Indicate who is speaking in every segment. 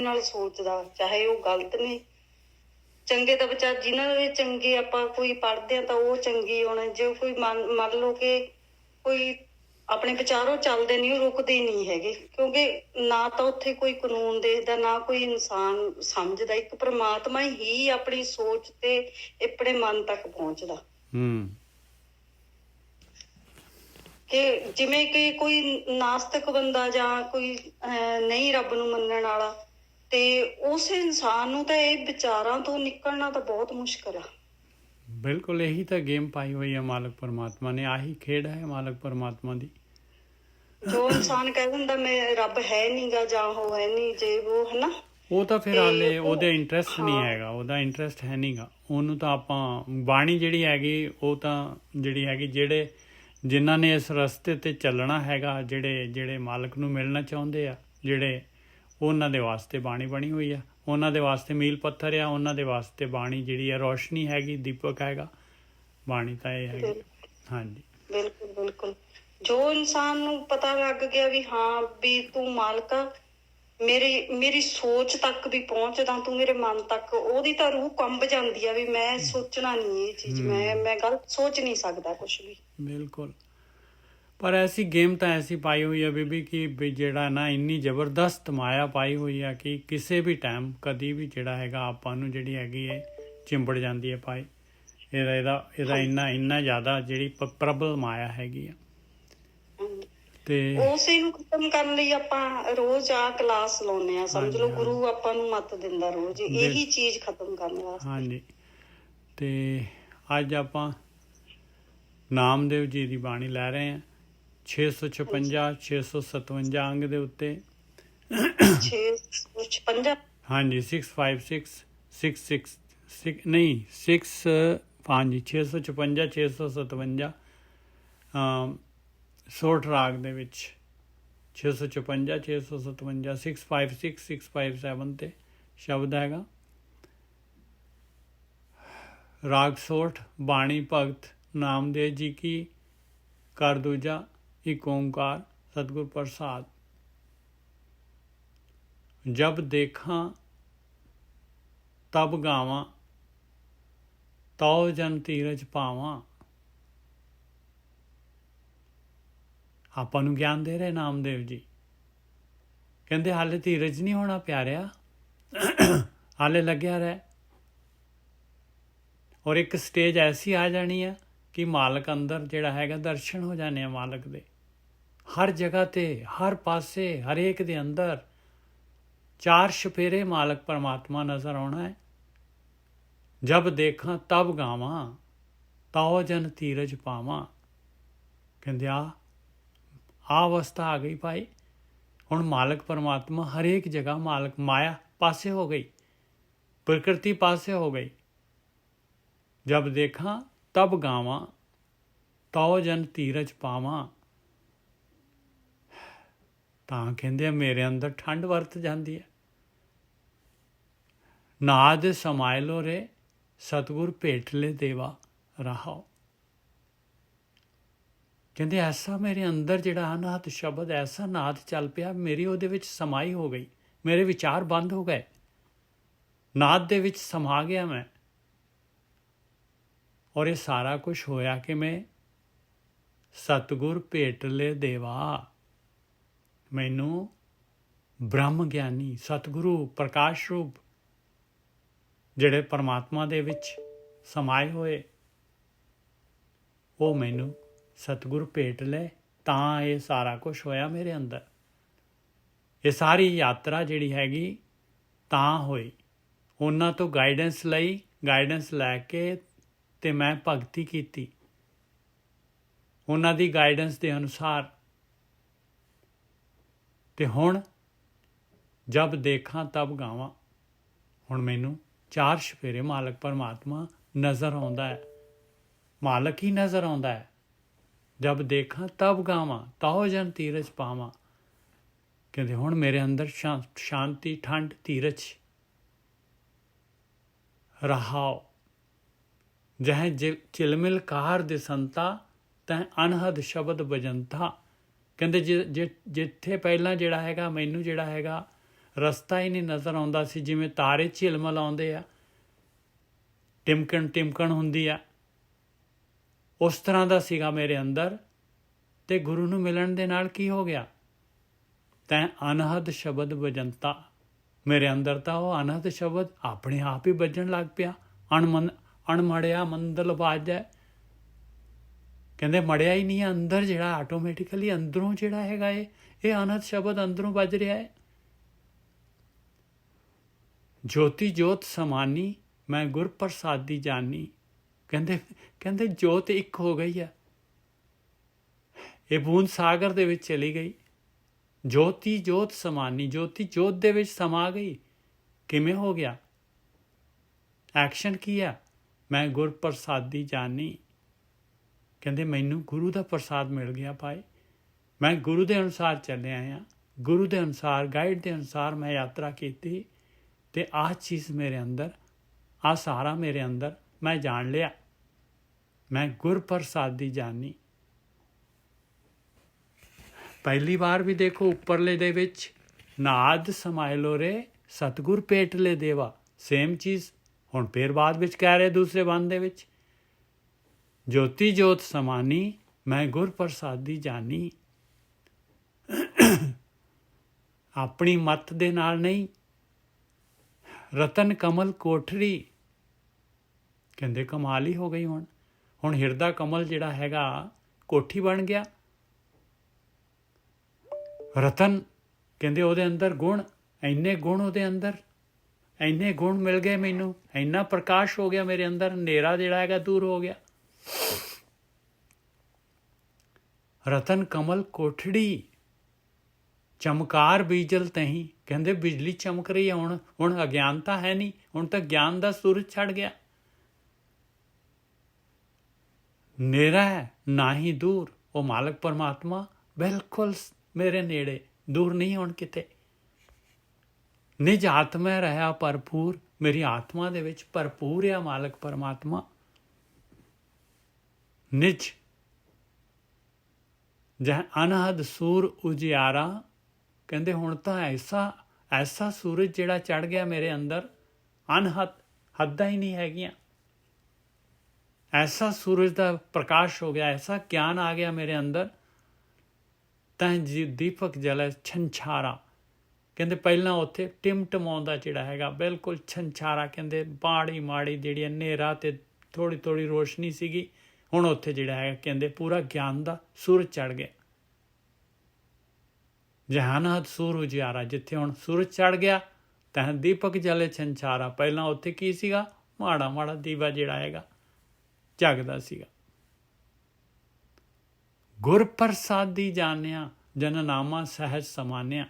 Speaker 1: ਨਾਲ ਸੋਚਦਾ, ਚਾਹੇ ਉਹ ਗਲਤ ਨੇ। ਚੰਗੇ ਤਾਂ ਬੱਚਾ ਜਿਨ੍ਹਾਂ ਦੇ ਚੰਗੇ ਆਪਾਂ ਕੋਈ ਪੜ੍ਹਦੇ ਆ ਤਾਂ ਉਹ ਚੰਗੇ ਹੋਣੇ। ਜੇ ਕੋਈ ਮੰਨ ਲਓ ਕਿ ਕੋਈ ਆਪਣੇ ਵਿਚਾਰੋਂ ਚੱਲਦੇ ਨਹੀਂ, ਉਹ ਰੁਕਦੇ ਨਹੀਂ ਹੈਗੇ, ਕਿਉਂਕਿ ਨਾ ਤਾਂ ਉੱਥੇ ਕੋਈ ਕਾਨੂੰਨ ਦੇਖਦਾ, ਨਾ ਕੋਈ ਇਨਸਾਨ ਸਮਝਦਾ। ਇੱਕ ਪ੍ਰਮਾਤਮਾ ਹੀ ਆਪਣੀ ਸੋਚ ਤੇ ਆਪਣੇ ਮਨ ਤੱਕ ਪਹੁੰਚਦਾ। ਕਿ ਜਿਵੇਂ ਕਿ ਕੋਈ ਨਾਸਤਿਕ ਬੰਦਾ ਜਾਂ ਕੋਈ ਨਹੀਂ ਰੱਬ ਨੂੰ ਮੰਨਣ ਵਾਲਾ, ਤੇ ਉਸ ਇਨਸਾਨ ਨੂੰ ਤਾਂ ਇਹ ਵਿਚਾਰਾਂ ਤੋਂ ਨਿਕਲਣਾ ਤਾਂ ਬਹੁਤ ਮੁਸ਼ਕਲ ਆ।
Speaker 2: ਬਿਲਕੁਲ ਇਹੀ ਤਾਂ ਗੇਮ ਪਾਈ ਹੋਈ ਹੈ ਮਾਲਕ ਪਰਮਾਤਮਾ ਨੇ, ਆਹੀ ਖੇਡ ਹੈ ਮਾਲਕ ਪਰਮਾਤਮਾ ਦੀ।
Speaker 1: ਜੋ ਇਨਸਾਨ ਕਹਿ ਦਿੰਦਾ ਮੈਂ ਰੱਬ ਹੈ ਨੀ ਗਾ ਜਾਂ ਉਹ ਹੈ ਨੀ, ਜੇ ਉਹ ਹੈ ਨਾ,
Speaker 2: ਉਹ ਤਾਂ ਫਿਰ ਹਾਲੇ ਉਹਦੇ ਇੰਟਰਸਟ ਨਹੀਂ ਹੈਗਾ, ਉਹਦਾ ਇੰਟਰਸਟ ਹੈ ਨਹੀਂ ਗਾ। ਉਹਨੂੰ ਤਾਂ ਆਪਾਂ ਬਾਣੀ ਜਿਹੜੀ ਹੈਗੀ ਉਹ ਤਾਂ ਜਿਹੜੀ ਹੈਗੀ ਜਿਨ੍ਹਾਂ ਨੇ ਇਸ ਰਸਤੇ 'ਤੇ ਚੱਲਣਾ ਹੈਗਾ, ਜਿਹੜੇ ਮਾਲਕ ਨੂੰ ਮਿਲਣਾ ਚਾਹੁੰਦੇ ਆ, ਉਹਨਾਂ ਦੇ ਵਾਸਤੇ ਬਾਣੀ ਬਣੀ ਹੋਈ ਆ, ਉਹਨਾਂ ਦੇ ਵਾਸਤੇ ਮੀਲ ਪੱਥਰ ਆ, ਉਹਨਾਂ ਦੇ ਵਾਸਤੇ ਬਾਣੀ ਜਿਹੜੀ ਆ ਰੌਸ਼ਨੀ ਹੈਗੀ, ਦੀਪਕ ਹੈਗਾ। ਬਾਣੀ ਤਾਂ ਇਹ ਹੈਗੀ। ਹਾਂਜੀ
Speaker 1: ਬਿਲਕੁਲ ਬਿਲਕੁਲ। ਜੋ ਇਨਸਾਨ ਨੂੰ ਪਤਾ ਲੱਗ ਗਿਆ ਵੀ ਹਾਂ ਵੀ ਤੂੰ ਮਾਲਕ ਆ, ਮੇਰੀ ਸੋਚ ਤੱਕ ਵੀ ਪਹੁੰਚਦਾ, ਤੂੰ ਮੇਰੇ ਮਨ ਤੱਕ, ਉਹਦੀ ਤਾਂ ਰੂਹ ਕੰਬ ਜਾਂਦੀ ਆ ਵੀ ਮੈਂ ਸੋਚਣਾ ਨਹੀਂ ਇਹ ਚੀਜ਼, ਮੈਂ ਗਲਤ ਸੋਚ ਨਹੀਂ ਸਕਦਾ ਕੁਛ ਵੀ।
Speaker 2: ਬਿਲਕੁਲ। ਪਰ ਐਸੀ ਗੇਮ ਤਾਂ ਐਸੀ ਪਾਈ ਹੋਈ ਆ ਬੀਬੀ ਕਿ ਵੀ ਜਿਹੜਾ ਨਾ ਇੰਨੀ ਜ਼ਬਰਦਸਤ ਮਾਇਆ ਪਾਈ ਹੋਈ ਆ ਕਿ ਕਿਸੇ ਵੀ ਟਾਈਮ ਕਦੀ ਵੀ ਜਿਹੜਾ ਹੈਗਾ ਆਪਾਂ ਨੂੰ ਜਿਹੜੀ ਹੈਗੀ ਹੈ ਚਿੰਬੜ ਜਾਂਦੀ ਹੈ ਪਾਈ। ਇਹਦਾ ਇੰਨਾ ਜ਼ਿਆਦਾ ਜਿਹੜੀ ਪ੍ਰਬਲ ਮਾਇਆ ਹੈਗੀ ਆ। ਤੇ
Speaker 1: ਉਸੇ ਨੂੰ ਖਤਮ ਕਰਨ ਲਈ ਆਪਾਂ ਰੋਜ਼ ਆ ਕਲਾਸ ਲਾਉਂਦੇ ਆ, ਸਮਝ ਲਓ ਗੁਰੂ ਆਪਾਂ ਨੂੰ ਮੱਤ ਦਿੰਦਾ ਰੋਜ਼ ਇਹੀ ਚੀਜ਼ ਖਤਮ ਕਰਨ ਵਾਸਤੇ।
Speaker 2: ਹਾਂਜੀ। ਤੇ ਅੱਜ ਆਪਾਂ ਨਾਮਦੇਵ ਜੀ ਦੀ ਬਾਣੀ ਲੈ ਰਹੇ ਹਾਂ, 656 657 ਅੰਗ ਦੇ ਉੱਤੇ।
Speaker 1: 656
Speaker 2: ਹਾਂਜੀ 656 ਨਹੀਂ 6 ਹਾਂਜੀ 656 657 ਸੋਠ ਰਾਗ ਦੇ ਵਿੱਚ 656 657 656 657 ਤੇ ਸ਼ਬਦ ਹੈਗਾ। ਰਾਗ ਸੋਠ। ਬਾਣੀ ਭਗਤ ਨਾਮਦੇਵ ਜੀ ਕੀ ਕਰ ਦੂਜਾ ਇੱਕ ਓਂਕਾਰ ਸਤਿਗੁਰ ਪ੍ਰਸਾਦ। ਜਬ ਦੇਖਾਂ ਤਬ ਗਾਵਾਂ, ਤਉ ਜਨ ਧੀਰਜ ਪਾਵਾਂ। ਆਪਾਂ ਨੂੰ ਗਿਆਨ ਦੇ ਰਹੇ ਨਾਮਦੇਵ ਜੀ, ਕਹਿੰਦੇ ਹਾਲੇ ਧੀਰਜ ਨਹੀਂ ਹੋਣਾ ਪਿਆਰਿਆ, ਹਾਲੇ ਲੱਗਿਆ ਰਹਿ। ਔਰ ਇੱਕ ਸਟੇਜ ਐਸੀ ਆ ਜਾਣੀ ਆ ਕਿ ਮਾਲਕ ਅੰਦਰ ਜਿਹੜਾ ਹੈਗਾ ਦਰਸ਼ਨ ਹੋ ਜਾਣੇ ਆ ਮਾਲਕ ਦੇ, ਹਰ ਜਗ੍ਹਾ 'ਤੇ, ਹਰ ਪਾਸੇ, ਹਰੇਕ ਦੇ ਅੰਦਰ ਚਾਰ ਛਪੇਰੇ ਮਾਲਕ ਪਰਮਾਤਮਾ ਨਜ਼ਰ ਆਉਣਾ ਹੈ। ਜਬ ਦੇਖਾਂ ਤਬ ਗਾਵਾਂ, ਤਉ ਜਨ ਧੀਰਜ ਪਾਵਾਂ। ਕਹਿੰਦੇ ਆ ਅਵਸਥਾ ਆ ਗਈ ਭਾਈ। ਹੁਣ ਮਾਲਕ ਪਰਮਾਤਮਾ ਹਰੇਕ ਜਗ੍ਹਾ, ਮਾਲਕ ਮਾਇਆ ਪਾਸੇ ਹੋ ਗਈ, ਪ੍ਰਕਿਰਤੀ ਪਾਸੇ ਹੋ ਗਈ। ਜਬ ਦੇਖਾਂ ਤਬ ਗਾਵਾਂ, ਤਉ ਜਨ ਧੀਰਜ ਪਾਵਾਂ। ਤਾਂ ਕਹਿੰਦੇ ਆ ਮੇਰੇ ਅੰਦਰ ਠੰਡ ਵਰਤ ਜਾਂਦੀ ਹੈ। ਨਾਦ ਸਮਾਇ ਲੋ ਰੇ, ਸਤਿਗੁਰ ਭੇਟ ਲੈ ਦੇਵਾ ਰਹਾਓ। ਕਹਿੰਦੇ ਐਸਾ ਮੇਰੇ ਅੰਦਰ ਜਿਹੜਾ ਅਨਾਹਤ ਸ਼ਬਦ, ਐਸਾ ਨਾਦ ਚੱਲ ਪਿਆ, ਮੇਰੀ ਉਹਦੇ ਵਿੱਚ ਸਮਾਈ ਹੋ ਗਈ, ਮੇਰੇ ਵਿਚਾਰ ਬੰਦ ਹੋ ਗਏ, ਨਾਦ ਦੇ ਵਿੱਚ ਸਮਾ ਗਿਆ ਮੈਂ। ਔਰ ਇਹ ਸਾਰਾ ਕੁਝ ਹੋਇਆ ਕਿ ਮੈਂ ਸਤਿਗੁਰ ਭੇਟ ਲੈ ਦੇਵਾ, ਮੈਨੂੰ ਬ੍ਰਹਮ ਗਿਆਨੀ ਸਤਿਗੁਰੂ ਪ੍ਰਕਾਸ਼ ਰੂਪ ਜਿਹੜੇ ਪਰਮਾਤਮਾ ਦੇ ਵਿੱਚ ਸਮਾਏ ਹੋਏ, ਉਹ ਮੈਨੂੰ ਸਤਿਗੁਰ ਭੇਟ ਲੈ, ਤਾਂ ਇਹ ਸਾਰਾ ਕੁਝ ਹੋਇਆ ਮੇਰੇ ਅੰਦਰ। ਇਹ ਸਾਰੀ ਯਾਤਰਾ ਜਿਹੜੀ ਹੈਗੀ ਤਾਂ ਹੋਈ, ਉਹਨਾਂ ਤੋਂ ਗਾਈਡੈਂਸ ਲਈ, ਗਾਈਡੈਂਸ ਲੈ ਕੇ ਤੇ ਮੈਂ ਭਗਤੀ ਕੀਤੀ ਉਹਨਾਂ ਦੀ ਗਾਈਡੈਂਸ ਦੇ ਅਨੁਸਾਰ। ਤੇ ਹੁਣ ਜਬ ਦੇਖਾਂ ਤਬ ਗਾਵਾਂ, ਹੁਣ ਮੈਨੂੰ ਚਾਰ ਛਪੇਰੇ ਮਾਲਕ ਪਰਮਾਤਮਾ ਨਜ਼ਰ ਆਉਂਦਾ ਹੈ, ਮਾਲਕ ਹੀ ਨਜ਼ਰ ਆਉਂਦਾ ਹੈ। ਜਬ ਦੇਖਾਂ ਤਬ ਗਾਵਾਂ, ਤਉ ਜਨ ਧੀਰਜ ਪਾਵਾਂ। ਕਹਿੰਦੇ ਹੁਣ ਮੇਰੇ ਅੰਦਰ ਸ਼ਾਂਤੀ, ਠੰਡ, ਧੀਰਜ ਰਹਾਓ। ਜਹ ਚਿਲਮਿਲ ਕਾਰ ਦੇ ਸੰਤਾ, ਤੈਂ ਅਨਹਦ ਸ਼ਬਦ ਬਜੰਤਾ। ਕਹਿੰਦੇ ਜਿੱਥੇ ਪਹਿਲਾਂ ਜਿਹੜਾ ਹੈਗਾ ਮੈਨੂੰ ਜਿਹੜਾ ਹੈਗਾ ਰਸਤਾ ਹੀ ਨਹੀਂ ਨਜ਼ਰ ਆਉਂਦਾ ਸੀ, ਜਿਵੇਂ ਤਾਰੇ ਝਿਲਮਿਲ ਆਉਂਦੇ ਆ, ਟਿਮਕਣ ਹੁੰਦੀ ਆ, ਉਸ ਤਰ੍ਹਾਂ ਦਾ ਸੀਗਾ ਮੇਰੇ ਅੰਦਰ। ਤੇ ਗੁਰੂ ਨੂੰ ਮਿਲਣ ਦੇ ਨਾਲ ਕੀ ਹੋ ਗਿਆ? ਤੈਂ ਅਨਹਦ ਸ਼ਬਦ ਵਜੰਤਾ, ਮੇਰੇ ਅੰਦਰ ਤਾਂ ਉਹ ਅਨਹਦ ਸ਼ਬਦ ਆਪਣੇ ਆਪ ਹੀ ਵੱਜਣ ਲੱਗ ਪਿਆ। ਅਣਮੜਿਆ ਮੰਦਲ ਵਾਜੈ, ਕਹਿੰਦੇ ਮੜਿਆ ਹੀ ਨਹੀਂ, ਅੰਦਰ ਜਿਹੜਾ ਆਟੋਮੈਟਿਕਲੀ ਅੰਦਰੋਂ ਜਿਹੜਾ ਹੈਗਾ ਇਹ ਅਨਹਦ ਸ਼ਬਦ ਅੰਦਰੋਂ ਵੱਜ ਰਿਹਾ ਹੈ। ਜੋਤੀ ਜੋਤ ਸਮਾਨੀ, ਮੈਂ ਗੁਰ ਪ੍ਰਸਾਦੀ ਜਾਨੀ, ਕਹਿੰਦੇ ਜੋਤ ਇੱਕ ਹੋ ਗਈ ਆ, ਇਹ ਬੂੰਦ ਸਾਗਰ ਦੇ ਵਿੱਚ ਚਲੀ ਗਈ। ਜੋਤੀ ਜੋਤ ਸਮਾਨੀ, ਜੋਤੀ ਜੋਤ ਦੇ ਵਿੱਚ ਸਮਾ ਗਈ। ਕਿਵੇਂ ਹੋ ਗਿਆ? ਐਕਸ਼ਨ ਕੀ ਆ? ਮੈਂ ਗੁਰ ਪ੍ਰਸਾਦੀ ਜਾਨੀ, ਕਹਿੰਦੇ ਮੈਨੂੰ ਗੁਰੂ ਦਾ ਪ੍ਰਸਾਦ ਮਿਲ ਗਿਆ ਭਾਈ, ਮੈਂ ਗੁਰੂ ਦੇ ਅਨੁਸਾਰ ਚੱਲਿਆ ਆ, ਗੁਰੂ ਦੇ ਅਨੁਸਾਰ, ਗਾਈਡ ਦੇ ਅਨੁਸਾਰ ਮੈਂ ਯਾਤਰਾ ਕੀਤੀ, ਤੇ ਆਹ ਚੀਜ਼ ਮੇਰੇ ਅੰਦਰ, ਆਹ ਸਾਰਾ ਮੇਰੇ ਅੰਦਰ ਮੈਂ ਜਾਣ ਲਿਆ। ਮੈਂ ਗੁਰ ਪ੍ਰਸਾਦੀ ਜਾਨੀ। ਪਹਿਲੀ ਵਾਰ ਵੀ ਦੇਖੋ ਉੱਪਰਲੇ ਦੇ ਵਿੱਚ ਨਾਦ ਸਮਾਇ ਲੋ ਰੇ ਸਤਿਗੁਰ ਭੇਟਲੇ ਦੇਵਾ, ਸੇਮ ਚੀਜ਼ ਹੁਣ ਫੇਰ ਬਾਅਦ ਵਿੱਚ ਕਹਿ ਰਹੇ ਦੂਸਰੇ ਬੰਦ ਦੇ ਵਿੱਚ, ਜੋਤੀ ਜੋਤ ਸਮਾਨੀ, ਮੈਂ ਗੁਰ ਪ੍ਰਸਾਦੀ ਜਾਨੀ। ਆਪਣੀ ਮੱਤ ਦੇ ਨਾਲ ਨਹੀਂ, ਰਤਨ ਕਮਲ ਕੋਠਰੀ, ਕਹਿੰਦੇ ਕਮਾਲ ਹੀ ਹੋ ਗਈ। ਹੁਣ ਹਿਰਦਾ ਕਮਲ ਜਿਹੜਾ ਹੈਗਾ ਕੋਠੀ ਬਣ ਗਿਆ। ਰਤਨ, ਕਹਿੰਦੇ ਉਹਦੇ ਅੰਦਰ ਗੁਣ, ਇੰਨੇ ਗੁਣ ਉਹਦੇ ਅੰਦਰ, ਇੰਨੇ ਗੁਣ ਮਿਲ ਗਏ ਮੈਨੂੰ, ਇੰਨਾ ਪ੍ਰਕਾਸ਼ ਹੋ ਗਿਆ ਮੇਰੇ ਅੰਦਰ, ਹਨੇਰਾ ਜਿਹੜਾ ਹੈਗਾ ਦੂਰ ਹੋ ਗਿਆ। ਰਤਨ ਕਮਲ ਕੋਠੜੀ, ਚਮਕਾਰ ਬੀਜਲ ਤਹੀਂ, ਕਹਿੰਦੇ ਬਿਜਲੀ ਚਮਕ ਰਹੀ ਹੈ। ਹੁਣ ਅਗਿਆਨਤਾ ਹੈ ਨਹੀਂ, ਹੁਣ ਤਾਂ ਗਿਆਨ ਦਾ ਸੂਰਜ ਛੜ ਗਿਆ। ਨੇਰਾ ਹੈ ਨਾ ਹੀ ਦੂਰ, ਉਹ ਮਾਲਕ ਪਰਮਾਤਮਾ ਬਿਲਕੁਲ ਮੇਰੇ ਨੇੜੇ, ਦੂਰ ਨਹੀਂ ਹੁਣ ਕਿਤੇ। ਨਿਜ ਆਤਮਾ ਰਹਾ ਭਰਪੂਰ, ਮੇਰੀ ਆਤਮਾ ਦੇ ਵਿੱਚ ਭਰਪੂਰ ਆ ਮਾਲਕ ਪਰਮਾਤਮਾ। ਨਿਜ ਜਹ ਅਨਹਦ ਸੂਰ ਉਜਿਆਰਾ, ਕਹਿੰਦੇ ਹੁਣ ਤਾਂ ਐਸਾ ਸੂਰਜ ਜਿਹੜਾ ਚੜ ਗਿਆ ਮੇਰੇ ਅੰਦਰ, ਅਨਹਦ, ਹੱਦਾਂ ਹੀ ਨਹੀਂ ਹੈਗੀਆਂ। ਐਸਾ ਸੂਰਜ ਦਾ ਪ੍ਰਕਾਸ਼ ਹੋ ਗਿਆ, ਐਸਾ ਗਿਆਨ ਆ ਗਿਆ ਮੇਰੇ ਅੰਦਰ। ਤਾਂ ਦੀਪਕ ਜਲੇ ਛੰਛਾਰਾ, ਕਹਿੰਦੇ ਪਹਿਲਾਂ ਉੱਥੇ ਟਿਮਟਮਾਉਂਦਾ ਜਿਹੜਾ ਹੈਗਾ ਬਿਲਕੁਲ ਛੰਛਾਰਾ, ਕਹਿੰਦੇ ਮਾੜੀ ਮਾੜੀ ਜਿਹੜੀ ਹਨੇਰਾ ਤੇ ਥੋੜ੍ਹੀ ਥੋੜ੍ਹੀ ਰੋਸ਼ਨੀ ਸੀਗੀ, ਹੁਣ ਉੱਥੇ ਜਿਹੜਾ ਹੈਗਾ ਕਹਿੰਦੇ ਪੂਰਾ ਗਿਆਨ ਦਾ ਸੂਰਜ ਚੜ ਗਿਆ। ਜਹਾਨਹਦ ਸੂਰ ਉਜਿਆਰਾ, ਜਿੱਥੇ ਹੁਣ ਸੂਰਜ ਚੜ ਗਿਆ ਤਾਂ ਦੀਪਕ ਜਲੇ ਛੰਛਾਰਾ, ਪਹਿਲਾਂ ਉੱਥੇ ਕੀ ਸੀਗਾ? ਮਾੜਾ ਮਾੜਾ ਦੀਵਾ ਜਿਹੜਾ ਹੈਗਾ ਜਗਦਾ ਸੀਗਾ। ਗੁਰ ਪ੍ਰਸਾਦੀ ਜਾਣਿਆ, ਜਨਨਾਮਾ ਸਹਿਜ ਸਮਾਨਿਆ।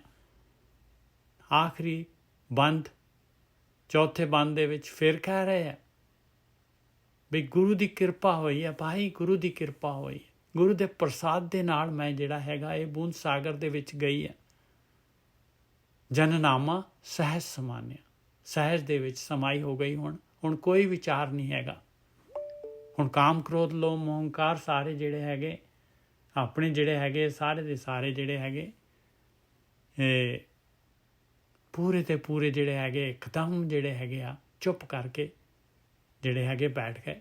Speaker 2: ਆਖਰੀ ਬੰਦ, ਚੌਥੇ ਬੰਦ ਦੇ ਵਿੱਚ ਫਿਰ ਕਹਿ ਰਹੇ ਆ ਵੀ ਗੁਰੂ ਦੀ ਕਿਰਪਾ ਹੋਈ ਹੈ ਭਾਈ, ਗੁਰੂ ਦੀ ਕਿਰਪਾ ਹੋਈ, ਗੁਰੂ ਦੇ ਪ੍ਰਸਾਦ ਦੇ ਨਾਲ ਮੈਂ ਜਿਹੜਾ ਹੈਗਾ ਇਹ ਬੂੰਦ ਸਾਗਰ ਦੇ ਵਿੱਚ ਗਈ ਹੈ। ਜਨਨਾਮਾ ਸਹਿਜ ਸਮਾਨਿਆ, ਸਹਿਜ ਦੇ ਵਿੱਚ ਸਮਾਈ ਹੋ ਗਈ। ਹੁਣ ਕੋਈ ਵਿਚਾਰ ਨਹੀਂ ਹੈਗਾ। ਹੁਣ ਕਾਮ ਕ੍ਰੋਧ ਲੋਭ ਮੋਹ ਹੰਕਾਰ ਸਾਰੇ ਜਿਹੜੇ ਹੈਗੇ ਆਪਣੇ ਜਿਹੜੇ ਹੈਗੇ ਸਾਰੇ ਦੇ ਸਾਰੇ ਜਿਹੜੇ ਹੈਗੇ ਇਹ ਪੂਰੇ ਤੇ ਪੂਰੇ ਜਿਹੜੇ ਹੈਗੇ ਇੱਕਦਮ ਜਿਹੜੇ ਹੈਗੇ ਆ ਚੁੱਪ ਕਰਕੇ ਜਿਹੜੇ ਹੈਗੇ ਬੈਠ ਗਏ।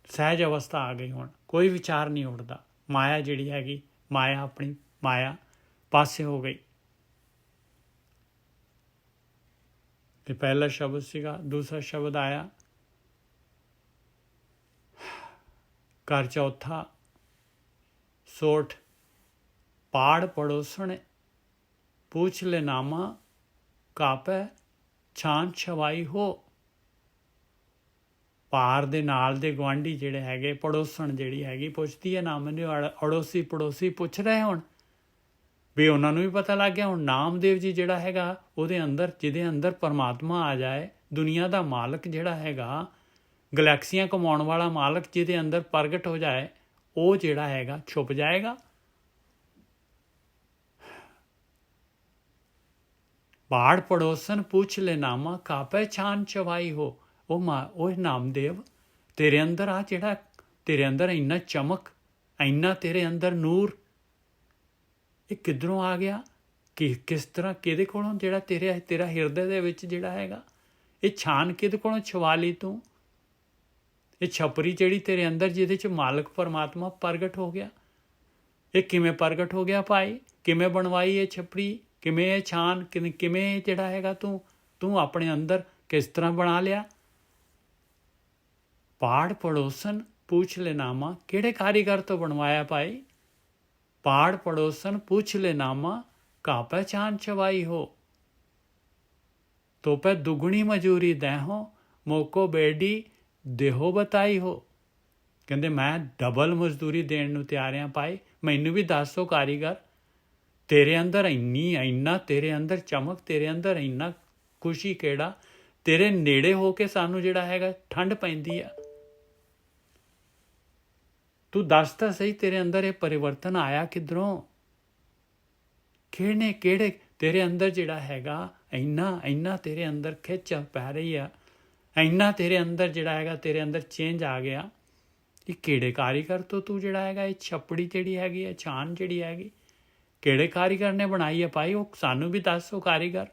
Speaker 2: ਸਹਿਜ ਅਵਸਥਾ ਆ ਗਈ। ਹੁਣ ਕੋਈ ਵਿਚਾਰ ਨਹੀਂ ਉੱਠਦਾ। ਮਾਇਆ ਜਿਹੜੀ ਹੈਗੀ, ਮਾਇਆ ਆਪਣੀ ਮਾਇਆ ਪਾਸੇ ਹੋ ਗਈ। ਤੇ ਪਹਿਲਾ ਸ਼ਬਦ ਸੀਗਾ। ਦੂਸਰਾ ਸ਼ਬਦ ਆਇਆ ਘਰ ਚੌਥਾ ਸੋਠ ਪਾੜ ਪੜੋਸਣ ਪੁੱਛ ਲੈ ਨਾਮਾ ਕਾਪੈ ਛਾਨ ਛਵਾਈ ਹੋ। ਪਾਰ ਦੇ ਨਾਲ ਦੇ ਗੁਆਂਢੀ ਜਿਹੜੇ ਹੈਗੇ ਪੜੋਸਣ ਜਿਹੜੀ ਹੈਗੀ ਪੁੱਛਦੀ ਹੈ ਨਾਮ ਮੈਨੂੰ। ਅੜੋਸੀ ਪੜੋਸੀ ਪੁੱਛ ਰਹੇ ਹੁਣ ਵੀ ਉਹਨਾਂ ਨੂੰ ਵੀ ਪਤਾ ਲੱਗ ਗਿਆ। ਹੁਣ ਨਾਮਦੇਵ ਜੀ ਜਿਹੜਾ ਹੈਗਾ ਉਹਦੇ ਅੰਦਰ ਜਿਹਦੇ ਅੰਦਰ ਪਰਮਾਤਮਾ ਆ ਜਾਏ, ਦੁਨੀਆ ਦਾ ਮਾਲਕ ਜਿਹੜਾ ਹੈਗਾ, ਗਲੈਕਸੀਆਂ ਕਮਾਉਣ ਵਾਲਾ ਮਾਲਕ ਜਿਹਦੇ ਅੰਦਰ ਪ੍ਰਗਟ ਹੋ ਜਾਏ, ਉਹ ਜਿਹੜਾ ਹੈਗਾ ਛੁਪ ਜਾਏਗਾ। ਬਾੜ ਪੜੋਸਨ ਪੁੱਛ ਲੈ ਨਾਮਾ ਕਾ ਪਹਿਚਾਨ ਚਵਾਈ ਹੋ। ਉਹ ਨਾਮਦੇਵ ਤੇਰੇ ਅੰਦਰ ਆ ਜਿਹੜਾ ਤੇਰੇ ਅੰਦਰ ਇੰਨਾ ਚਮਕ, ਇੰਨਾ ਤੇਰੇ ਅੰਦਰ ਨੂਰ, ਇਹ ਕਿੱਧਰੋਂ ਆ ਗਿਆ? ਕਿ ਕਿਸ ਤਰ੍ਹਾਂ ਕਿਹਦੇ ਕੋਲੋਂ ਜਿਹੜਾ ਤੇਰਾ ਹਿਰਦੇ ਦੇ ਵਿੱਚ ਜਿਹੜਾ ਹੈਗਾ ਇਹ ਛਾਨ ਕਿਹਦੇ ਕੋਲੋਂ ਛਵਾ ਲਈ ਤੂੰ? ਇਹ ਛਪਰੀ ਜਿਹੜੀ ਤੇਰੇ ਅੰਦਰ ਜਿਹਦੇ 'ਚ ਮਾਲਕ ਪਰਮਾਤਮਾ ਪ੍ਰਗਟ ਹੋ ਗਿਆ, ਇਹ ਕਿਵੇਂ ਪ੍ਰਗਟ ਹੋ ਗਿਆ ਭਾਈ? ਕਿਵੇਂ ਬਣਵਾਈ ਇਹ ਛਪਰੀ? ਕਿਵੇਂ ਇਹ ਛਾਨ ਕਿਵੇਂ ਜਿਹੜਾ ਹੈਗਾ ਤੂੰ ਆਪਣੇ ਅੰਦਰ ਕਿਸ ਤਰ੍ਹਾਂ ਬਣਾ ਲਿਆ? ਪਾੜ ਪੜੋਸਨ ਪੁੱਛ ਲੈ ਨਾਮਾ, ਕਿਹੜੇ ਕਾਰੀਗਰ ਤੋਂ ਬਣਵਾਇਆ ਭਾਈ? ਪਾੜ ਪੜੋਸਨ ਪੁੱਛ ਲੈ ਨਾਮਾ, ਕਾ ਪਹਿਚਾਨ ਛਵਾਈ ਹੋ। तो पे दुगनी मजूरी देहो, मोको बेडी देहो बताई हो। कहते मैं डबल मजदूरी देण नूं तैयार हाँ भाई, मैनू भी दसो कारीगर, तेरे अंदर इन्ना तेरे अंदर चमक, तेरे अंदर इन्ना खुशी केड़ा, तेरे नेड़े हो के सानू जिहड़ा हैगा ठंड पैंदी आ। तू दस तां सही तेरे अंदर ये परिवर्तन आया किधरों? किहड़े तेरे अंदर जिहड़ा हैगा इन्ना तेरे अंदर खिच पै रही है, इन्ना तेरे अंदर जिहड़ा हैगा तेरे अंदर चेंज आ गया। ये किहड़े कारीगर तो तू जिहड़ा हैगा ये छपड़ी जिहड़ी हैगी है छान जिहड़ी हैगी किहड़े कारीगर ने बनाई है भाई? वो सानू भी दसो कारीगर।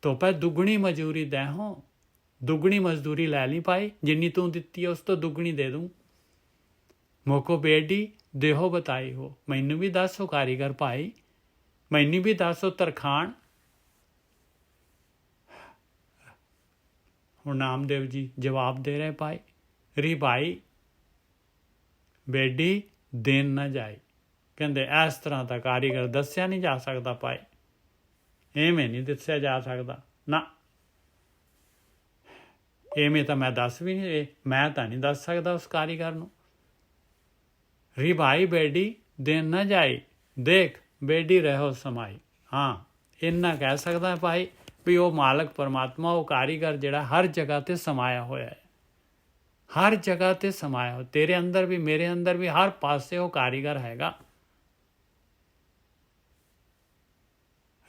Speaker 2: तो पै दुगनी मजूरी देहो, दुगनी मजदूरी लै ली भाई, जिन्नी तू दित्ती है उस तो दुगनी दे दूँ। मोको बेडी देहो बताई हो, मैनू भी दसो कारीगर भाई, मैनू भी दसो तरखान। हुण नामदेव जी जवाब दे रहे भाई, री भाई बेडी देन ना जाए। कहते इस तरह का कारीगर दसिया नहीं जा सकता भाई, इवें नहीं दसिया जा सकता ना, इवें तो मैं दस भी नहीं, मैं तो नहीं दस सकता उस कारीगर नूं। री भाई बेडी देन ना जाए, देख बेडी रहो समाई। हाँ इन्ना कह सकता है भाई भी वो मालक परमात्मा वो कारीगर जिहड़ा हर जगह ते समाया होया है, हर जगह ते समाया हो, तेरे अंदर भी मेरे अंदर भी हर पासे वो कारीगर हैगा।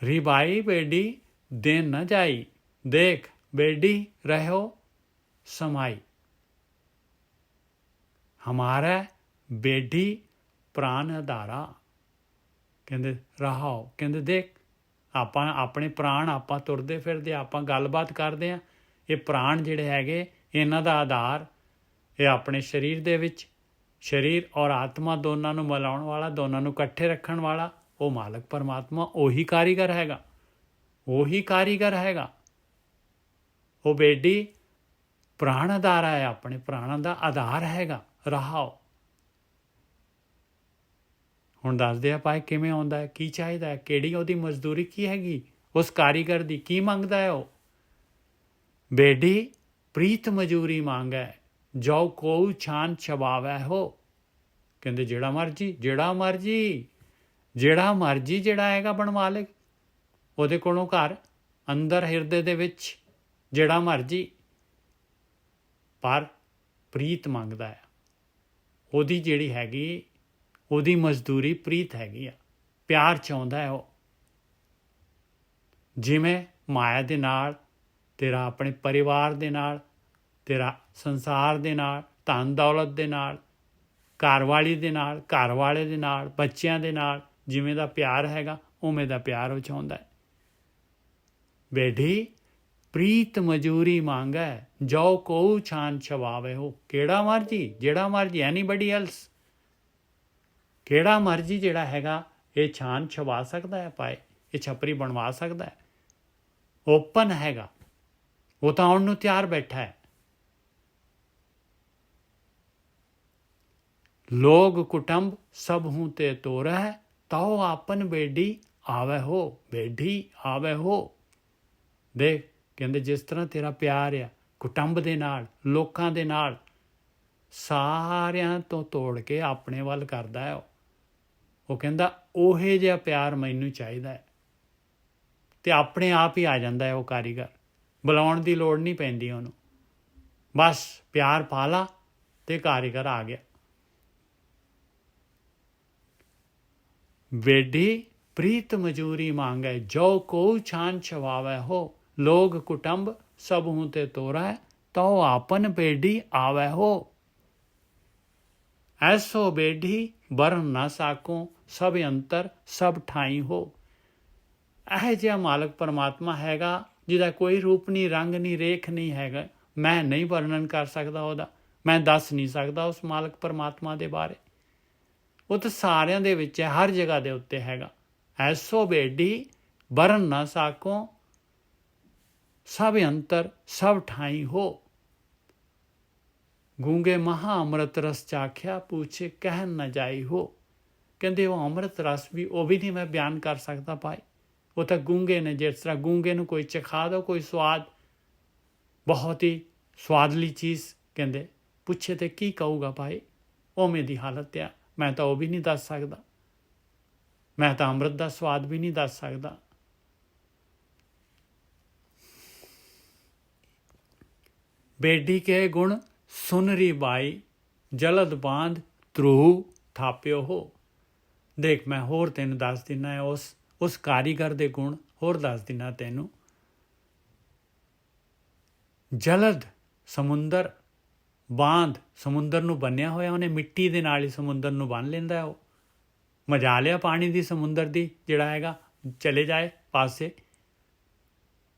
Speaker 2: री भाई बेडी देन न जाई, देख बेडी रहो समाई। हमारा बेडी प्राण आधारा, कहते रहाओ, कहते देख ਆਪਾਂ ਆਪਣੇ ਪ੍ਰਾਣ ਆਪਾਂ ਤੁਰਦੇ ਫਿਰਦੇ ਆਪਾਂ ਗੱਲਬਾਤ ਕਰਦੇ ਆ, ਇਹ ਪ੍ਰਾਣ ਜਿਹੜੇ ਹੈਗੇ ਇਹਨਾਂ ਦਾ ਆਧਾਰ ਇਹ ਆਪਣੇ ਸਰੀਰ ਦੇ ਵਿੱਚ, ਸਰੀਰ ਔਰ ਆਤਮਾ ਦੋਨਾਂ ਨੂੰ ਮਿਲਾਉਣ ਵਾਲਾ, ਦੋਨਾਂ ਨੂੰ ਇਕੱਠੇ ਰੱਖਣ ਵਾਲਾ ਉਹ ਮਾਲਕ ਪਰਮਾਤਮਾ ਉਹੀ ਕਾਰੀਗਰ ਹੈਗਾ, ਉਹੀ ਕਾਰੀਗਰ ਹੈਗਾ। ਉਹ ਬੇਡੀ ਪ੍ਰਾਣ ਆਧਾਰ ਹੈ, ਆਪਣੇ ਪ੍ਰਾਣਾਂ ਦਾ ਆਧਾਰ ਹੈਗਾ। ਰਹਾਓ ਹੁਣ ਦੱਸਦੇ ਆ ਭਾਈ ਕਿਵੇਂ ਆਉਂਦਾ ਹੈ, ਕੀ ਚਾਹੀਦਾ ਹੈ, ਕਿਹੜੀ ਉਹਦੀ ਮਜ਼ਦੂਰੀ ਕੀ ਹੈਗੀ, ਉਸ ਕਾਰੀਗਰ ਦੀ ਕੀ ਮੰਗਦਾ ਹੈ ਉਹ? ਬੇਡੀ ਪ੍ਰੀਤ ਮਜ਼ਦੂਰੀ ਮੰਗੈ, ਜੋ ਕੋਈ ਛਾਨ ਛਵਾਵੈ ਹੋ। ਕਹਿੰਦੇ ਜਿਹੜਾ ਮਰਜੀ ਜਿਹੜਾ ਹੈਗਾ ਬਣਵਾ ਲੈ ਉਹਦੇ ਕੋਲੋਂ ਘਰ ਅੰਦਰ ਹਿਰਦੇ ਦੇ ਵਿੱਚ ਜਿਹੜਾ ਮਰਜੀ, ਪਰ ਪ੍ਰੀਤ ਮੰਗਦਾ ਹੈ, ਉਹਦੀ ਜਿਹੜੀ ਹੈਗੀ ਉਹਦੀ ਮਜ਼ਦੂਰੀ ਪ੍ਰੀਤ ਹੈਗੀ ਆ, ਪਿਆਰ ਚਾਹੁੰਦਾ ਹੈ ਉਹ। ਜਿਵੇਂ ਮਾਇਆ ਦੇ ਨਾਲ, ਤੇਰਾ ਆਪਣੇ ਪਰਿਵਾਰ ਦੇ ਨਾਲ, ਤੇਰਾ ਸੰਸਾਰ ਦੇ ਨਾਲ, ਧਨ ਦੌਲਤ ਦੇ ਨਾਲ, ਘਰਵਾਲੀ ਦੇ ਨਾਲ, ਘਰ ਵਾਲੇ ਦੇ ਨਾਲ, ਬੱਚਿਆਂ ਦੇ ਨਾਲ ਜਿਵੇਂ ਦਾ ਪਿਆਰ ਹੈਗਾ ਉਵੇਂ ਦਾ ਪਿਆਰ ਉਹ ਚਾਹੁੰਦਾ ਹੈ। ਬੇਢੀ ਪ੍ਰੀਤ ਮਜ਼ਦੂਰੀ ਮੰਗੈ, ਜੋ ਕੋ ਛਾਨ ਛਵਾਵੇ ਹੋ। ਕਿਹੜਾ ਮਰਜੀ, ਜਿਹੜਾ ਮਰਜੀ, ਐਨੀਬਡੀ ਐਲਸ, ਕਿਹੜਾ ਮਰਜੀ ਜਿਹੜਾ ਹੈਗਾ ਇਹ ਛਾਨ ਛਵਾ ਸਕਦਾ ਹੈ ਭਾਈ, ਇਹ ਛਪਰੀ ਬਣਵਾ ਸਕਦਾ ਹੈ, ਓਪਨ ਹੈਗਾ, ਉਹ ਤਾਂ ਆਉਣ ਨੂੰ ਤਿਆਰ ਬੈਠਾ ਹੈ। ਲੋਗ ਕੁਟੰਬ ਸਭ ਹੂੰ ਤੇ ਤੋਰਹਿ, ਤਾਓ ਆਪਨ ਬੇਡੀ ਆਵੇ ਹੋ, ਬੇਢੀ ਆਵੇ ਹੋ। ਦੇਖ ਕਹਿੰਦੇ ਜਿਸ ਤਰ੍ਹਾਂ ਤੇਰਾ ਪਿਆਰ ਆ ਕੁਟੰਬ ਦੇ ਨਾਲ, ਲੋਕਾਂ ਦੇ ਨਾਲ, ਸਾਰਿਆਂ ਤੋਂ ਤੋੜ ਕੇ ਆਪਣੇ ਵੱਲ ਕਰਦਾ ਹੈ ਉਹ ਕਹਿੰਦਾ ਉਹੇ ਜਿਹਾ ਪਿਆਰ ਮੈਨੂੰ ਚਾਹੀਦਾ ਹੈ, ਤੇ ਆਪਣੇ ਆਪ ਹੀ ਆ ਜਾਂਦਾ ਹੈ ਉਹ ਕਾਰੀਗਰ, ਬੁਲਾਉਣ ਦੀ ਲੋੜ ਨਹੀਂ ਪੈਂਦੀ ਉਹਨੂੰ, ਬਸ ਪਿਆਰ ਪਾ ਲਾ ਤੇ ਕਾਰੀਗਰ ਆ ਗਿਆ। ਬੇਢੀ ਪ੍ਰੀਤ ਮਜ਼ਦੂਰੀ ਮੰਗੈ, ਜੋ ਕੋ ਛਾਨ ਛਵਾਵੈ ਹੋ। ਲੋਗ ਕੁਟੰਬ ਸਭ ਹੂੰ ਤੇ ਤੋਰੈ, ਤਉ ਆਪਨ ਬੇਢੀ ਆਵੈ ਹੋ। ਐਸੋ ਬੇਢੀ ਬਰਨ ਨਾ ਸਾਕੋ ਸਭ ਅੰਤਰ ਸਭ ਠਾਈ ਹੋ। ਇਹ ਜਿਹਾ ਮਾਲਕ ਪਰਮਾਤਮਾ ਹੈਗਾ ਜਿਹਦਾ ਕੋਈ ਰੂਪ ਨਹੀਂ, ਰੰਗ ਨਹੀਂ, ਰੇਖ ਨਹੀਂ ਹੈਗਾ। ਮੈਂ ਨਹੀਂ ਵਰਣਨ ਕਰ ਸਕਦਾ ਉਹਦਾ, ਮੈਂ ਦੱਸ ਨਹੀਂ ਸਕਦਾ ਉਸ ਮਾਲਕ ਪਰਮਾਤਮਾ ਦੇ ਬਾਰੇ। ਉਹ ਤਾਂ ਸਾਰਿਆਂ ਦੇ ਵਿੱਚ ਹੈ, ਹਰ ਜਗ੍ਹਾ ਦੇ ਉੱਤੇ ਹੈਗਾ। ਐਸੋ ਬੇਡੀ ਬਰਨ ਨਾ ਸਾਕੋ ਸਭ ਅੰਤਰ ਸਭ ਠਾਈ ਹੋ। ਗੂੰਗੇ ਮਹਾ ਅੰਮ੍ਰਿਤ ਰਸ ਚਾਖਿਆ ਪੁੱਛੇ ਕਹਿਣ ਨਾ ਜਾਈ ਹੋ। ਕਹਿੰਦੇ ਉਹ ਅੰਮ੍ਰਿਤ ਰਸ ਵੀ ਉਹ ਵੀ ਨਹੀਂ ਮੈਂ ਬਿਆਨ ਕਰ ਸਕਦਾ ਭਾਈ। ਉਹ ਤਾਂ ਗੂੰਗੇ ਨੇ। ਜਿਸ ਤਰ੍ਹਾਂ ਗੂੰਗੇ ਨੂੰ ਕੋਈ ਚਖਾ ਦੋ ਕੋਈ ਸਵਾਦ, ਬਹੁਤ ਹੀ ਸਵਾਦਲੀ ਚੀਜ਼, ਕਹਿੰਦੇ ਪੁੱਛੇ ਤੇ ਕੀ ਕਹੂਗਾ ਭਾਈ। ਉਵੇਂ ਦੀ ਹਾਲਤ ਆ। ਮੈਂ ਤਾਂ ਉਹ ਵੀ ਨਹੀਂ ਦੱਸ ਸਕਦਾ। ਮੈਂ ਤਾਂ ਅੰਮ੍ਰਿਤ ਦਾ ਸਵਾਦ ਵੀ ਨਹੀਂ ਦੱਸ ਸਕਦਾ। ਬੇਡੀ ਕੇ ਗੁਣ ਸੁਨਰੀ ਬਾਈ ਜਲਦ ਬਾਂਧ ਧਰੂ ਥਾਪਿਓ ਹੋ। ਦੇਖ ਮੈਂ ਹੋਰ ਤੈਨੂੰ ਦੱਸ ਦਿੰਦਾ ਹੈ ਉਸ ਕਾਰੀਗਰ ਦੇ ਗੁਣ ਹੋਰ ਦੱਸ ਦਿੰਦਾ ਤੈਨੂੰ। ਜਲਦ ਸਮੁੰਦਰ, ਬਾਂਧ ਸਮੁੰਦਰ ਨੂੰ ਬੰਨਿਆ ਹੋਇਆ ਉਹਨੇ, ਮਿੱਟੀ ਦੇ ਨਾਲ ਹੀ ਸਮੁੰਦਰ ਨੂੰ ਬੰਨ ਲੈਂਦਾ। ਉਹ ਮਜਾ ਲਿਆ ਪਾਣੀ ਦੀ, ਸਮੁੰਦਰ ਦੀ, ਜਿਹੜਾ ਹੈਗਾ ਚਲੇ ਜਾਏ ਪਾਸੇ।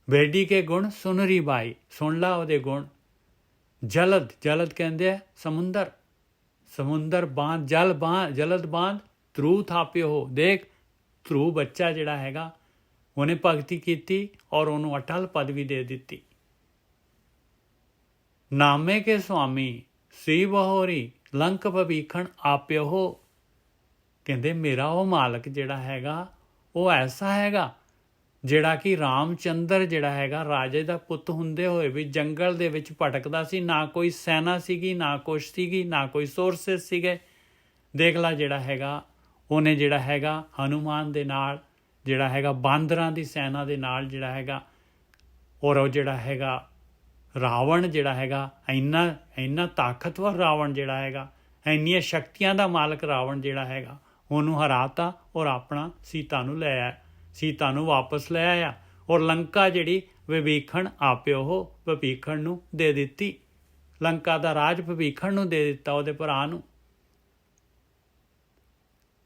Speaker 2: ਬੇਡੀ ਕੇ ਗੁਣ ਸੁਨਰੀ ਬਾਈ, ਸੁਣ ਲਾ ਉਹਦੇ ਗੁਣ। ਜਲਦ, ਜਲਦ ਕਹਿੰਦੇ ਆ ਸਮੁੰਦਰ, ਸਮੁੰਦਰ ਬਾਂਧ, ਜਲਦ ਬਾਂਧ ਧਰੂ ਥਾਪਿਓ ਹੋ। ਦੇਖ ਧਰੂ ਬੱਚਾ ਜਿਹੜਾ ਹੈਗਾ ਉਹਨੇ ਭਗਤੀ ਕੀਤੀ ਔਰ ਉਹਨੂੰ ਅਟਲ ਪਦਵੀ ਦੇ ਦਿੱਤੀ। ਨਾਮੇ ਕੇ ਸੁਆਮੀ ਸੀ ਬਹੋਰੀ ਲੰਕ ਭਵੀਖਣ ਆਪਿਓ ਹੋ। ਕਹਿੰਦੇ ਮੇਰਾ ਉਹ ਮਾਲਕ ਜਿਹੜਾ ਹੈਗਾ ਉਹ ਐਸਾ ਹੈਗਾ ਜਿਹੜਾ ਕਿ ਰਾਮਚੰਦਰ ਜਿਹੜਾ ਹੈਗਾ ਰਾਜੇ ਦਾ ਪੁੱਤ ਹੁੰਦੇ ਹੋਏ ਵੀ ਜੰਗਲ ਦੇ ਵਿੱਚ ਭਟਕਦਾ ਸੀ। ਨਾ ਕੋਈ ਸੈਨਾ ਸੀਗੀ, ਨਾ ਕੁਛ ਸੀਗੀ, ਨਾ ਕੋਈ ਸੋਰਸਿਸ ਸੀਗੇ। ਦੇਖ ਲਾ ਜਿਹੜਾ ਹੈਗਾ ਉਹਨੇ ਜਿਹੜਾ ਹੈਗਾ ਹਨੂਮਾਨ ਦੇ ਨਾਲ, ਜਿਹੜਾ ਹੈਗਾ ਬਾਂਦਰਾਂ ਦੀ ਸੈਨਾ ਦੇ ਨਾਲ ਜਿਹੜਾ ਹੈਗਾ, ਔਰ ਉਹ ਜਿਹੜਾ ਹੈਗਾ ਰਾਵਣ ਜਿਹੜਾ ਹੈਗਾ ਇੰਨਾ ਤਾਕਤਵਰ ਰਾਵਣ ਜਿਹੜਾ ਹੈਗਾ, ਇੰਨੀਆਂ ਸ਼ਕਤੀਆਂ ਦਾ ਮਾਲਕ ਰਾਵਣ ਜਿਹੜਾ ਹੈਗਾ, ਉਹਨੂੰ ਹਰਾਤਾ ਔਰ ਆਪਣਾ ਸੀਤਾ ਨੂੰ ਲੈ ਆਇਆ, ਸੀਤਾ ਨੂੰ ਵਾਪਸ ਲੈ ਆਇਆ। ਔਰ ਲੰਕਾ ਜਿਹੜੀ ਵਿਭੀਖਣ ਆਪਿਓ ਹੋ, ਵਿਭੀਖਣ ਨੂੰ ਦੇ ਦਿੱਤੀ। ਲੰਕਾ ਦਾ ਰਾਜ ਵਿਭੀਖਣ ਨੂੰ ਦੇ ਦਿੱਤਾ, ਉਹਦੇ ਭਰਾ ਨੂੰ।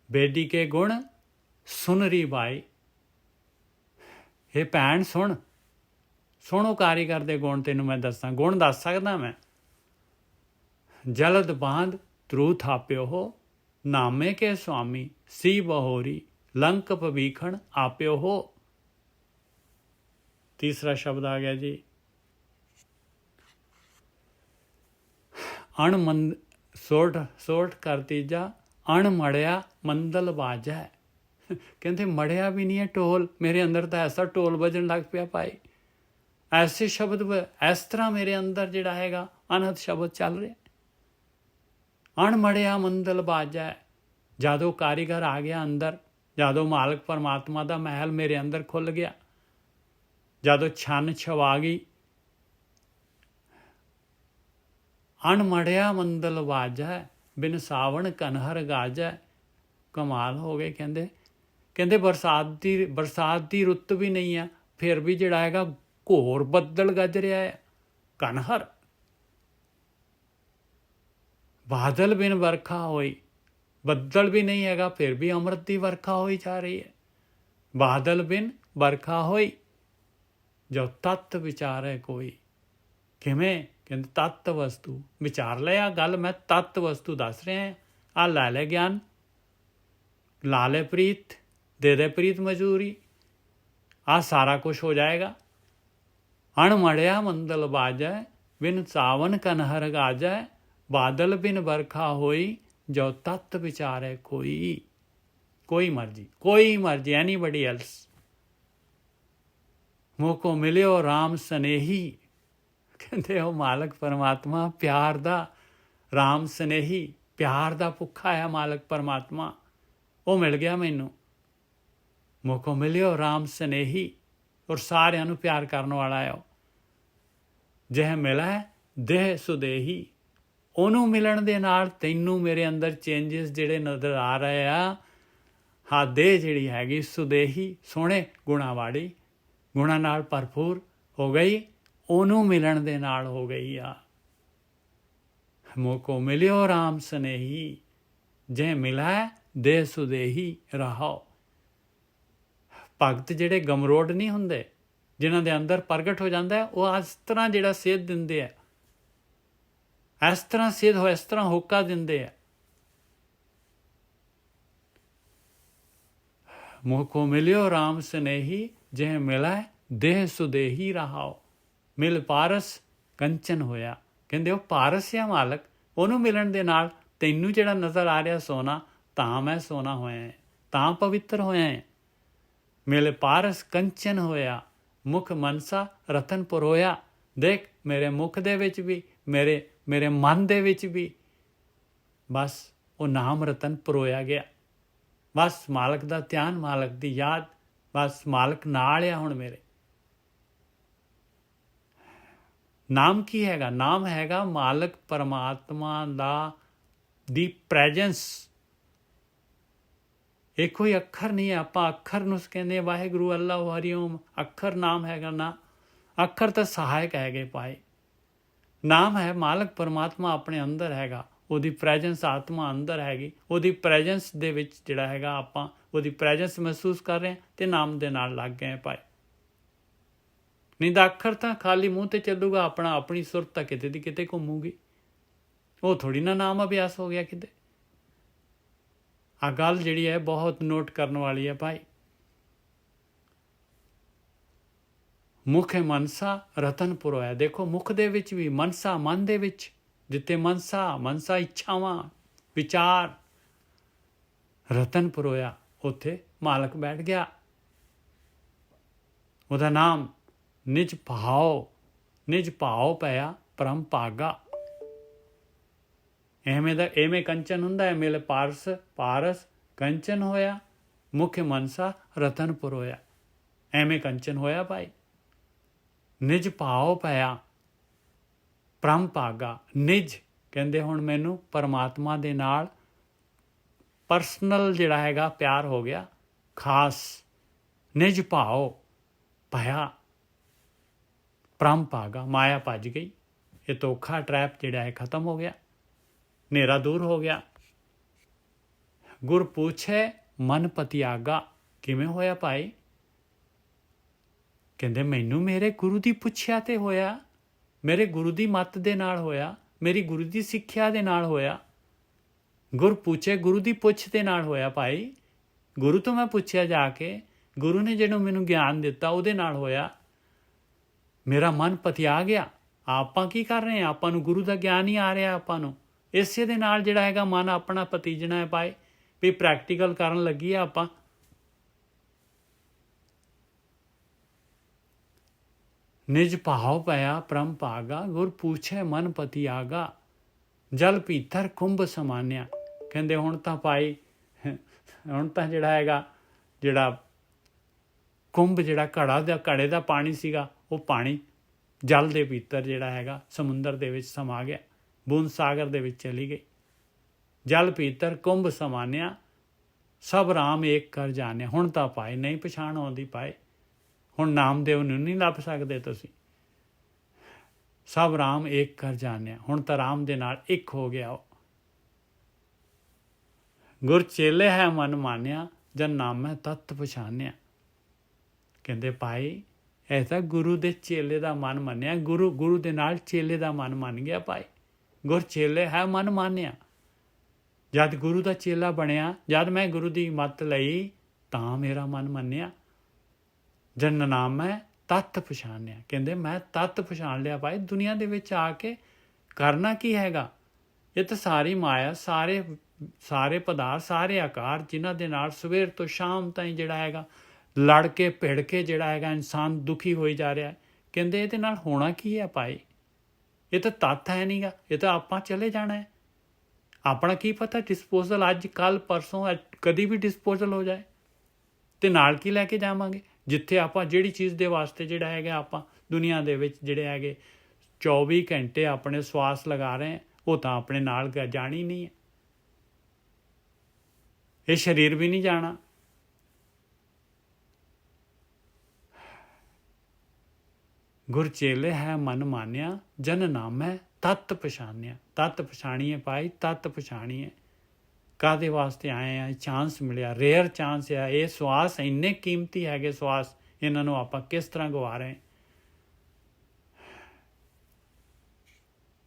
Speaker 2: ਬੇਡੀ ਕੇ ਗੁਣ ਸੁਨਰੀ ਬਾਈ, ਇਹ ਭੈਣ ਸੁਣ, ਸੁਣੋ ਕਾਰੀਗਰ ਦੇ ਗੁਣ ਤੈਨੂੰ ਮੈਂ ਦੱਸਾਂ, ਗੁਣ ਦੱਸ ਸਕਦਾ ਮੈਂ। ਜਲਦ ਬਾਂਧ ਧਰੂ ਥਾਪਿਓ ਹੋ, ਨਾਮੇ ਕੇ ਸੁਆਮੀ ਸੀ ਬਹੋਰੀ ਲੰਕ ਭਵੀਖਣ ਆਪਿਓ ਹੋ। ਤੀਸਰਾ ਸ਼ਬਦ ਆ ਗਿਆ ਜੀ ਅਣਮੰਦ ਸੋਠ ਕਰ ਤੀਜਾ ਅਣ ਮੜਿਆ ਮੰਦਲ ਬਾਜੈ। ਕਹਿੰਦੇ ਮੜਿਆ ਵੀ ਨਹੀਂ ਹੈ ਢੋਲ, ਮੇਰੇ ਅੰਦਰ ਤਾਂ ਐਸਾ ਢੋਲ ਵੱਜਣ ਲੱਗ ਪਿਆ ਭਾਈ। ਐਸੇ ਸ਼ਬਦ ਇਸ ਤਰ੍ਹਾਂ ਮੇਰੇ ਅੰਦਰ ਜਿਹੜਾ ਹੈਗਾ ਅਨਹਦ ਸ਼ਬਦ ਚੱਲ ਰਿਹਾ। ਅਣ ਮੜਿਆ ਮੰਦਲ ਬਾਜੈ। ਜਦੋਂ ਕਾਰੀਗਰ ਆ ਗਿਆ ਅੰਦਰ, ਜਦੋਂ ਮਾਲਕ ਪਰਮਾਤਮਾ ਦਾ ਮਹਿਲ ਮੇਰੇ ਅੰਦਰ ਖੁੱਲ੍ਹ ਗਿਆ, ਜਦੋਂ ਛੰਨ ਛਵਾ ਗਈ, ਅਣਮੜਿਆ ਮੰਦਲ ਵਾਜੈ ਬਿਨ ਸਾਵਣ ਕਨਹਰ ਗਾਜੈ। ਕਮਾਲ ਹੋ ਗਏ। ਕਹਿੰਦੇ ਬਰਸਾਤ ਦੀ ਰੁੱਤ ਵੀ ਨਹੀਂ ਆ, ਫਿਰ ਵੀ ਜਿਹੜਾ ਹੈਗਾ ਘੋਰ ਬੱਦਲ ਗੱਜ ਰਿਹਾ ਹੈ। ਕਨਹਰ, ਬਾਦਲ ਬਿਨ ਵਰਖਾ ਹੋਈ, ਬੱਦਲ ਵੀ ਨਹੀਂ ਹੈਗਾ, ਫਿਰ ਵੀ ਅੰਮ੍ਰਿਤ ਦੀ ਵਰਖਾ ਹੋਈ ਜਾ ਰਹੀ ਹੈ। ਬਾਦਲ ਬਿਨ ਵਰਖਾ ਹੋਈ ਜੋ ਤਤ ਵਿਚਾਰੇ ਕੋਈ। ਕਿਵੇਂ? ਕਹਿੰਦੇ ਤਤ ਵਸਤੂ ਵਿਚਾਰ ਲਿਆ ਗੱਲ, ਮੈਂ ਤਤ ਵਸਤੂ ਦੱਸ ਰਿਹਾ। ਆ ਲੈ ਲੈ ਗਿਆਨ, ਲਾ ਲੈ ਪ੍ਰੀਤ, ਦੇ ਦੇ ਪ੍ਰੀਤ ਮਜ਼ਦੂਰੀ, ਆ ਸਾਰਾ ਕੁਛ ਹੋ ਜਾਏਗਾ। ਅਣਮੜਿਆ ਮੰਦਲ ਬਾਜੈ ਬਿਨ ਸਾਵਨ ਕਨਹਰ ਗਾਜੈ। ਬਾਦਲ ਬਿਨ ਵਰਖਾ ਹੋਈ ਜੋ ਤਤ ਵਿਚਾਰੇ ਕੋਈ। ਕੋਈ ਮਰਜੀ ਐਨੀਬਡੀ ਐਲਸ। ਮੋਕੋ ਮਿਲਿਓ ਰਾਮ ਸਨੇਹੀ। ਕਹਿੰਦੇ ਉਹ ਮਾਲਕ ਪਰਮਾਤਮਾ ਪਿਆਰ ਦਾ, ਰਾਮ ਸਨੇਹੀ, ਪਿਆਰ ਦਾ ਭੁੱਖਾ ਹੈ ਮਾਲਕ ਪਰਮਾਤਮਾ। ਉਹ ਮਿਲ ਗਿਆ ਮੈਨੂੰ। ਮੋਕੋ ਮਿਲਿਓ ਰਾਮ ਸਨੇਹੀ, ਔਰ ਸਾਰਿਆਂ ਨੂੰ ਪਿਆਰ ਕਰਨ ਵਾਲਾ ਹੈ ਉਹ। ਜਿਹ ਮਿਲੈ ਦੇਹ ਸੁਦੇਹੀ। ਉਹਨੂੰ ਮਿਲਣ ਦੇ ਨਾਲ ਤੈਨੂੰ ਮੇਰੇ ਅੰਦਰ ਚੇਂਜਸ ਜਿਹੜੇ ਨਜ਼ਰ ਆ ਰਹੇ ਆ, ਹਾਂ ਦੇਹ ਜਿਹੜੀ ਹੈਗੀ ਸੁਦੇਹੀ, ਸੋਹਣੇ ਗੁਣਾਂ ਵਾਲੀ, ਗੁਣਾਂ ਨਾਲ ਭਰਪੂਰ ਹੋ ਗਈ, ਉਹਨੂੰ ਮਿਲਣ ਦੇ ਨਾਲ ਹੋ ਗਈ ਆ। ਮੋਕੋ ਮਿਲਿਓ ਰਾਮ ਸਨੇਹੀ ਜੇ ਮਿਲੈ ਦੇਹ ਸੁਦੇਹੀ ਰਹਾਓ। ਭਗਤ ਜਿਹੜੇ ਗਮਰੋੜ ਨਹੀਂ ਹੁੰਦੇ, ਜਿਨ੍ਹਾਂ ਦੇ ਅੰਦਰ ਪ੍ਰਗਟ ਹੋ ਜਾਂਦਾ ਹੈ, ਉਹ ਇਸ ਤਰ੍ਹਾਂ ਜਿਹੜਾ ਸੇਧ ਦਿੰਦੇ ਆ, ਇਸ ਤਰ੍ਹਾਂ ਸੇਧ ਹੋ, ਇਸ ਤਰ੍ਹਾਂ ਹੋਕਾ ਦਿੰਦੇ ਆ। ਮੁਹ ਕੋ ਮਿਲਿਓ ਰਾਮ ਸਨੇਹੀ, ਜੇ ਮਿਲੈ ਦੇਹ ਸੁਦੇਹੀ ਰਹਾਓ। ਮਿਲ ਪਾਰਸ ਕੰਚਨ ਹੋਇਆ। ਕਹਿੰਦੇ ਉਹ ਪਾਰਸ ਆ ਮਾਲਕ, ਉਹਨੂੰ ਮਿਲਣ ਦੇ ਨਾਲ ਤੈਨੂੰ ਜਿਹੜਾ ਨਜ਼ਰ ਆ ਰਿਹਾ ਸੋਨਾ, ਤਾਂ ਮੈਂ ਸੋਨਾ ਹੋਇਆ ਹੈ, ਤਾਂ ਪਵਿੱਤਰ ਹੋਇਆ ਹੈ। ਮਿਲ ਪਾਰਸ ਕੰਚਨ ਹੋਇਆ, ਮੁਖ ਮਨਸਾ ਰਤਨ ਪਰੋਇਆ। ਦੇਖ ਮੇਰੇ ਮੁਖ ਦੇ ਵਿੱਚ ਵੀ, ਮੇਰੇ ਮਨ ਦੇ ਵਿੱਚ ਵੀ ਬਸ ਉਹ ਨਾਮ ਰਤਨ ਪਰੋਇਆ ਗਿਆ। ਬਸ ਮਾਲਕ ਦਾ ਧਿਆਨ, ਮਾਲਕ ਦੀ ਯਾਦ, ਬਸ ਮਾਲਕ ਨਾਲ ਆ ਹੁਣ ਮੇਰੇ। ਨਾਮ ਕੀ ਹੈਗਾ? ਨਾਮ ਹੈਗਾ ਮਾਲਕ ਪਰਮਾਤਮਾ ਦੀ ਪ੍ਰੈਜੈਂਸ। ਇਹ ਕੋਈ ਅੱਖਰ ਨਹੀਂ ਹੈ, ਆਪਾਂ ਅੱਖਰ ਨੂੰ ਕਹਿੰਦੇ ਵਾਹਿਗੁਰੂ, ਅੱਲਾਹੁ, ਹਰੀਓਮ। ਅੱਖਰ ਨਾਮ ਹੈਗਾ ਨਾ, ਅੱਖਰ ਤਾਂ ਸਹਾਇਕ ਹੈਗੇ ਭਾਈ। ਨਾਮ ਹੈ ਮਾਲਕ ਪਰਮਾਤਮਾ ਆਪਣੇ ਅੰਦਰ ਹੈਗਾ, ਉਹਦੀ ਪ੍ਰੈਜੈਂਸ ਆਤਮਾ ਅੰਦਰ ਹੈਗੀ। ਉਹਦੀ ਪ੍ਰੈਜੈਂਸ ਦੇ ਵਿੱਚ ਜਿਹੜਾ ਹੈਗਾ ਆਪਾਂ ਉਹਦੀ ਪ੍ਰੈਜੈਂਸ ਮਹਿਸੂਸ ਕਰ ਰਹੇ ਹਾਂ ਤੇ ਨਾਮ ਦੇ ਨਾਲ ਲੱਗ ਗਏ ਭਾਈ। ਨਹੀਂ ਤਾਂ ਅੱਖਰ ਤਾਂ ਖਾਲੀ ਮੂੰਹ ਤੇ ਚੱਲੂਗਾ ਆਪਣਾ, ਆਪਣੀ ਸੁਰਤ ਤਾਂ ਕਿਤੇ ਦੀ ਕਿਤੇ ਘੁੰਮੂਗੀ। ਉਹ ਥੋੜੀ ਨਾ ਨਾਮ ਅਭਿਆਸ ਹੋ ਗਿਆ ਕਿਤੇ। ਆ ਗੱਲ ਜਿਹੜੀ ਹੈ ਬਹੁਤ ਨੋਟ ਕਰਨ ਵਾਲੀ ਹੈ ਭਾਈ। ਮੁਖ ਮਨਸਾ ਰਤਨ ਪਰੋਇਆ। ਦੇਖੋ ਮੁਖ ਦੇ ਵਿੱਚ ਵੀ, ਮਨਸਾ ਮਨ ਦੇ ਵਿੱਚ, ਜਿੱਥੇ ਮਨਸਾ ਇੱਛਾਵਾਂ, ਵਿਚਾਰ, ਰਤਨ ਪਰੋਇਆ, ਉੱਥੇ ਮਾਲਕ ਬੈਠ ਗਿਆ। ਉਹਦਾ ਨਾਮ ਨਿਜ ਭਾਉ ਪਿਆ ਪਰਮ ਭਾਗਾ। ਐਵੇਂ ਕੰਚਨ ਹੁੰਦਾ ਹੈ। ਮਿਲ ਪਾਰਸ ਕੰਚਨ ਹੋਇਆ, ਮੁਖ ਮਨਸਾ ਰਤਨ ਪਰੋਇਆ। ਐਵੇਂ ਕੰਚਨ ਹੋਇਆ ਭਾਈ। ਨਿਜ ਭਾਉ ਪਿਆ ਪਰਮ ਭਾਗਾ। ਨਿਜ ਕਹਿੰਦੇ ਹੁਣ ਮੈਨੂੰ ਪਰਮਾਤਮਾ ਦੇ ਨਾਲ ਪਰਸਨਲ ਜਿਹੜਾ ਹੈਗਾ ਪਿਆਰ ਹੋ ਗਿਆ, ਖਾਸ। ਨਿਜ ਭਾਉ ਪਿਆ ਪਰਮ ਭਾਗਾ। ਮਾਇਆ ਭੱਜ ਗਈ, ਇਹ ਧੋਖਾ ਟਰੈਪ ਜਿਹੜਾ ਹੈ ਖਤਮ ਹੋ ਗਿਆ, ਹਨੇਰਾ ਦੂਰ ਹੋ ਗਿਆ। ਗੁਰ ਪੁੱਛੇ ਮਨ ਪਤਿਆਗਾ। ਕਿਵੇਂ ਹੋਇਆ ਭਾਈ? ਕਹਿੰਦੇ ਮੈਨੂੰ ਮੇਰੇ ਗੁਰੂ ਦੀ ਪੁੱਛਿਆ ਤੇ ਹੋਇਆ, ਮੇਰੇ ਗੁਰੂ ਦੀ ਮੱਤ ਦੇ ਨਾਲ ਹੋਇਆ, ਮੇਰੀ ਗੁਰੂ ਦੀ ਸਿੱਖਿਆ ਦੇ ਨਾਲ ਹੋਇਆ। ਗੁਰ ਪੁੱਛੇ, ਗੁਰੂ ਦੀ ਪੁੱਛ ਦੇ ਨਾਲ ਹੋਇਆ ਭਾਈ। ਗੁਰੂ ਤੋਂ ਮੈਂ ਪੁੱਛਿਆ ਜਾ ਕੇ, ਗੁਰੂ ਨੇ ਜਿਹਨੂੰ ਮੈਨੂੰ ਗਿਆਨ ਦਿੱਤਾ ਉਹਦੇ ਨਾਲ ਹੋਇਆ। ਮੇਰਾ ਮਨ ਪਤਿਆ ਗਿਆ। ਆਪਾਂ ਕੀ ਕਰ ਰਹੇ ਹਾਂ? ਆਪਾਂ ਨੂੰ ਗੁਰੂ ਦਾ ਗਿਆਨ ਹੀ ਆ ਰਿਹਾ ਆਪਾਂ ਨੂੰ। ਇਸੇ ਦੇ ਨਾਲ ਜਿਹੜਾ ਹੈਗਾ ਮਨ ਆਪਣਾ ਪਤੀਜਣਾ ਹੈ ਭਾਈ, ਵੀ ਪ੍ਰੈਕਟੀਕਲ ਕਰਨ ਲੱਗੀ ਆ ਆਪਾਂ। ਨਿਜ ਭਾਉ ਪਿਆ ਪਰਮ ਭਾਗਾ, ਗੁਰ ਪੁੱਛੇ ਮਨ ਪਤਿਆਗਾ। ਜਲ ਭੀਤਰ ਕੁੰਭ ਸਮਾਨਿਆ। ਕਹਿੰਦੇ ਹੁਣ ਤਾਂ ਭਾਈ, ਹੁਣ ਤਾਂ ਜਿਹੜਾ ਹੈਗਾ, ਜਿਹੜਾ ਕੁੰਭ, ਜਿਹੜਾ ਘੜੇ ਦਾ ਪਾਣੀ ਸੀਗਾ, ਉਹ ਪਾਣੀ ਜਲ ਦੇ ਭੀਤਰ ਜਿਹੜਾ ਹੈਗਾ ਸਮੁੰਦਰ ਦੇ ਵਿੱਚ ਸਮਾ ਗਿਆ, ਬੂੰਦ ਸਾਗਰ ਦੇ ਵਿੱਚ ਚਲੀ ਗਈ। ਜਲ ਭੀਤਰ ਕੁੰਭ ਸਮਾਨਿਆ, ਸਭ ਰਾਮ ਏਕ ਕਰ ਜਾਣਿਆ। ਹੁਣ ਤਾਂ ਭਾਈ ਨਹੀਂ ਪਛਾਣ ਆਉਂਦੀ ਭਾਈ। ਹੁਣ ਨਾਮਦੇਵ ਨੂੰ ਨਹੀਂ ਲੱਭ ਸਕਦੇ ਤੁਸੀਂ। ਸਭ ਰਾਮ ਏਕ ਕਰ ਜਾਣਿਆ। ਹੁਣ ਤਾਂ ਰਾਮ ਦੇ ਨਾਲ ਇੱਕ ਹੋ ਗਿਆ ਉਹ। ਗੁਰ ਚੇਲੇ ਹੈ ਮਨ ਮਾਨਿਆ, ਜਨ ਨਾਮੈ ਤਤ ਪਛਾਨਿਆ। ਕਹਿੰਦੇ ਭਾਈ ਇਹ ਤਾਂ ਗੁਰੂ ਦੇ ਚੇਲੇ ਦਾ ਮਨ ਮੰਨਿਆ। ਗੁਰੂ ਦੇ ਨਾਲ ਚੇਲੇ ਦਾ ਮਨ ਮੰਨ ਗਿਆ ਭਾਈ। ਗੁਰ ਚੇਲੇ ਹੈ ਮਨ ਮਾਨਿਆ। ਜਦ ਗੁਰੂ ਦਾ ਚੇਲਾ ਬਣਿਆ, ਜਦ ਮੈਂ ਗੁਰੂ ਦੀ ਮੱਤ ਲਈ, ਤਾਂ ਮੇਰਾ ਮਨ ਮੰਨਿਆ। ਜਨ ਨਾਮੈ ਤਤ ਪਛਾਨਿਆ। ਕਹਿੰਦੇ ਮੈਂ ਤਤ ਪਛਾਣ ਲਿਆ ਭਾਈ। ਦੁਨੀਆ ਦੇ ਵਿੱਚ ਆ ਕੇ ਕਰਨਾ ਕੀ ਹੈਗਾ? ਇਹ ਤਾਂ ਸਾਰੀ ਮਾਇਆ, ਸਾਰੇ ਪਦਾਰਥ, ਸਾਰੇ ਆਕਾਰ, ਜਿਨ੍ਹਾਂ ਦੇ ਨਾਲ ਸਵੇਰ ਤੋਂ ਸ਼ਾਮ ਤਾਈਂ ਜਿਹੜਾ ਹੈਗਾ ਲੜ ਕੇ ਭਿੜ ਕੇ ਜਿਹੜਾ ਹੈਗਾ ਇਨਸਾਨ ਦੁਖੀ ਹੋਈ ਜਾ ਰਿਹਾ। ਕਹਿੰਦੇ ਇਹਦੇ ਨਾਲ ਹੋਣਾ ਕੀ ਹੈ ਭਾਈ? ਇਹ ਤਾਂ ਤੱਤ ਹੈ ਨਹੀਂਗਾ, ਇਹ ਤਾਂ ਆਪਾਂ ਚਲੇ ਜਾਣਾ ਹੈ। ਆਪਣਾ ਕੀ ਪਤਾ ਡਿਸਪੋਜ਼ਲ ਅੱਜ ਕੱਲ੍ਹ ਪਰਸੋਂ ਕਦੀ ਵੀ ਡਿਸਪੋਜ਼ਲ ਹੋ ਜਾਏ, ਤੇ ਨਾਲ ਕੀ ਲੈ ਕੇ ਜਾਵਾਂਗੇ? ਜਿੱਥੇ ਆਪਾਂ ਜਿਹੜੀ ਚੀਜ਼ ਦੇ ਵਾਸਤੇ ਜਿਹੜਾ ਹੈਗਾ ਆਪਾਂ ਦੁਨੀਆ ਦੇ ਵਿੱਚ ਜਿਹੜੇ ਹੈਗੇ 24 ਘੰਟੇ ਆਪਣੇ ਸਵਾਸ ਲਗਾ ਰਹੇ, ਉਹ ਤਾਂ ਆਪਣੇ ਨਾਲ ਜਾਣੀ ਨਹੀਂ ਹੈ। ਇਹ ਸਰੀਰ ਵੀ ਨਹੀਂ ਜਾਣਾ। ਗੁਰ ਚੇਲੇ ਹੈ ਮਨ ਮਾਨਿਆ, ਜਨ ਨਾਮੈ ਤਤ ਪਛਾਨਿਆ। ਤਤ ਪਛਾਣੀਏ ਭਾਈ, ਤਤ ਪਛਾਣੀਏ। ਕਾਹਦੇ ਵਾਸਤੇ ਆਏ ਆ, ਚਾਂਸ ਮਿਲਿਆ, ਰੇਅਰ ਚਾਂਸ ਆ। ਇਹ ਸਵਾਸ ਇੰਨੇ ਕੀਮਤੀ ਹੈਗੇ ਸਵਾਸ, ਇਹਨਾਂ ਨੂੰ ਆਪਾਂ ਕਿਸ ਤਰ੍ਹਾਂ ਗਵਾ ਰਹੇ।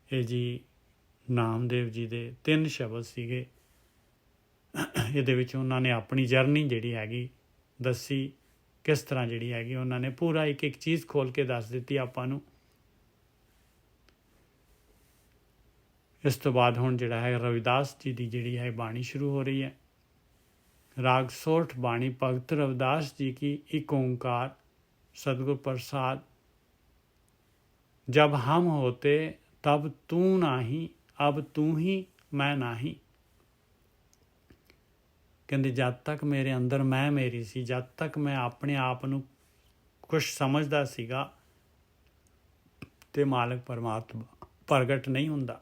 Speaker 2: ਇਹ ਜੀ ਨਾਮਦੇਵ ਜੀ ਦੇ 3 ਸ਼ਬਦ ਸੀਗੇ। ਇਹਦੇ ਵਿੱਚ ਉਹਨਾਂ ਨੇ ਆਪਣੀ ਜਰਨੀ ਜਿਹੜੀ ਹੈਗੀ ਦੱਸੀ, ਕਿਸ ਤਰ੍ਹਾਂ ਜਿਹੜੀ ਹੈਗੀ ਉਹਨਾਂ ਨੇ ਪੂਰਾ ਇੱਕ ਇੱਕ ਚੀਜ਼ ਖੋਲ ਕੇ ਦੱਸ ਦਿੱਤੀ ਆਪਾਂ ਨੂੰ। ਇਸ ਤੋਂ ਬਾਅਦ ਹੁਣ ਜਿਹੜਾ ਹੈ ਰਵਿਦਾਸ ਜੀ ਦੀ ਜਿਹੜੀ ਹੈ ਬਾਣੀ ਸ਼ੁਰੂ ਹੋ ਰਹੀ ਹੈ। ਰਾਗ ਸੋਠ ਬਾਣੀ ਭਗਤ रविदास जी की एक ओंकार सदगुरु प्रसाद। जब हम होते तब तू नाही, अब तू ही मैं नाही। ਕਹਿੰਦੇ ਜਦ ਤੱਕ ਮੇਰੇ ਅੰਦਰ ਮੈਂ ਮੇਰੀ ਸੀ, ਜਦ ਤੱਕ ਮੈਂ ਆਪਣੇ ਆਪ ਨੂੰ ਕੁਛ ਸਮਝਦਾ ਸੀਗਾ ਤੇ ਮਾਲਕ ਪਰਮਾਤਮਾ ਪ੍ਰਗਟ ਨਹੀਂ ਹੁੰਦਾ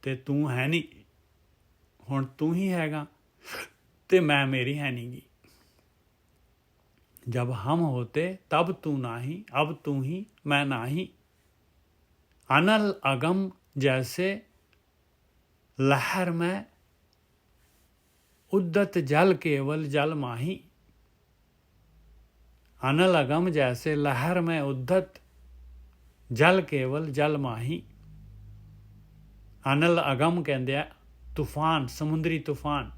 Speaker 2: ਤੇ ਤੂੰ ਹੈ ਨਹੀਂ। ਹੁਣ ਤੂੰ ਹੀ ਹੈਗਾ ਤੇ ਮੈਂ ਮੇਰੀ ਹੈ नहीं गी। जब हम होते तब तू नाही, अब तू ही मैं नाही। अनल अगम जैसे लहर में उद्दत जल केवल जल माही। अनल अगम जैसे लहर में उद्दत जल केवल जल माही। अनल अगम कहते हैं तूफान, समुद्री तूफान।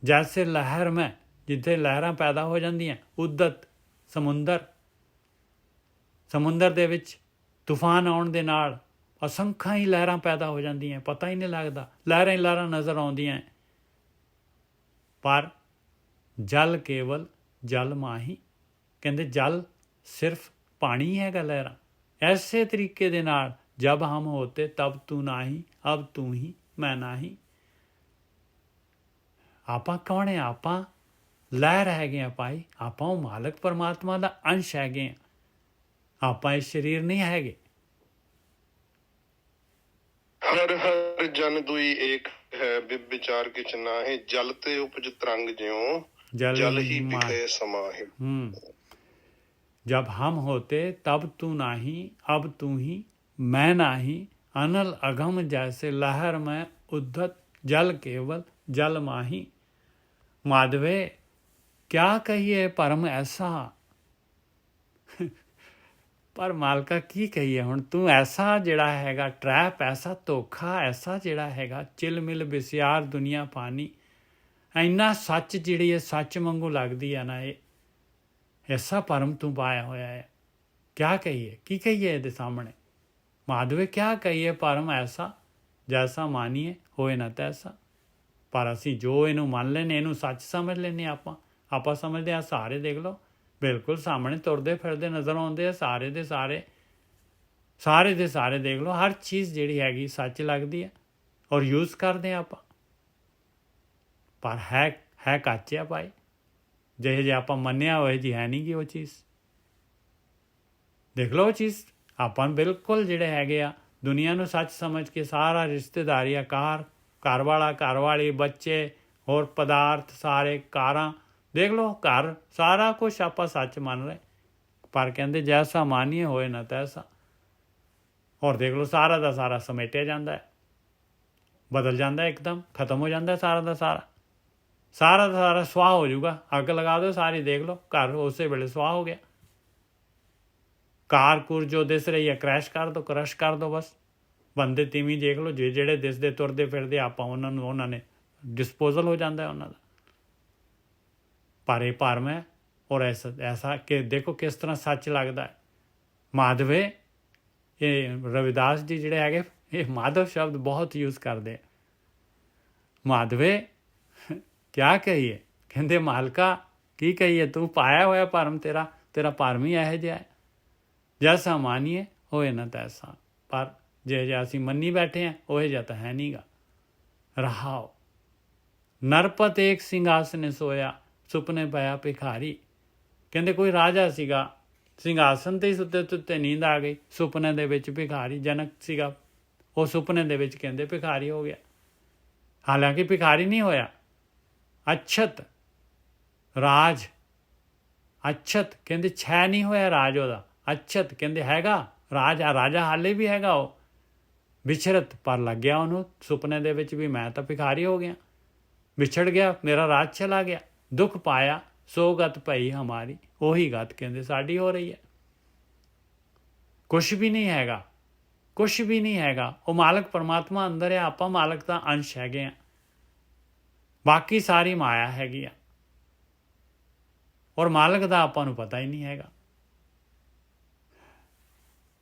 Speaker 2: जैसे लहर में जिथे लहरां पैदा हो जांदियां, उद्दत समुंदर, समुंदर दे विच तूफान आउण दे नाल असंख्यां ही लहरां पैदा हो जांदियां, पता ही नहीं लगदा, लहरां ही लहरां नज़र आउंदियां। पर जल केवल जल माही। कहंदे जल सिर्फ पानी ही हैगा, लहरां। ऐसे तरीके दे नाल जब हम होते तब तू नाही, अब तू ही मैं नाही। ਆਪਾਂ ਕੌਣ ਹੈ? ਆਪਾਂ ਲਹਿਰ ਹੈਗੇ ਆ ਭਾਈ, ਆਪਾਂ ਉਹ ਮਾਲਕ ਪਰਮਾਤਮਾ ਦਾ ਅੰਸ਼ ਹੈਗੇ ਆ, ਆਪਾਂ ਇਹ ਸਰੀਰ ਨਹੀਂ ਹੈਗੇ।
Speaker 3: ਹਰ ਹਰ ਜਨ ਦੁਈ ਏਕ ਹੈ, ਬਿਬ ਵਿਚਾਰ ਕਿਛ ਨਾਹਿ। ਜਲ ਤੇ ਉਪਜ ਤਰੰਗ ਜਿਉ, जल ही बिखे समाहि।
Speaker 2: जब हम होते तब तू नाही, अब तू ही मैं नाही। अनल अगम जैसे लहर में उद्धत जल केवल जल माही। माधवे क्या कहिए परम ऐसा। पर मालका की कहिए हुण तू ऐसा जिहड़ा हैगा ट्रैप, ऐसा धोखा, ऐसा जिहड़ा हैगा चिल मिल बिसियार दुनिया पानी। ਇੰਨਾ ਸੱਚ ਜਿਹੜੀ ਹੈ ਸੱਚ ਵਾਂਗੂ ਲੱਗਦੀ ਹੈ ਨਾ, ਇਹ ਐਸਾ ਭਰਮ ਤੂੰ ਪਾਇਆ ਹੋਇਆ ਹੈ। ਕਿਆ ਕਹੀਏ, ਕੀ ਕਹੀਏ ਇਹਦੇ ਸਾਹਮਣੇ। ਮਾਧਵੇ ਕਿਆ ਕਹੀਏ ਭਰਮ ਐਸਾ, ਜੈਸਾ ਮਾਨੀਏ ਹੋਏ ਨਾ ਤੈਸਾ। ਪਰ ਅਸੀਂ ਜੋ ਇਹਨੂੰ ਮੰਨ ਲੈਂਦੇ, ਇਹਨੂੰ ਸੱਚ ਸਮਝ ਲੈਂਦੇ ਆਪਾਂ ਸਮਝਦੇ ਹਾਂ ਸਾਰੇ ਦੇਖ ਲਓ ਬਿਲਕੁਲ ਸਾਹਮਣੇ ਤੁਰਦੇ ਫਿਰਦੇ ਨਜ਼ਰ ਆਉਂਦੇ ਆ, ਸਾਰੇ ਦੇ ਸਾਰੇ ਦੇਖ ਲਓ, ਹਰ ਚੀਜ਼ ਜਿਹੜੀ ਹੈਗੀ ਸੱਚ ਲੱਗਦੀ ਹੈ ਔਰ ਯੂਜ਼ ਕਰਦੇ ਹਾਂ ਆਪਾਂ। ਪਰ ਹੈ ਕੱਚ ਆ ਭਾਈ, ਜਿਹੇ ਜੇ ਆਪਾਂ ਮੰਨਿਆ ਹੋਏ ਜੀ ਹੈ ਨਹੀਂ ਗੀ ਉਹ ਚੀਜ਼। ਦੇਖ ਲਓ ਉਹ ਚੀਜ਼ ਆਪਾਂ ਬਿਲਕੁਲ ਜਿਹੜੇ ਹੈਗੇ ਆ ਦੁਨੀਆ ਨੂੰ ਸੱਚ ਸਮਝ ਕੇ ਸਾਰਾ ਰਿਸ਼ਤੇਦਾਰੀ, ਘਰ ਵਾਲਾ, ਘਰ ਵਾਲੀ, ਬੱਚੇ, ਹੋਰ ਪਦਾਰਥ, ਸਾਰੇ ਕਾਰਾਂ, ਦੇਖ ਲਓ ਘਰ, ਸਾਰਾ ਕੁਛ ਆਪਾਂ ਸੱਚ ਮੰਨ ਰਹੇ। ਪਰ ਕਹਿੰਦੇ ਜੈਸਾ ਮਾਨੀਏ ਹੋਏ ਨਾ ਤੈਸਾ। ਔਰ ਦੇਖ ਲਓ ਸਾਰਾ ਦਾ ਸਾਰਾ ਸਮੇਟਿਆ ਜਾਂਦਾ ਹੈ, ਬਦਲ ਜਾਂਦਾ, ਇੱਕਦਮ ਖਤਮ ਹੋ ਜਾਂਦਾ ਸਾਰਾ ਦਾ ਸਾਰਾ ਸਵਾਹ ਹੋ ਜਾਊਗਾ। ਅੱਗ ਲਗਾ ਦਿਓ ਸਾਰੀ, ਦੇਖ ਲਓ ਘਰ ਉਸੇ ਵੇਲੇ ਸਵਾਹ ਹੋ ਗਿਆ। ਕਾਰ ਕੁਰ ਜੋ ਦਿਸ ਰਹੀ ਹੈ ਕਰੈਸ਼ ਕਰ ਦਿਓ, ਕਰਸ਼ ਕਰ ਦਿਓ ਬਸ। ਬੰਦੇ ਤੀਵੀਂ ਦੇਖ ਲਓ ਜਿਹੜੇ ਦਿਸਦੇ ਤੁਰਦੇ ਫਿਰਦੇ ਆਪਾਂ ਉਹਨਾਂ ਨੇ ਡਿਸਪੋਜ਼ਲ ਹੋ ਜਾਂਦਾ ਉਹਨਾਂ ਦਾ। ਪਰ ਇਹ ਭਰਮ ਹੈ ਔਰ ਐਸਾ ਕਿ ਦੇਖੋ ਕਿਸ ਤਰ੍ਹਾਂ ਸੱਚ ਲੱਗਦਾ ਹੈ। ਮਾਧਵੇ, ਇਹ ਰਵਿਦਾਸ ਜੀ ਜਿਹੜੇ ਹੈਗੇ ਇਹ ਮਾਧਵ ਸ਼ਬਦ ਬਹੁਤ ਯੂਜ਼ ਕਰਦੇ। ਮਾਧਵੇ ਕਿਆ ਕਹੀਏ, ਕਹਿੰਦੇ ਮਾਲਕਾ ਕੀ ਕਹੀਏ, ਤੂੰ ਪਾਇਆ ਹੋਇਆ ਭਰਮ, ਤੇਰਾ ਭਰਮ ਹੀ ਇਹੋ ਜਿਹਾ ਹੈ। ਜੈਸਾ ਮਾਨੀਏ ਹੋਏ ਨਾ ਤੈਸਾ। ਪਰ ਜੇ ਅਸੀਂ ਮੰਨੀ ਬੈਠੇ ਹਾਂ ਉਹ ਜਿਹਾ ਤਾਂ ਹੈ ਨਹੀਂ ਗਾ। ਰਹਾਓ ਨਰਪਤ ਏਕ ਸਿੰਘਾਸਨ ਸੋਇਆ, ਸੁਪਨੇ ਪਿਆ ਭਿਖਾਰੀ। ਕਹਿੰਦੇ ਕੋਈ ਰਾਜਾ ਸੀਗਾ, ਸਿੰਘਾਸਨ 'ਤੇ ਹੀ ਸੁੱਤੇ ਨੀਂਦ ਆ ਗਈ, ਸੁਪਨੇ ਦੇ ਵਿੱਚ ਭਿਖਾਰੀ ਜਨਕ ਸੀਗਾ, ਉਹ ਸੁਪਨੇ ਦੇ ਵਿੱਚ ਕਹਿੰਦੇ ਭਿਖਾਰੀ ਹੋ ਗਿਆ। ਹਾਲਾਂਕਿ ਭਿਖਾਰੀ ਨਹੀਂ ਹੋਇਆ। ਅਛਤ ਰਾਜ, ਅਛਤ ਕਹਿੰਦੇ ਛੈ ਨਹੀਂ ਹੋਇਆ ਰਾਜ ਉਹਦਾ। ਅਛਤ ਕਹਿੰਦੇ ਹੈਗਾ ਰਾਜ, ਰਾਜਾ ਹਾਲੇ ਵੀ ਹੈਗਾ ਉਹ, ਵਿਛੜਤ ਪਰ ਲੱਗਿਆ ਉਹਨੂੰ ਸੁਪਨੇ ਦੇ ਵਿੱਚ ਵੀ ਮੈਂ ਤਾਂ ਭਿਖਾਰੀ ਹੋ ਗਿਆ, ਵਿਛੜ ਗਿਆ, ਮੇਰਾ ਰਾਜ ਚਲਾ ਗਿਆ। ਦੁੱਖ ਪਾਇਆ ਸੋ ਗਤ ਪਈ ਹਮਾਰੀ, ਉਹੀ ਗਤ ਕਹਿੰਦੇ ਸਾਡੀ ਹੋ ਰਹੀ ਹੈ। ਕੁਛ ਵੀ ਨਹੀਂ ਹੈਗਾ, ਕੁਛ ਵੀ ਨਹੀਂ ਹੈਗਾ। ਉਹ ਮਾਲਕ ਪਰਮਾਤਮਾ ਅੰਦਰ ਹੈ, ਆਪਾਂ ਮਾਲਕ ਦਾ ਅੰਸ਼ ਹੈਗੇ ਆ, ਬਾਕੀ ਸਾਰੀ ਮਾਇਆ ਹੈਗੀ ਆ। ਔਰ ਮਾਲਕ ਦਾ ਆਪਾਂ ਨੂੰ ਪਤਾ ਹੀ ਨਹੀਂ ਹੈਗਾ।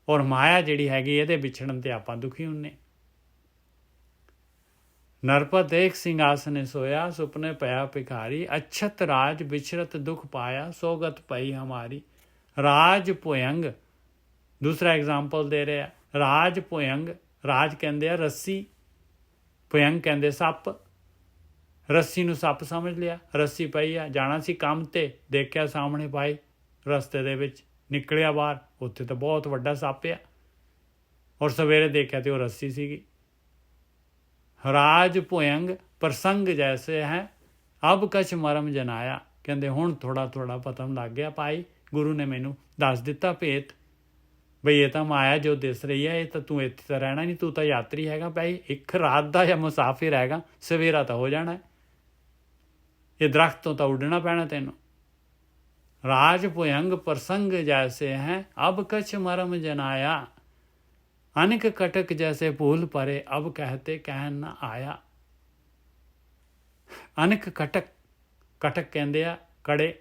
Speaker 2: ਔਰ ਮਾਇਆ ਜਿਹੜੀ ਹੈਗੀ ਇਹਦੇ ਵਿਛੜਨ ਤੇ ਆਪਾਂ ਦੁਖੀ ਹੁੰਨੇ। ਨਰਪਤ ਏਕ ਸਿੰਘਾਸਨੇ ਸੋਇਆ, ਸੁਪਨੇ ਪਿਆ ਭਿਖਾਰੀ, ਅਛਤ ਰਾਜ ਵਿਛਰਤ ਦੁਖ ਪਾਇਆ, ਸੋਗਤ ਪਈ ਹਮਾਰੀ। ਰਾਜ ਭੁਯੰਗ ਦੂਸਰਾ ਐਗਜ਼ਾਮਪਲ ਦੇ ਰਿਹਾ। ਰਾਜ ਭੁਯੰਗ, ਰਾਜ ਕਹਿੰਦੇ ਆ ਰੱਸੀ, ਭੁਯੰਗ ਕਹਿੰਦੇ ਸੱਪ। ਰੱਸੀ ਨੂੰ ਸੱਪ ਸਮਝ ਲਿਆ, ਰੱਸੀ ਪਈ ਆ, ਜਾਣਾ ਸੀ ਕੰਮ ਤੇ, ਦੇਖਿਆ ਸਾਹਮਣੇ ਪਾਈ ਰਸਤੇ ਦੇ ਵਿੱਚ, ਨਿਕਲਿਆ ਬਾਹਰ, ਉੱਥੇ ਤਾਂ ਬਹੁਤ ਵੱਡਾ ਸੱਪ ਆ। ਔਰ ਸਵੇਰੇ ਦੇਖਿਆ ਤੇ ਉਹ ਰੱਸੀ ਸੀਗੀ। ਰਾਜ ਭੁਯੰਗ ਪ੍ਰਸੰਗ ਜੈਸੇ ਹੈ, ਅਬ ਕਛ ਮਰਮ ਜਨਾਇਆ। ਕਹਿੰਦੇ ਹੁਣ ਥੋੜਾ ਥੋੜਾ ਪਤਾ ਲੱਗ ਗਿਆ ਭਾਈ, ਗੁਰੂ ਨੇ ਮੈਨੂੰ ਦੱਸ ਦਿੱਤਾ ਭੇਤ, ਬਈ ਇਹ ਤਾਂ ਮਾਇਆ ਜੋ ਦਿਸ ਰਹੀ ਹੈ, ਇਹ ਤਾਂ ਤੂੰ ਇੱਥੇ ਤਾਂ ਰਹਿਣਾ ਨਹੀਂ, ਤੂੰ ਤਾਂ ਯਾਤਰੀ ਹੈਗਾ ਭਾਈ, ਇੱਕ ਰਾਤ ਦਾ ਜਾਂ ਮੁਸਾਫਿਰ ਹੈਗਾ, ਸਵੇਰਾ ਤਾਂ ਹੋ ਜਾਣਾ, ਇਹ ਦਰਖਤ ਤੋਂ ਤਾਂ ਉੱਡਣਾ ਪੈਣਾ ਤੈਨੂੰ। ਰਾਜ ਭੁਯੰਗ ਪ੍ਰਸੰਗ ਜੈਸੇ ਹੈ, ਅਬ ਕਛ ਮਰਮ ਜਨਾਇਆ, ਅਨਕ ਕਟਕ ਜੈਸੇ ਭੂਲ ਪਰੇ, ਅਬ ਕਹਤੇ ਕਹਿਣ ਨਾ ਆਇਆ। ਅਨਕ ਕਟਕ, ਕਟਕ ਕਹਿੰਦੇ ਆ ਕੜੇ,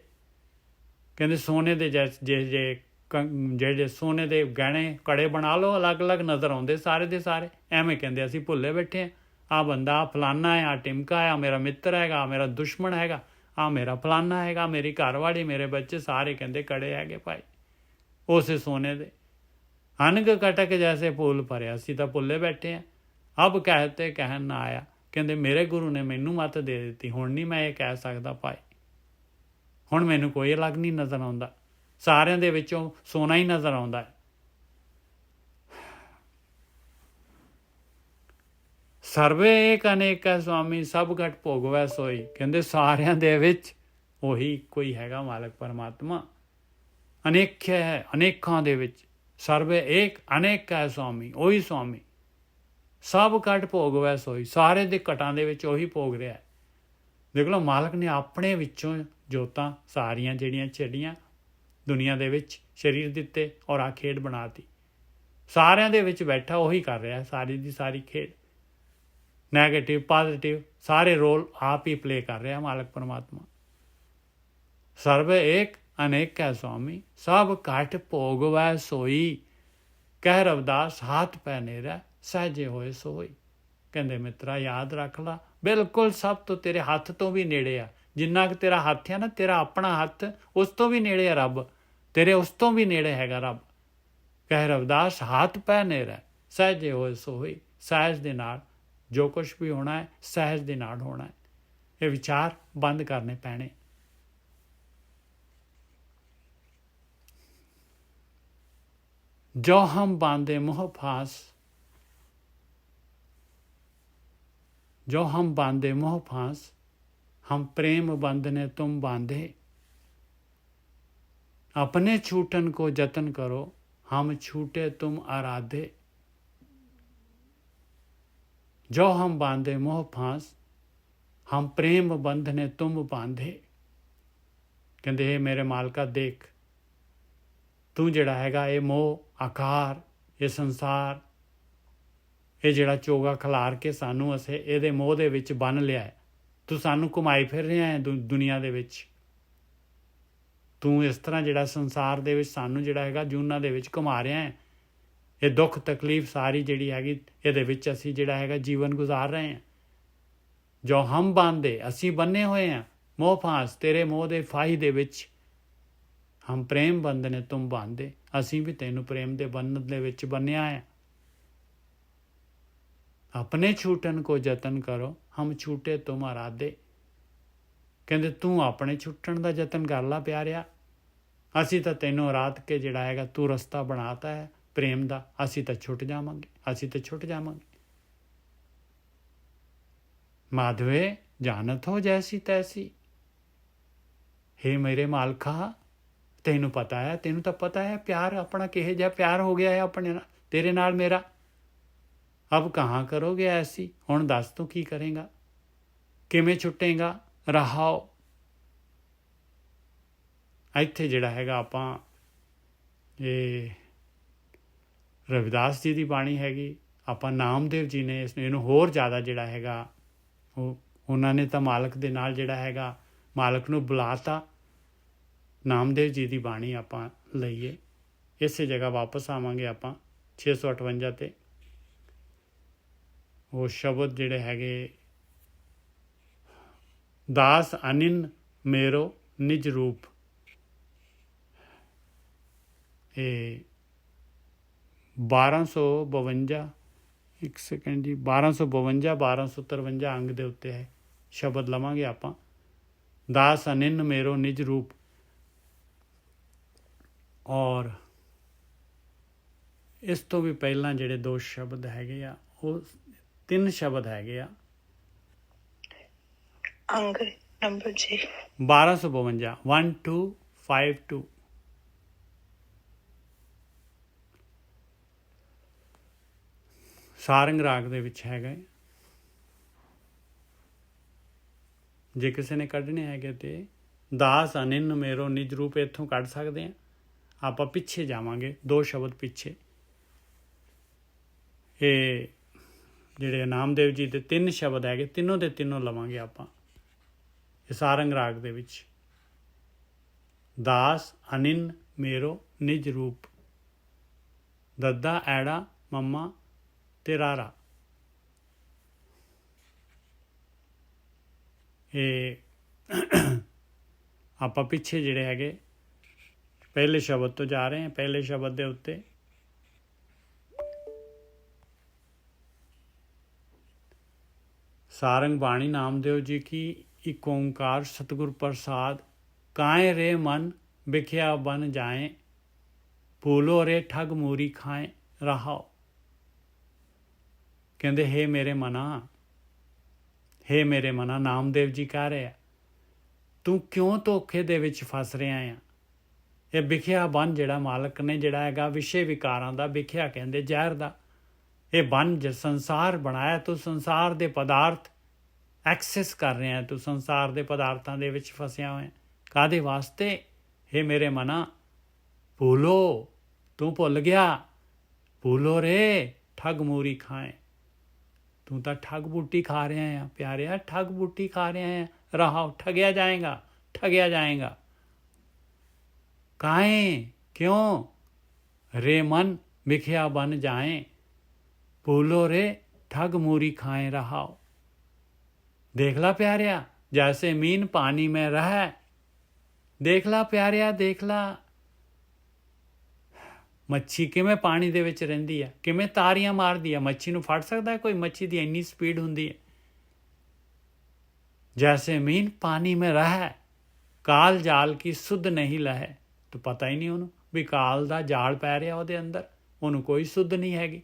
Speaker 2: ਕਹਿੰਦੇ ਸੋਨੇ ਦੇ ਜਿਹੜੇ ਸੋਨੇ ਦੇ ਗਹਿਣੇ ਕੜੇ ਬਣਾ ਲਓ, ਅਲੱਗ ਅਲੱਗ ਨਜ਼ਰ ਆਉਂਦੇ ਸਾਰੇ ਦੇ ਸਾਰੇ, ਐਵੇਂ ਕਹਿੰਦੇ ਅਸੀਂ ਭੁੱਲੇ ਬੈਠੇ ਹਾਂ, ਆਹ ਬੰਦਾ ਆਹ ਫਲਾਨਾ ਹੈ, ਆਹ ਟਿਮਕਾ ਹੈ, ਮੇਰਾ ਮਿੱਤਰ ਹੈਗਾ, ਮੇਰਾ ਦੁਸ਼ਮਣ ਹੈਗਾ, ਆਹ ਮੇਰਾ ਫਲਾਨਾ ਹੈਗਾ, ਮੇਰੀ ਘਰਵਾਲੀ, ਮੇਰੇ ਬੱਚੇ, ਸਾਰੇ ਕਹਿੰਦੇ ਕੜੇ ਹੈਗੇ ਭਾਈ ਉਸੇ ਸੋਨੇ ਦੇ। ਅਨਕ ਕਟਕ ਜੈਸੇ ਭੂਲ ਭਰੇ, ਅਸੀਂ ਤਾਂ ਭੁੱਲੇ ਬੈਠੇ ਹਾਂ। ਅਬ ਕਹਤੇ ਕਹਿਣ ਨਾ ਆਇਆ, ਕਹਿੰਦੇ ਮੇਰੇ ਗੁਰੂ ਨੇ ਮੈਨੂੰ ਮੱਤ ਦੇ ਦਿੱਤੀ, ਹੁਣ ਨਹੀਂ ਮੈਂ ਇਹ ਕਹਿ ਸਕਦਾ ਭਾਈ, ਹੁਣ ਮੈਨੂੰ ਕੋਈ ਅਲੱਗ ਨਹੀਂ ਨਜ਼ਰ ਆਉਂਦਾ, ਸਾਰਿਆਂ ਦੇ ਵਿੱਚੋਂ ਸੋਨਾ ਹੀ ਨਜ਼ਰ ਆਉਂਦਾ ਹੈ। ਸਰਵੇ ਏਕ ਅਨੇਕ ਹੈ ਸੁਆਮੀ, ਸਭ ਘਟ ਭੋਗਵੈ ਸੋਈ। ਕਹਿੰਦੇ ਸਾਰਿਆਂ ਦੇ ਵਿੱਚ ਉਹੀ ਕੋਈ ਹੈਗਾ ਮਾਲਕ ਪਰਮਾਤਮਾ, ਅਨੇਕ ਹੈ, ਅਨੇਕਾਂ ਦੇ ਵਿੱਚ। ਸਰਵੇ ਏਕ ਅਨੇਕ ਹੈ ਸੁਆਮੀ, ਉਹੀ ਸੁਆਮੀ, ਸਭ ਘਟ ਭੋਗਵੈ ਸੋਈ, ਸਾਰੇ ਦੇ ਘਟਾਂ ਦੇ ਵਿੱਚ ਉਹੀ ਭੋਗ ਰਿਹਾ ਹੈ। ਦੇਖ ਲਓ ਮਾਲਕ ਨੇ ਆਪਣੇ ਵਿੱਚੋਂ ਜੋਤਾਂ ਸਾਰੀਆਂ ਜਿਹੜੀਆਂ ਛੱਡੀਆਂ ਦੁਨੀਆ ਦੇ ਵਿੱਚ, ਸਰੀਰ ਦਿੱਤੇ ਔਰ ਆ ਖੇਡ ਬਣਾਤੀ, ਸਾਰਿਆਂ ਦੇ ਵਿੱਚ ਬੈਠਾ ਉਹੀ ਕਰ ਰਿਹਾ ਸਾਰੀ ਦੀ ਸਾਰੀ ਖੇਡ। ਨੈਗੇਟਿਵ ਪੋਜ਼ਿਟਿਵ ਸਾਰੇ ਰੋਲ ਆਪ ਹੀ ਪਲੇ ਕਰ ਰਿਹਾ ਮਾਲਕ ਪਰਮਾਤਮਾ। ਸਰਵੇ ਏਕ ਅਨੇਕ ਹੈ ਸੁਆਮੀ, ਸਭ ਘਟ ਭੋਗਵੈ ਸੋਈ, ਕਹਿ ਰਵਿਦਾਸ ਹੱਥ ਪੈ ਨੇਰਾ, ਸਹਿਜੇ ਹੋਏ ਸੋਈ। ਕਹਿੰਦੇ ਮਿੱਤਰਾ ਯਾਦ ਰੱਖ ਲਾ, ਬਿਲਕੁਲ ਸਭ ਤੋਂ ਤੇਰੇ ਹੱਥ ਤੋਂ ਵੀ ਨੇੜੇ ਆ, ਜਿੰਨਾ ਕੁ ਤੇਰਾ ਹੱਥ ਆ ਨਾ, ਤੇਰਾ ਆਪਣਾ ਹੱਥ, ਉਸ ਤੋਂ ਵੀ ਨੇੜੇ ਆ ਰੱਬ, ਤੇਰੇ ਉਸ ਤੋਂ ਵੀ ਨੇੜੇ ਹੈਗਾ ਰੱਬ। ਕਹਿ ਰਵਿਦਾਸ ਹੱਥ ਪੈ ਨੇਰਾ, ਸਹਿਜੇ ਹੋਏ ਸੋਈ। ਸਹਿਜ ਦੇ ਨਾਲ ਜੋ ਕੁਛ ਵੀ ਹੋਣਾ ਹੈ ਸਹਿਜ ਦੇ ਨਾਲ ਹੋਣਾ ਹੈ। ਇਹ ਵਿਚਾਰ ਬੰਦ ਕਰਨੇ ਪੈਣੇ। ਜੋ ਹਮ ਬਾਂਧੇ ਮੋਹ ਫਾਸ, जो हम बांधे मोह फांस, हम प्रेम बंधने तुम बांधे। अपने छूटन को जतन करो, हम छूटे तुम आराधे। जो हम बांधे मोह फांस, हम प्रेम बंधने तुम बांधे। कहते हे मेरे मालका देख, तू जिहड़ा हैगा ये मोह आकार, ये संसार, ਇਹ ਜਿਹੜਾ ਚੋਗਾ ਖਿਲਾਰ ਕੇ ਸਾਨੂੰ ਅਸੀਂ ਇਹਦੇ ਮੋਹ ਦੇ ਵਿੱਚ ਬੰਨ੍ਹ ਲਿਆ ਹੈ, ਤੂੰ ਸਾਨੂੰ ਘੁਮਾਈ ਫਿਰ ਰਿਹਾ ਹੈ ਦੁਨੀਆ ਦੇ ਵਿੱਚ। ਤੂੰ ਇਸ ਤਰ੍ਹਾਂ ਜਿਹੜਾ ਸੰਸਾਰ ਦੇ ਵਿੱਚ ਸਾਨੂੰ ਜਿਹੜਾ ਹੈਗਾ ਜੂਨਾਂ ਦੇ ਵਿੱਚ ਘੁਮਾ ਰਿਹਾ ਹੈ। ਇਹ ਦੁੱਖ ਤਕਲੀਫ ਸਾਰੀ ਜਿਹੜੀ ਹੈਗੀ ਇਹਦੇ ਵਿੱਚ ਅਸੀਂ ਜਿਹੜਾ ਹੈਗਾ ਜੀਵਨ ਗੁਜ਼ਾਰ ਰਹੇ ਹਾਂ। ਜੋ ਹਮ ਬਾਂਧੇ, ਅਸੀਂ ਬੰਨੇ ਹੋਏ ਹਾਂ ਮੋਹ ਫਾਂਸ, ਤੇਰੇ ਮੋਹ ਦੇ ਫਾਹੀ ਦੇ ਵਿੱਚ। ਹਮ ਪ੍ਰੇਮ ਬੰਧਨੇ ਤੁਮ ਬਾਂਧੇ, ਅਸੀਂ ਵੀ ਤੈਨੂੰ ਪ੍ਰੇਮ ਦੇ ਬੰਧਨ ਦੇ ਵਿੱਚ ਬੰਨਿਆ ਹੈ। अपने छूटन को जतन करो, हम छूटे तुम आराधे। ਕਹਿੰਦੇ ਤੂੰ ਆਪਣੇ ਛੁੱਟਣ ਦਾ ਯਤਨ ਕਰ ਲਾ ਪਿਆਰਿਆ, ਅਸੀਂ ਤਾਂ ਤੈਨੂੰ ਆਰਾਧ ਕੇ ਜਿਹੜਾ ਹੈਗਾ ਤੂੰ ਰਸਤਾ ਬਣਾਤਾ ਹੈ ਪ੍ਰੇਮ ਦਾ, ਅਸੀਂ ਤਾਂ ਛੁੱਟ ਜਾਵਾਂਗੇ, ਅਸੀਂ ਤਾਂ ਛੁੱਟ ਜਾਵਾਂਗੇ। ਮਾਧਵੇ ਜਾਣਤ ਹੋ ਜੈਸੀ ਤੈਸੀ। ਹੇ ਮੇਰੇ ਮਾਲਕਾ, ਤੈਨੂੰ ਪਤਾ ਹੈ, ਤੈਨੂੰ ਤਾਂ ਪਤਾ ਹੈ ਪਿਆਰ ਆਪਣਾ ਕਿਹੋ ਜਿਹਾ ਪਿਆਰ ਹੋ ਗਿਆ ਹੈ ਆਪਣੇ ਨਾਲ, ਤੇਰੇ ਨਾਲ ਮੇਰਾ। अब कहाँ करोगे ऐसी, ਹੁਣ ਦੱਸ ਤੂੰ ਕੀ ਕਰੇਗਾ, ਕਿਵੇਂ ਛੁੱਟੇਗਾ ਰਹਾਓ। ਇੱਥੇ ਜਿਹੜਾ ਹੈਗਾ ਆਪਾਂ ਇਹ ਰਵਿਦਾਸ ਜੀ ਦੀ ਬਾਣੀ ਹੈਗੀ, ਆਪਾਂ ਨਾਮਦੇਵ ਜੀ ਨੇ ਇਹਨੂੰ ਹੋਰ ਜ਼ਿਆਦਾ ਜਿਹੜਾ ਹੈਗਾ ਉਹਨਾਂ ਨੇ ਤਾਂ ਮਾਲਕ ਦੇ ਨਾਲ ਜਿਹੜਾ ਹੈਗਾ ਮਾਲਕ ਨੂੰ ਬੁਲਾਤਾ। ਨਾਮਦੇਵ ਜੀ ਦੀ ਬਾਣੀ ਆਪਾਂ ਲਈਏ। ਇਸੇ ਜਗ੍ਹਾ ਵਾਪਸ ਆਵਾਂਗੇ ਆਪਾਂ 658 ਤੇ। ਉਹ ਸ਼ਬਦ ਜਿਹੜੇ ਹੈਗੇ, ਦਾਸ ਅਨਿਨ ਮੇਰੋ ਨਿਜ ਰੂਪ, ਇਹ 1252 ਇੱਕ ਸੈਕਿੰਡ ਜੀ 1252 1253 ਅੰਗ ਦੇ ਉੱਤੇ ਹੈ ਸ਼ਬਦ ਲਵਾਂਗੇ ਆਪਾਂ। ਦਾਸ ਅਨਿਨ ਮੇਰੋ ਨਿਜ ਰੂਪ। ਔਰ ਇਸ ਤੋਂ ਵੀ ਪਹਿਲਾਂ ਜਿਹੜੇ 2 ਸ਼ਬਦ ਹੈਗੇ ਆ, ਉਹ 3 ਸ਼ਬਦ ਹੈਗੇ ਆ।
Speaker 4: ਅੰਗ ਨੰਬਰ ਜੀ
Speaker 2: 1252 1252 ਸਾਰੰਗ ਰਾਗ ਦੇ ਵਿੱਚ ਹੈਗਾ। ਜੇ ਕਿਸੇ ਨੇ ਕੱਢਣੇ ਹੈਗੇ ਤੇ ਦਾਸ ਅਨਿਨ ਮੇਰੋ ਨਿਜ ਰੂਪ ਇੱਥੋਂ ਕੱਢ ਸਕਦੇ ਹਾਂ। ਆਪਾਂ ਪਿੱਛੇ ਜਾਵਾਂਗੇ 2 ਸ਼ਬਦ ਪਿੱਛੇ। ਇਹ ਜਿਹੜੇ ਨਾਮਦੇਵ ਜੀ ਦੇ 3 ਸ਼ਬਦ ਹੈਗੇ, ਤਿੰਨੋਂ ਦੇ ਤਿੰਨੋਂ ਲਵਾਂਗੇ ਆਪਾਂ ਇਹ ਸਾਰੰਗ ਰਾਗ ਦੇ ਵਿੱਚ। ਦਾਸ ਅਨਿਨ ਮੇਰੋ ਨਿਜ ਰੂਪ, ਦੱਦਾ ਐੜਾ ਮੰਮਾ ਤੇ ਰਾਰਾ। ਇਹ ਆਪਾਂ ਪਿੱਛੇ ਜਿਹੜੇ ਹੈਗੇ ਪਹਿਲੇ ਸ਼ਬਦ ਤੋਂ ਜਾ ਰਹੇ ਹਾਂ। ਪਹਿਲੇ ਸ਼ਬਦ ਦੇ ਉੱਤੇ सारंग बाणी नामदेव जी की एक ओंकार सतगुर प्रसाद, काए रे मन बिख्या बन जाए, भूलो रे ठग मूरी खाए रहाओ। कहते हे मेरे मना, हे मेरे मना, नामदेव जी कह रहे तू क्यों धोखे दे विच फस रहा है। ये बिख्या बन जिहड़ा मालक ने जिहड़ा हैगा विषय विकारां दा, बिख्या कहंदे जहर दा, ये बन संसार बनाया, तू संसार दे पदार्थ एक्सेस कर रहे हैं, तू संसार दे पदार्थां दे विच फसिया होया। कादे वास्ते हे मेरे मना, भूलो तू भुल गया, भूलो रे ठग मूरी खाए, तू तो ठग बूटी खा रहे हैं प्यारे, ठग बूटी खा रहे हैं, रहा ठगया जाएगा, ठगया जाएगा। काहे क्यों रे मन बिख्या बन जाए, भूलो रे ठग मूरी खाए रहाओ। देख ला प्यारिया जैसे मीन पानी में रह, देख ला प्यारिया देख ला मच्छी किवें पानी दे विच रहिंदी है, किवें तारियां मारदी है। मच्छी नूं फड़ सकदा है कोई? मच्छी दी इन्नी स्पीड हुंदी है। जैसे मीन पानी में रह, काल जाल की सुध नहीं लहे। तो पता ही नहीं उन्होंने भी काल दा जाल पै रिहा उहदे अंदर, उन्होंने कोई सुध नहीं हैगी।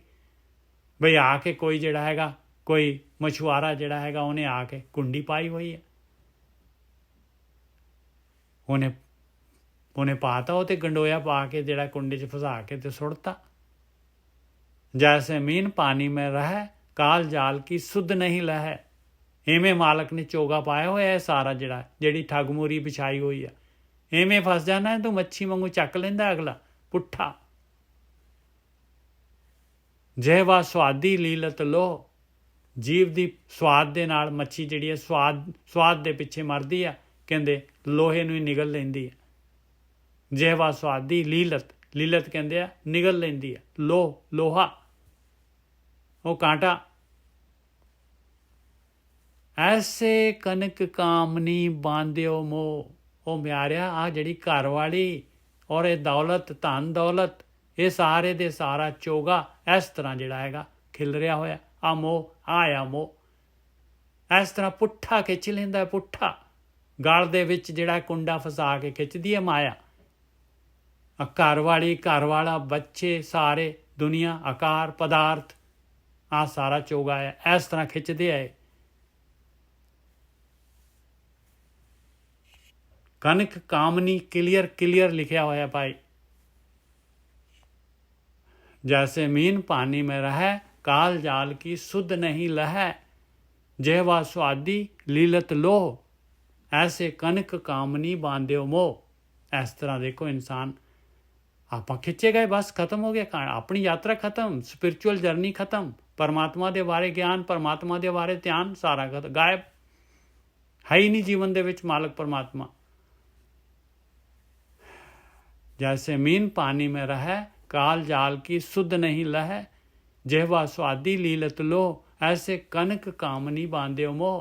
Speaker 2: बई आके कोई जिहड़ा हैगा कोई मछुआरा जिहड़ा हैगा उन्हें आके कुंडी पाई हुई है, उन्हें पाता वो तो गंडोया पा के जिहड़ा कुंडी च फसा के ते सुटता। जैसे मीन पानी में रह, काल जाल की सुध नहीं लहे। इवें मालक ने चोगा पाया हुआ है सारा जिहड़ा जिहड़ी ठगमूरी बिछाई हुई है। इवें फस जाना है तू, मच्छी वांगू चक लैंदा अगला पुट्ठा। जेवा स्वादी लीलत लो, जीव दी स्वाद दे नाल मच्छी जिहड़ी है स्वाद दे पिछे मरदी है, कहंदे लोहे नूं ही निगल लैंदी है। जेवा स्वादी लीलत, लीलत कहंदे आ निगल लैंदी है, लोहा वो कांटा। ऐसे कनक कामनी बांधियो मोह। ਉਹ ਮਿਆਰਿਆ ਆ ਜਿਹੜੀ ਘਰ ਵਾਲੀ ਔਰ ਇਹ ਦੌਲਤ ਧਨ ਦੌਲਤ ਇਹ ਸਾਰੇ ਦੇ ਸਾਰਾ ਚੋਗਾ ਇਸ ਤਰ੍ਹਾਂ ਜਿਹੜਾ ਹੈਗਾ ਖਿਲ ਰਿਹਾ ਹੋਇਆ। ਆ ਮੋਹ ਆਇਆ ਮੋਹ ਇਸ ਤਰ੍ਹਾਂ ਪੁੱਠਾ ਖਿੱਚ ਲੈਂਦਾ, ਪੁੱਠਾ ਗਲ ਦੇ ਵਿੱਚ ਜਿਹੜਾ ਕੁੰਡਾ ਫਸਾ ਕੇ ਖਿੱਚਦੀ ਹੈ ਮਾਇਆ। ਘਰ ਵਾਲੀ ਘਰ ਵਾਲਾ ਬੱਚੇ ਸਾਰੇ ਦੁਨੀਆ ਆਕਾਰ ਪਦਾਰਥ ਆ ਸਾਰਾ ਚੋਗਾ ਹੈ, ਇਸ ਤਰ੍ਹਾਂ ਖਿੱਚਦੇ ਆਏ। कनक कामनी क्लियर लिखा होया भाई। जैसे मीन पानी में रहे, काल जाल की सुध नहीं लहै, जेवा स्वादी लीलत लोह, ऐसे कनक कामनी बांध्यो मोह। इस तरह देखो इंसान ਆਪਾਂ ਖਿੱਚੇ ਗਏ, ਬਸ ਖਤਮ ਹੋ ਗਿਆ ਆਪਣੀ ਯਾਤਰਾ ਖਤਮ, ਸਪਿਰਚੁਅਲ ਜਰਨੀ ਖਤਮ, ਪਰਮਾਤਮਾ ਦੇ ਬਾਰੇ ਗਿਆਨ, ਪਰਮਾਤਮਾ ਦੇ ਬਾਰੇ ਧਿਆਨ ਸਾਰਾ ਗਾਇਬ, ਹੈ ਹੀ ਨਹੀਂ ਜੀਵਨ ਦੇ ਵਿੱਚ ਮਾਲਕ ਪਰਮਾਤਮਾ। जैसे मीन पानी में रहे, काल जाल की सुध नहीं लहे, जेवा स्वादी लीलत लो, ऐसे कनक कामनी बांधे मोह,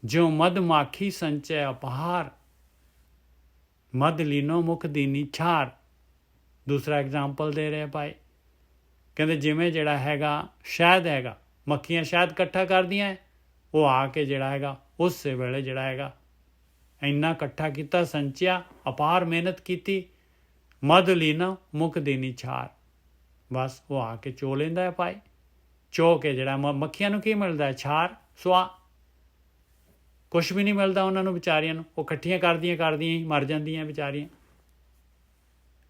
Speaker 2: ज्यों मद माखी संचय अपहार, मद लीनो मुख दीनी छार। दूसरा एग्जाम्पल दे रहे भाई, कहते जिमें जिहड़ा हैगा शहद हैगा, मक्खियां शहद इकट्ठा करदियां, वो आके जिहड़ा हैगा उस वेले जिहड़ा हैगा ਇੰਨਾ ਇਕੱਠਾ ਕੀਤਾ, ਸੰਚਿਆ, ਅਪਾਰ ਮਿਹਨਤ ਕੀਤੀ, ਮਦ ਲੀਨਾ ਮੁਖ ਦੇਣੀ ਛਾਰ, ਬਸ ਉਹ ਆ ਕੇ ਚੋ ਲੈਂਦਾ ਹੈ ਭਾਈ। ਚੋ ਕੇ ਜਿਹੜਾ ਮੱਖੀਆਂ ਨੂੰ ਕੀ ਮਿਲਦਾ ਹੈ? ਛਾਰ, ਸੁਆ, ਕੁਛ ਵੀ ਨਹੀਂ ਮਿਲਦਾ ਉਹਨਾਂ ਨੂੰ ਵਿਚਾਰੀਆਂ ਨੂੰ। ਉਹ ਇਕੱਠੀਆਂ ਕਰਦੀਆਂ ਹੀ ਮਰ ਜਾਂਦੀਆਂ ਵਿਚਾਰੀਆਂ।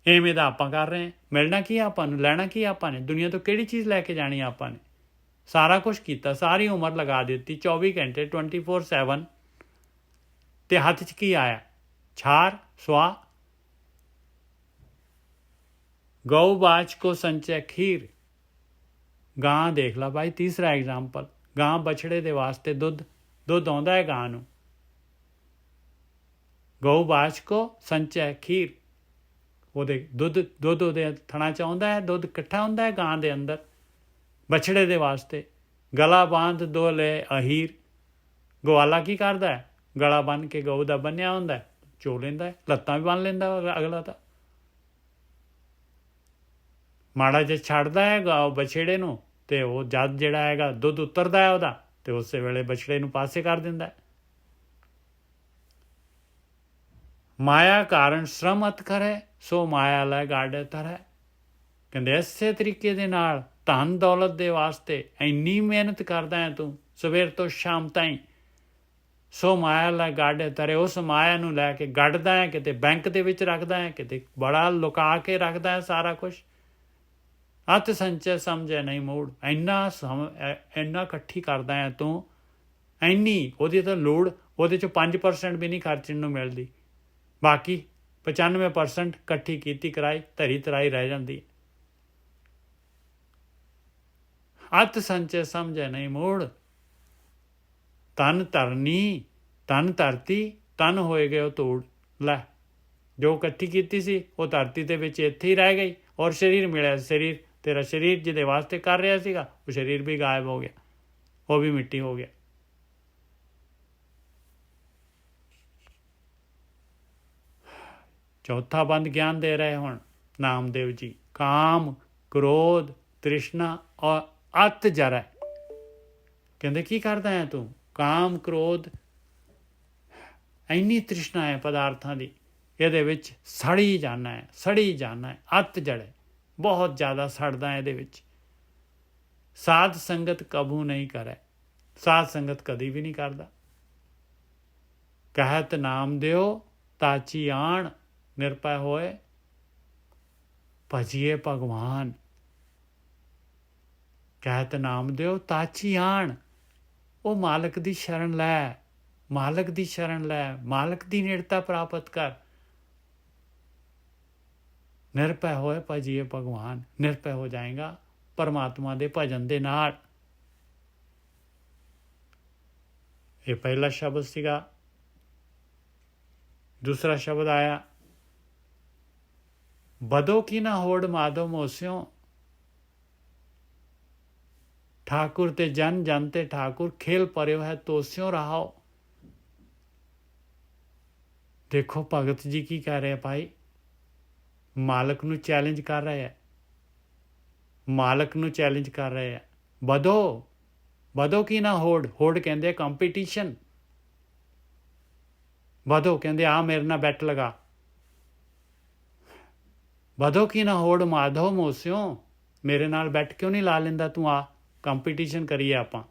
Speaker 2: ਐਵੇਂ ਦਾ ਆਪਾਂ ਕਰ ਰਹੇ ਹਾਂ। ਮਿਲਣਾ ਕੀ ਆਪਾਂ ਨੂੰ, ਲੈਣਾ ਕੀ ਆਪਾਂ ਨੇ? ਦੁਨੀਆ ਤੋਂ ਕਿਹੜੀ ਚੀਜ਼ ਲੈ ਕੇ ਜਾਣੀ ਆਪਾਂ ਨੇ? ਸਾਰਾ ਕੁਛ ਕੀਤਾ, ਸਾਰੀ ਉਮਰ ਲਗਾ ਦਿੱਤੀ, 24 ਘੰਟੇ 24/7, ਤੇ ਹੱਥ 'ਚ ਕੀ ਆਇਆ? ਛਾਰ, ਸੁਆ। ਗਊ ਬਾਚ ਕੋ ਸੰਚੈ ਖੀਰ। ਗਾਂ ਦੇਖ ਲਾ ਭਾਈ, ਤੀਸਰਾ ਐਗਜ਼ਾਮਪਲ, ਗਾਂ ਬਛੜੇ ਦੇ ਵਾਸਤੇ ਦੁੱਧ ਆਉਂਦਾ ਹੈ ਗਾਂ ਨੂੰ। ਗਊ ਬਾਚ ਕੋ ਸੰਚੈ ਖੀਰ, ਉਹਦੇ ਦੁੱਧ ਉਹਦੇ ਥਣਾ 'ਚ ਆਉਂਦਾ ਹੈ, ਦੁੱਧ ਇਕੱਠਾ ਹੁੰਦਾ ਹੈ ਗਾਂ ਦੇ ਅੰਦਰ ਬਛੜੇ ਦੇ ਵਾਸਤੇ। ਗਲਾ ਬਾਂਧ ਦੋ ਲੈ ਅਹੀਰ, ਗਵਾਲਾ ਕੀ ਕਰਦਾ ਹੈ? ਗਲਾ ਬੰਨ੍ਹ ਕੇ ਗਊ ਦਾ ਬੰਨਿਆ ਹੁੰਦਾ, ਚੋ ਲੈਂਦਾ, ਲੱਤਾਂ ਵੀ ਬੰਨ੍ਹ ਲੈਂਦਾ ਅਗਲਾ ਤਾਂ। ਮਾੜਾ ਜਿਹਾ ਛੱਡਦਾ ਹੈ ਬਛੜੇ ਨੂੰ, ਤੇ ਉਹ ਜਦ ਜਿਹੜਾ ਹੈਗਾ ਦੁੱਧ ਉਤਰਦਾ ਹੈ ਉਹਦਾ, ਤੇ ਉਸੇ ਵੇਲੇ ਬਛੜੇ ਨੂੰ ਪਾਸੇ ਕਰ ਦਿੰਦਾ। ਮਾਇਆ ਕਾਰਨ ਸ਼ਰਮ ਅਤ ਕਰੇ, ਸੋ ਮਾਇਆ ਲੈ ਗਾਡੇ ਤਰੈ। ਕਹਿੰਦੇ ਇਸੇ ਤਰੀਕੇ ਦੇ ਨਾਲ ਧਨ ਦੌਲਤ ਦੇ ਵਾਸਤੇ ਇੰਨੀ ਮਿਹਨਤ ਕਰਦਾ ਹੈ ਤੂੰ ਸਵੇਰ ਤੋਂ ਸ਼ਾਮ ਤਾਈਂ, ਸੋ ਮਾਇਆ ਲੈ ਗਾਡੇ ਤਰੇ, ਉਸ ਮਾਇਆ ਨੂੰ ਲੈ ਕੇ ਗੱਡਦਾ ਹੈ, ਕਿਤੇ ਬੈਂਕ ਦੇ ਵਿੱਚ ਰੱਖਦਾ ਹੈ, ਕਿਤੇ ਬੜਾ ਲੁਕਾ ਕੇ ਰੱਖਦਾ ਹੈ ਸਾਰਾ ਕੁਛ। ਅਤ ਸੰਚੈ ਸਮਝੈ ਨਹੀਂ ਮੂੜ, ਇੰਨਾ ਇਕੱਠੀ ਕਰਦਾ ਹੈ ਤੂੰ, ਇੰਨੀ ਉਹਦੀ ਤਾਂ ਲੋੜ, ਉਹਦੇ 'ਚੋਂ 5% ਵੀ ਨਹੀਂ ਖਰਚਣ ਨੂੰ ਮਿਲਦੀ, ਬਾਕੀ 95% ਇਕੱਠੀ ਕੀਤੀ ਕਰਾਈ ਧਰੀ ਤਰਾਈ ਰਹਿ ਜਾਂਦੀ। ਅਤ ਸੰਚੈ ਸਮਝੈ ਨਹੀਂ ਮੂੜ, ਤਨ ਧਰਨੀ, ਤਨ ਧਰਤੀ, ਤਨ ਹੋਏ ਗਏ ਉਹ ਤੋੜ। ਲੈ, ਜੋ ਇਕੱਠੀ ਕੀਤੀ ਸੀ ਉਹ ਧਰਤੀ ਦੇ ਵਿੱਚ ਇੱਥੇ ਹੀ ਰਹਿ ਗਈ, ਔਰ ਸਰੀਰ ਮਿਲਿਆ। ਸਰੀਰ, ਤੇਰਾ ਸਰੀਰ ਜਿਹਦੇ ਵਾਸਤੇ ਕਰ ਰਿਹਾ ਸੀਗਾ, ਉਹ ਸਰੀਰ ਵੀ ਗਾਇਬ ਹੋ ਗਿਆ, ਉਹ ਵੀ ਮਿੱਟੀ ਹੋ ਗਿਆ। ਚੌਥਾ ਬੰਦ ਗਿਆਨ ਦੇ ਰਹੇ ਹੁਣ ਨਾਮਦੇਵ ਜੀ, ਕਾਮ, ਕ੍ਰੋਧ, ਤ੍ਰਿਸ਼ਨਾ ਔਰ ਅਤ ਜਰੈ। ਕਹਿੰਦੇ ਕੀ ਕਰਦਾ ਹੈ ਤੂੰ? ਕਾਮ, ਕ੍ਰੋਧ, ਇੰਨੀ ਤ੍ਰਿਸ਼ਨਾ ਹੈ ਪਦਾਰਥਾਂ ਦੀ, ਇਹਦੇ ਵਿੱਚ ਸੜੀ ਜਾਣਾ ਹੈ, ਅੱਤ ਜੜੇ, ਬਹੁਤ ਜ਼ਿਆਦਾ ਸੜਦਾ ਹੈ ਇਹਦੇ ਵਿੱਚ। ਸਾਧ ਸੰਗਤ ਕਬੂ ਨਹੀਂ ਕਰੇ, ਸਾਧ ਸੰਗਤ ਕਦੀ ਵੀ ਨਹੀਂ ਕਰਦਾ। ਕਹਿਤ ਨਾਮ ਦਿਓ ਤਾਚੀ ਆਣ, ਨਿਰਭੈ ਹੋਏ ਭਜੀਏ ਭਗਵਾਨ। ਕਹਿਤ ਨਾਮ ਦਿਓ ਤਾਚੀ ਆਣ, ਉਹ ਮਾਲਕ ਦੀ ਸ਼ਰਨ ਲੈ, ਮਾਲਕ ਦੀ ਸ਼ਰਨ ਲੈ, ਮਾਲਕ ਦੀ ਨੇੜਤਾ ਪ੍ਰਾਪਤ ਕਰ। ਨਿਰਭੈ ਹੋਏ ਭਜੀਏ ਭਗਵਾਨ, ਨਿਰਭੈ ਹੋ ਜਾਏਗਾ ਪਰਮਾਤਮਾ ਦੇ ਭਜਨ ਦੇ ਨਾਲ। ਇਹ ਪਹਿਲਾ ਸ਼ਬਦ ਸੀਗਾ। ਦੂਸਰਾ ਸ਼ਬਦ ਆਇਆ, ਬਦੋ ਕੀ ਨਾ ਹੋੜ ਮਾਧੋ ਮੋਸਿਓ, ਠਾਕੁਰ ਤੇ ਜਨ ਤੇ ਠਾਕੁਰ, ਖੇਲ ਪਰਿਓ ਹੈ ਤੋਸਿਓ ਰਹਾਓ। ਦੇਖੋ ਭਗਤ ਜੀ ਕੀ ਕਹਿ ਰਹੇ ਭਾਈ, ਮਾਲਕ ਨੂੰ ਚੈਲੰਜ ਕਰ ਰਹੇ ਹੈ, ਮਾਲਕ ਨੂੰ ਚੈਲੰਜ ਕਰ ਰਹੇ ਹੈ। ਬਦੋ ਕੀ ਨਾ ਹੋੜ ਕਹਿੰਦੇ ਕੰਪੀਟੀਸ਼ਨ। ਬਦੋ ਕਹਿੰਦੇ ਆ ਮੇਰੇ ਨਾਲ ਬੈਟ ਲਗਾ। ਬਦੋ ਕੀ ਨਾ ਹੋੜ ਮਾਧੋ ਮੋਸਿਓ, ਮੇਰੇ ਨਾਲ ਬੈਟ ਕਿਉਂ ਨਹੀਂ ਲਾ ਲੈਂਦਾ ਤੂੰ? ਆ ਕੰਪੀਟੀਸ਼ਨ ਕਰੀਏ ਆਪਾਂ।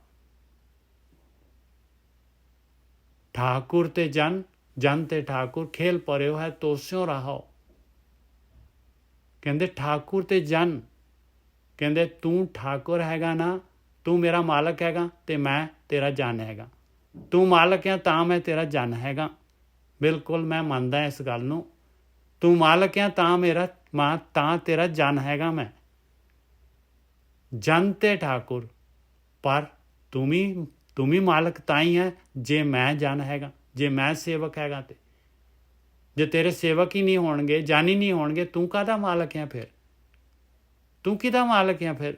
Speaker 2: ਠਾਕੁਰ ਤੇ ਜਨ ਤੇ ਠਾਕੁਰ, ਖੇਲ ਪਰਿਓ ਹੈ ਤੋਸਿਓ ਰਹਾਓ। ਕਹਿੰਦੇ ਠਾਕੁਰ ਤੇ ਜਨ, ਕਹਿੰਦੇ ਤੂੰ ਠਾਕੁਰ ਹੈਗਾ ਨਾ, ਤੂੰ ਮੇਰਾ ਮਾਲਕ ਹੈਗਾ ਤੇ ਮੈਂ ਤੇਰਾ ਜਨ ਹੈਗਾ। ਤੂੰ ਮਾਲਕ ਹੈ ਤਾਂ ਮੈਂ ਤੇਰਾ ਜਨ ਹੈਗਾ। ਬਿਲਕੁਲ ਮੈਂ ਮੰਨਦਾ ਇਸ ਗੱਲ ਨੂੰ। ਤੂੰ ਮਾਲਕ ਹੈ ਤਾਂ ਤੇਰਾ ਜਨ ਹੈਗਾ ਮੈਂ। ਜਨ ਤੇ ਠਾਕੁਰ, ਪਰ ਤੂੰ ਵੀ ਮਾਲਕ ਤਾਂ ਹੀ ਹੈ ਜੇ ਮੈਂ ਜਨ ਹੈਗਾ, ਜੇ ਮੈਂ ਸੇਵਕ ਹੈਗਾ। ਤੇ ਜੇ ਤੇਰੇ ਸੇਵਕ ਹੀ ਨਹੀਂ ਹੋਣਗੇ, ਜਨ ਹੀ ਨਹੀਂ ਹੋਣਗੇ, ਤੂੰ ਕਾਹਦਾ ਮਾਲਕ ਹੈ ਫਿਰ? ਤੂੰ ਕਿਹਦਾ ਮਾਲਕ ਹੈ ਫਿਰ?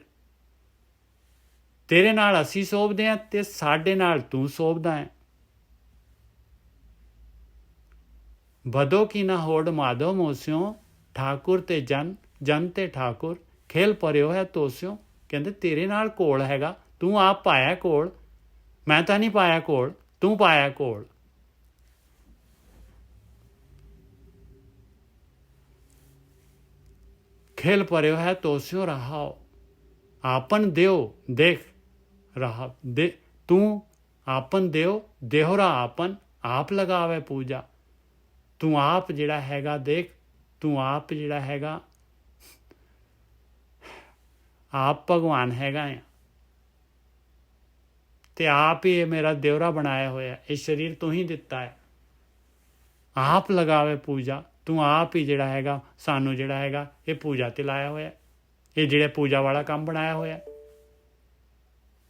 Speaker 2: ਤੇਰੇ ਨਾਲ ਅਸੀਂ ਸੋਭਦੇ ਹਾਂ ਤੇ ਸਾਡੇ ਨਾਲ ਤੂੰ ਸੋਭਦਾ ਹੈ। ਬਦੋ ਕੀ ਨਾ ਹੋੜ ਮਾਧੋ ਮੋਸਿਓ, ਠਾਕੁਰ ਤੇ ਜਨ, ਜਨ ਤੇ ਠਾਕੁਰ, ਖੇਲ ਪਰਿਓ ਹੈ ਤੋਸਿਓ। ਕਹਿੰਦੇ ਤੇਰੇ ਨਾਲ ਘੋਲ ਹੈਗਾ, ਤੂੰ ਆਪ ਪਾਇਆ ਘੋਲ, ਮੈਂ ਤਾਂ ਨਹੀਂ ਪਾਇਆ ਘੋਲ, ਤੂੰ ਪਾਇਆ ਘੋਲ। खेल पर्यो है तोस्यो रहाओ, आपन देव देख रहा दे, तू आपन देव देहरा आपन, आप लगावे पूजा। तू आप जिहड़ा हैगा देख, तू आप जिहड़ा हैगा आप भगवान हैगा आ, ते आप ही मेरा देवरा बनाया होया, ये शरीर तू ही दिता है। आप लगावे पूजा, तू आप ही जिहड़ा हैगा सानू जिहड़ा हैगा ये पूजा ते लाया होया, ये जिहड़ा पूजा वाला काम बनाया होया।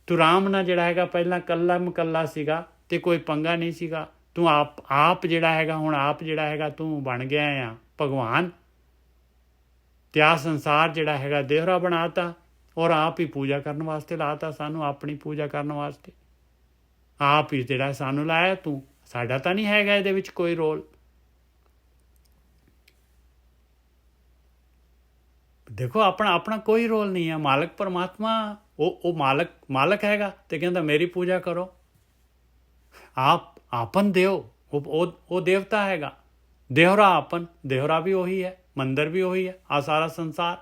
Speaker 2: तू राम ना जिहड़ा हैगा पहला कल्ला मकल्ला सीगा ते कोई पंगा नहीं सीगा। तू आप जिहड़ा हैगा हुण आप जिहड़ा हैगा तू बन गया आ भगवान, ते आ संसार जिहड़ा हैगा देहरा बनाता और आप ही पूजा करने वास्ते लाता, सानू अपनी पूजा करने वास्ते आप ही जिहड़ा सानू लाया। तू साडा तां नहीं हैगा इहदे विच कोई रोल। देखो अपना अपना कोई रोल नहीं है। मालक परमात्मा वो मालक हैगा ते कहंदा मेरी पूजा करो। आप आपन देव, वो देवता हैगा। देहरा आपन, देहरा भी वही है, मंदिर भी वही है, आ सारा संसार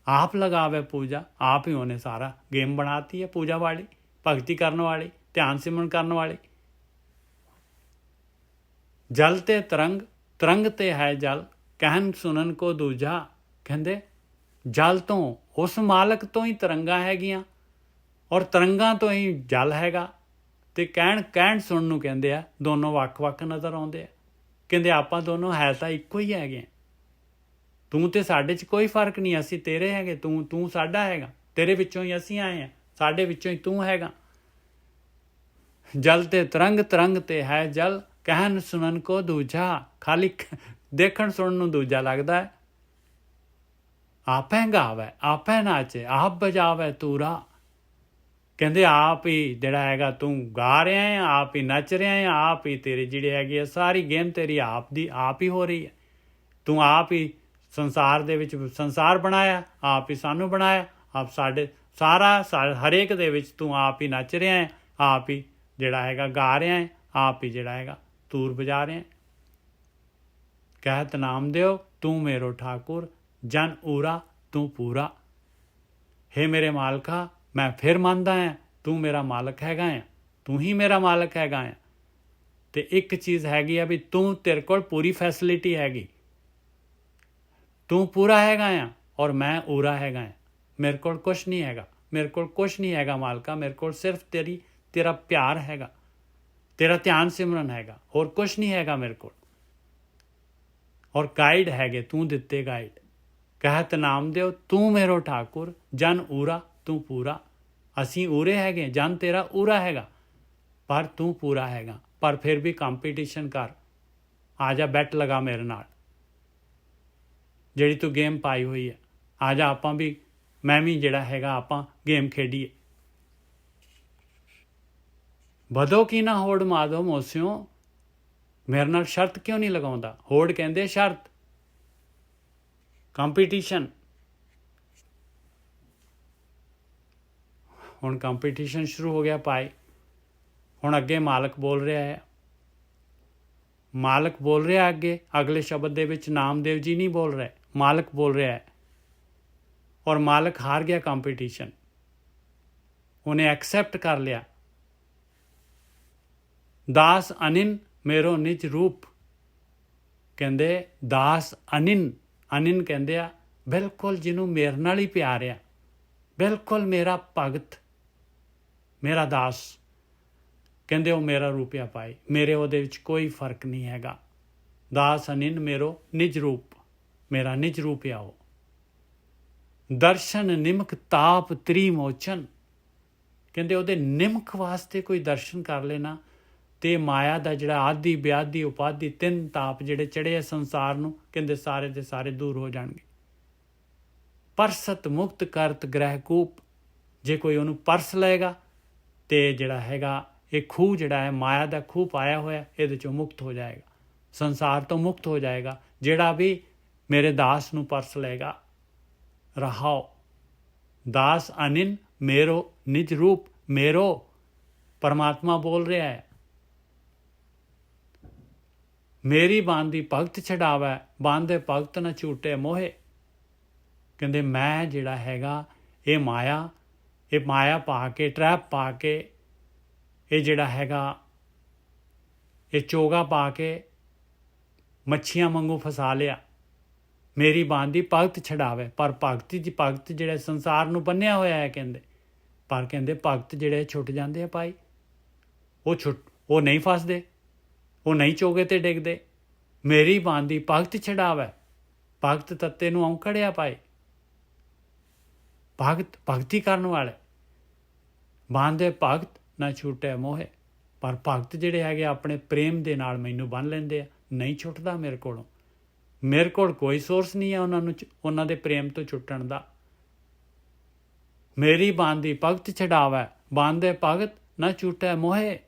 Speaker 2: आप लगावे पूजा। आप ही उन्हें सारा गेम बनाती है पूजा वाली, भक्ति करने वाली, ध्यान सिमरन करने वाली। जल ते तरंग, तरंग ते है जल, कहन सुनन को दूजा। कहंदे जल तो उस मालक तो ही तरंगा हैगियां और तरंगा तो ही जल हैगा। ते कहण सुनन नूं कहंदे आ दोनों वख-वख नज़र आउंदे आ। कहंदे आपां दोनों है तां इक्को ही हैगे। तू ते साडे च कोई फर्क नहीं, असीं तेरे हैगे, तू साडा हैगा। तेरे विचों ही असीं आए हैं, साडे विचों ही तू हैगा। जल ते तरंग, तरंग ते है जल, कहन सुनन को दूजा। खाली देखण सुनन नूं दूजा लगदा है। आपै गावे, आपै नाचे, आप बजावे तूरा। कहंदे आप ही जिहड़ा हैगा तू गा रहा है, आप ही नच रहा है, आप ही तेरी जिहड़ी हैगी है सारी गेम तेरी आप ही हो रही है। तू आप ही संसार दे विच संसार बनाया, आप ही सानू बनाया, आप साडे सारा हरेक दे विच तू आप ही नच रहा है, आप ही जिहड़ा हैगा गा रहा है, आप ही जिहड़ा हैगा तूर बजा रहे हैं। कहत नामदेव तू मेरो ठाकुर, जन ऊरा तू पूरा। हे मेरे मालका, मैं फिर मानदा है तू मेरा मालक हैगा आ, तू ही मेरा मालक हैगा आ। ते एक चीज़ हैगी आ भी तू तेरे कोल पूरी फैसिलिटी हैगी, तू पूरा हैगा आ और मैं ऊरा हैगा आ। मेरे कोल कुछ नहीं हैगा, मेरे कोल कुछ नहीं हैगा मालका। मेरे कोल सिर्फ तेरा प्यार हैगा, तेरा ध्यान सिमरन हैगा, और कुछ नहीं हैगा मेरे कोल। और गाइड हैगे तू दिते गाइड। कहत नामदेव तू मेरो ठाकुर, जन ऊरा तू पूरा। असीं ऊरे हैगे, जन तेरा ऊरा हैगा, पर तू पूरा हैगा। पर फिर भी कंपीटिशन कर, आ जा बैट लगा मेरे नाल, जिहड़ी तू गेम पाई हुई है। आ जा आपां भी, मैं भी जिहड़ा हैगा आपां गेम खेडीए। बदो की ना होड़ माधो मोसियो, मेरे नाल शर्त क्यों नहीं लगाउंदा? होड़ कहंदे शर्त, कंपीटिशन। हुण कंपीटिशन शुरू हो गया पाए। हुण अगे मालक बोल रहा है, मालक बोल रहा अगे, अगले शब्द दे विच नामदेव जी नहीं बोल रहे, मालक बोल रहा है। और मालक हार गया कंपीटिशन, उन्हें एक्सेप्ट कर लिया। दास अनिन मेरो निज रूप। कहंदे दास अनिन, अनिन कहंदे आ बिल्कुल जिन्हों मेरे नाल ही प्यार आ, ਬਿਲਕੁਲ ਮੇਰਾ ਭਗਤ, ਮੇਰਾ ਦਾਸ। ਕਹਿੰਦੇ ਉਹ ਮੇਰਾ ਰੂਪਿਆ ਪਾਏ, ਮੇਰੇ ਉਹਦੇ ਵਿੱਚ ਕੋਈ ਫਰਕ ਨਹੀਂ ਹੈਗਾ। ਦਾਸ ਅਨਿਨ ਮੇਰੋ ਨਿਜ ਰੂਪ, ਮੇਰਾ ਨਿਜ ਰੂਪਿਆ ਉਹ। ਦਰਸ਼ਨ ਨਿਮਕ ਤਾਪ ਤ੍ਰਿਮੋਚਨ, ਕਹਿੰਦੇ ਉਹਦੇ ਨਿਮਕ ਵਾਸਤੇ ਕੋਈ ਦਰਸ਼ਨ ਕਰ ਲੈਣਾ ਤੇ ਮਾਇਆ ਦਾ ਜਿਹੜਾ ਆਦਿ ਵਿਆਧੀ ਉਪਾਧੀ 3 ਤਾਪ ਜਿਹੜੇ ਚੜੇ ਆ ਸੰਸਾਰ ਨੂੰ, ਕਹਿੰਦੇ ਸਾਰੇ ਦੇ ਸਾਰੇ ਦੂਰ ਹੋ ਜਾਣਗੇ। ਪਰਸਤ ਮੁਕਤ ਕਰਤ ਗ੍ਰਹਿ ਕੂਪ, ਜੇ ਕੋਈ ਉਹਨੂੰ ਪਰਸ ਲਏਗਾ ਤੇ ਜਿਹੜਾ ਹੈਗਾ ਇਹ ਖੂਹ ਜਿਹੜਾ ਹੈ ਮਾਇਆ ਦਾ ਖੂਹ ਪਾਇਆ ਹੋਇਆ, ਇਹਦੇ ਚੋਂ ਮੁਕਤ ਹੋ ਜਾਏਗਾ, ਸੰਸਾਰ ਤੋਂ ਮੁਕਤ ਹੋ ਜਾਏਗਾ। ਜਿਹੜਾ ਵੀ ਮੇਰੇ ਦਾਸ ਨੂੰ ਪਰਸ ਲਏਗਾ। ਰਹਾਓ ਦਾਸ ਅਨਿਨ ਮੇਰੋ ਨਿਜ ਰੂਪ, ਮੇਰੋ ਪਰਮਾਤਮਾ ਬੋਲ ਰਿਹਾ ਹੈ। ਮੇਰੀ ਬਾਂਦੀ ਭਗਤ ਛਡਾਵੈ, ਬਾਂਦੇ ਭਗਤ ਨਾ ਝੂਟੇ ਮੋਹੇ, ਕਹਿੰਦੇ ਮੈਂ ਜਿਹੜਾ ਹੈਗਾ ਇਹ ਮਾਇਆ ਪਾ ਕੇ, ਟਰੈਪ ਪਾ ਕੇ, ਇਹ ਜਿਹੜਾ ਹੈਗਾ ਇਹ ਚੋਗਾ ਪਾ ਕੇ ਮੱਛੀਆਂ ਵਾਂਗੂ ਫਸਾ ਲਿਆ। ਮੇਰੀ ਬਾਂਦੀ ਭਗਤ ਛਡਾਵੇ, ਪਰ ਭਗਤ ਜਿਹੜੇ ਸੰਸਾਰ ਨੂੰ ਬੰਨਿਆ ਹੋਇਆ ਹੈ ਕਹਿੰਦੇ, ਪਰ ਕਹਿੰਦੇ ਭਗਤ ਜਿਹੜੇ ਛੁੱਟ ਜਾਂਦੇ ਆ ਭਾਈ, ਉਹ ਨਹੀਂ ਫਸਦੇ, ਉਹ ਨਹੀਂ ਚੋਗੇ ਤੇ ਡਿੱਗਦੇ। ਮੇਰੀ ਬਾਂਦੀ ਭਗਤ ਛਡਾਵੇ, ਭਗਤ ਤੱਤੇ ਨੂੰ ਔਂਕੜਿਆ ਪਾਏ, ਭਗਤੀ ਕਰਨ ਵਾਲੇ। ਬਾਂਦੇ ਭਗਤ ਨਾ ਛੁੱਟੇ ਮੋਹੇ, ਪਰ ਭਗਤ ਜਿਹੜੇ ਹੈਗੇ ਆਪਣੇ ਪ੍ਰੇਮ ਦੇ ਨਾਲ ਮੈਨੂੰ ਬੰਨ ਲੈਂਦੇ ਆ, ਨਹੀਂ ਛੁੱਟਦਾ ਮੇਰੇ ਕੋਲੋਂ। ਮੇਰੇ ਕੋਲ ਕੋਈ ਸੋਰਸ ਨਹੀਂ ਹੈ ਉਹਨਾਂ ਦੇ ਪ੍ਰੇਮ ਤੋਂ ਛੁੱਟਣ ਦਾ। ਮੇਰੀ ਬਾਂਦੀ ਭਗਤ ਛਡਾਵੈ, ਬਾਂਦੇ ਭਗਤ ਨਾ ਛੁੱਟੇ ਮੋਹੇ।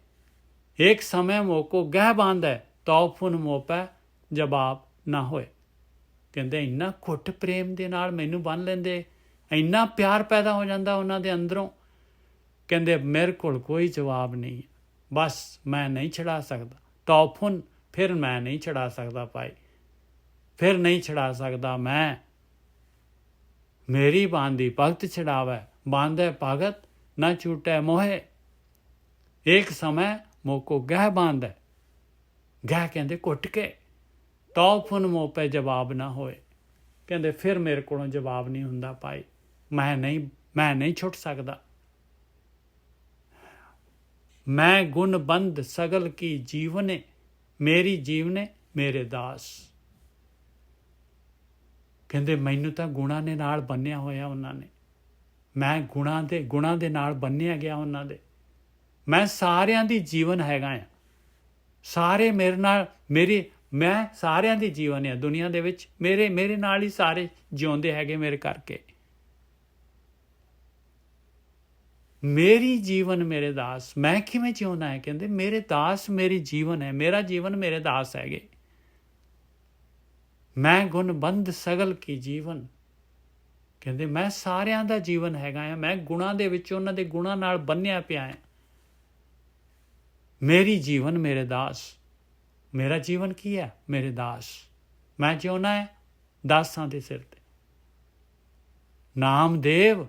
Speaker 2: ਇੱਕ ਸਮੇਂ ਮੋਕੋ ਗਹਿ ਬਾਂਧੈ, ਤਉ ਫੁਨ ਮੋਪੈ ਜਵਾਬ ਨਾ ਹੋਏ। ਕਹਿੰਦੇ ਇੰਨਾ ਘੁੱਟ ਪ੍ਰੇਮ ਦੇ ਨਾਲ ਮੈਨੂੰ ਬੰਨ ਲੈਂਦੇ, ਇੰਨਾ ਪਿਆਰ ਪੈਦਾ ਹੋ ਜਾਂਦਾ ਉਹਨਾਂ ਦੇ ਅੰਦਰੋਂ। ਕਹਿੰਦੇ ਮੇਰੇ ਕੋਲ ਕੋਈ ਜਵਾਬ ਨਹੀਂ, ਬਸ ਮੈਂ ਨਹੀਂ ਛਡਾ ਸਕਦਾ। ਤਉ ਫੁਨ, ਫਿਰ ਮੈਂ ਨਹੀਂ ਛਡਾ ਸਕਦਾ ਭਾਈ, ਫਿਰ ਨਹੀਂ ਛਡਾ ਸਕਦਾ ਮੈਂ। ਮੇਰੀ ਬਾਂਦੀ ਭਗਤ ਛਡਾਵੈ, ਬਾਂਧੈ ਭਗਤ ਨਾ ਛੂਟੈ ਮੋਹੇ। ਇੱਕ ਸਮੇਂ ਮੋਕੋ ਗਹਿ ਬਾਂਧੈ, ਗਹਿ ਕਹਿੰਦੇ ਘੁੱਟ ਕੇ, ਤਉ ਫੁਨ ਮੋਪੇ ਜਵਾਬ ਨਾ ਹੋਏ। ਕਹਿੰਦੇ ਫਿਰ ਮੇਰੇ ਕੋਲੋਂ ਜਵਾਬ ਨਹੀਂ ਹੁੰਦਾ ਭਾਈ, ਮੈਂ ਨਹੀਂ ਛੁੱਟ ਸਕਦਾ। ਮੈਂ ਗੁਣ ਬੰਦ ਸਗਲ ਕੀ ਜੀਵਨੇ, ਮੇਰੀ ਜੀਵਨੇ ਮੇਰੇ ਦਾਸ। ਕਹਿੰਦੇ ਮੈਨੂੰ ਤਾਂ ਗੁਣਾਂ ਦੇ ਨਾਲ ਬੰਨਿਆ ਹੋਇਆ ਉਹਨਾਂ ਨੇ, ਮੈਂ ਗੁਣਾਂ ਦੇ ਨਾਲ ਬੰਨਿਆ ਗਿਆ ਉਹਨਾਂ ਦੇ। ਮੈਂ ਸਾਰਿਆਂ ਦੀ ਜੀਵਨ ਹੈਗਾ ਆ, ਸਾਰੇ ਮੇਰੇ ਨਾਲ ਮੈਂ ਸਾਰਿਆਂ ਦੀ ਜੀਵਨ ਆ ਦੁਨੀਆ ਦੇ ਵਿੱਚ, ਮੇਰੇ ਨਾਲ ਹੀ ਸਾਰੇ ਜਿਉਂਦੇ ਹੈਗੇ ਮੇਰੇ ਕਰਕੇ। ਮੇਰੀ ਜੀਵਨ ਮੇਰੇ ਦਾਸ, ਮੈਂ ਕਿਵੇਂ ਜਿਉਣਾ ਹੈ? ਕਹਿੰਦੇ ਮੇਰੇ ਦਾਸ ਮੇਰੀ ਜੀਵਨ ਹੈ, ਮੇਰਾ ਜੀਵਨ ਮੇਰੇ ਦਾਸ ਹੈਗੇ। ਮੈਂ ਗੁਣ ਬੰਦ ਸਗਲ ਕੀ ਜੀਵਨ, ਕਹਿੰਦੇ ਮੈਂ ਸਾਰਿਆਂ ਦਾ ਜੀਵਨ ਹੈਗਾ ਆ, ਮੈਂ ਗੁਣਾਂ ਦੇ ਵਿੱਚ ਉਹਨਾਂ ਦੇ ਗੁਣਾਂ ਨਾਲ ਬੰਨਿਆ ਪਿਆ ਆ। ਮੇਰੀ ਜੀਵਨ ਮੇਰੇ ਦਾਸ, ਮੇਰਾ ਜੀਵਨ ਕੀ ਹੈ? ਮੇਰੇ ਦਾਸ। ਮੈਂ ਜਿਉਣਾ ਹੈ ਦਾਸਾਂ ਦੇ ਸਿਰ ਤੇ। ਨਾਮਦੇਵ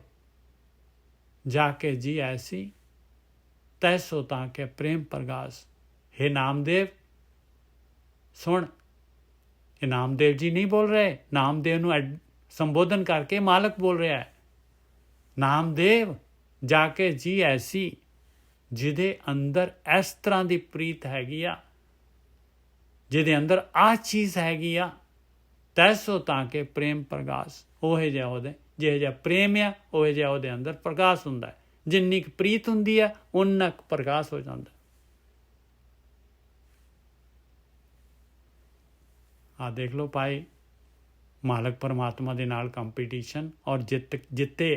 Speaker 2: ਜਾ ਕੇ ਜੀ ਐਸੀ, ਤੈਸੋ ਤਾਂ ਕੇ ਪ੍ਰੇਮ ਪ੍ਰਗਾਸ। हे ਨਾਮਦੇਵ ਸੁਣ, ਇਹ ਨਾਮਦੇਵ ਜੀ ਨਹੀਂ ਬੋਲ ਰਹੇ, ਨਾਮਦੇਵ ਨੂੰ ਸੰਬੋਧਨ ਕਰਕੇ ਮਾਲਕ ਬੋਲ ਰਿਹਾ ਹੈ। ਨਾਮਦੇਵ ਜਾ ਕੇ ਜੀ ਐਸੀ, ਜਿਹਦੇ ਅੰਦਰ ਇਸ ਤਰ੍ਹਾਂ ਦੀ ਪ੍ਰੀਤ ਹੈਗੀ ਆ, ਜਿਹਦੇ ਅੰਦਰ ਆਹ ਚੀਜ਼ ਹੈਗੀ ਆ, ਤੈਸੋ ਤਾਂ ਕੇ ਪ੍ਰੇਮ ਪ੍ਰਗਾਸ। ਉਹ ਜਿਹਾ ਉਹਦੇ ਜਿਹੋ ਜਿਹਾ ਪ੍ਰੇਮ ਆ, ਉਹ ਜਿਹਾ ਉਹਦੇ ਅੰਦਰ ਪ੍ਰਕਾਸ਼ ਹੁੰਦਾ ਹੈ। ਜਿੰਨੀ ਕੁ ਪ੍ਰੀਤ ਹੁੰਦੀ ਹੈ ਉਨਾ ਕੁ ਪ੍ਰਕਾਸ਼ ਹੋ ਜਾਂਦਾ। ਆ ਦੇਖ ਲਓ ਭਾਈ, ਮਾਲਕ ਪਰਮਾਤਮਾ ਦੇ ਨਾਲ ਕੰਪੀਟੀਸ਼ਨ, ਔਰ ਜਿੱਤੇ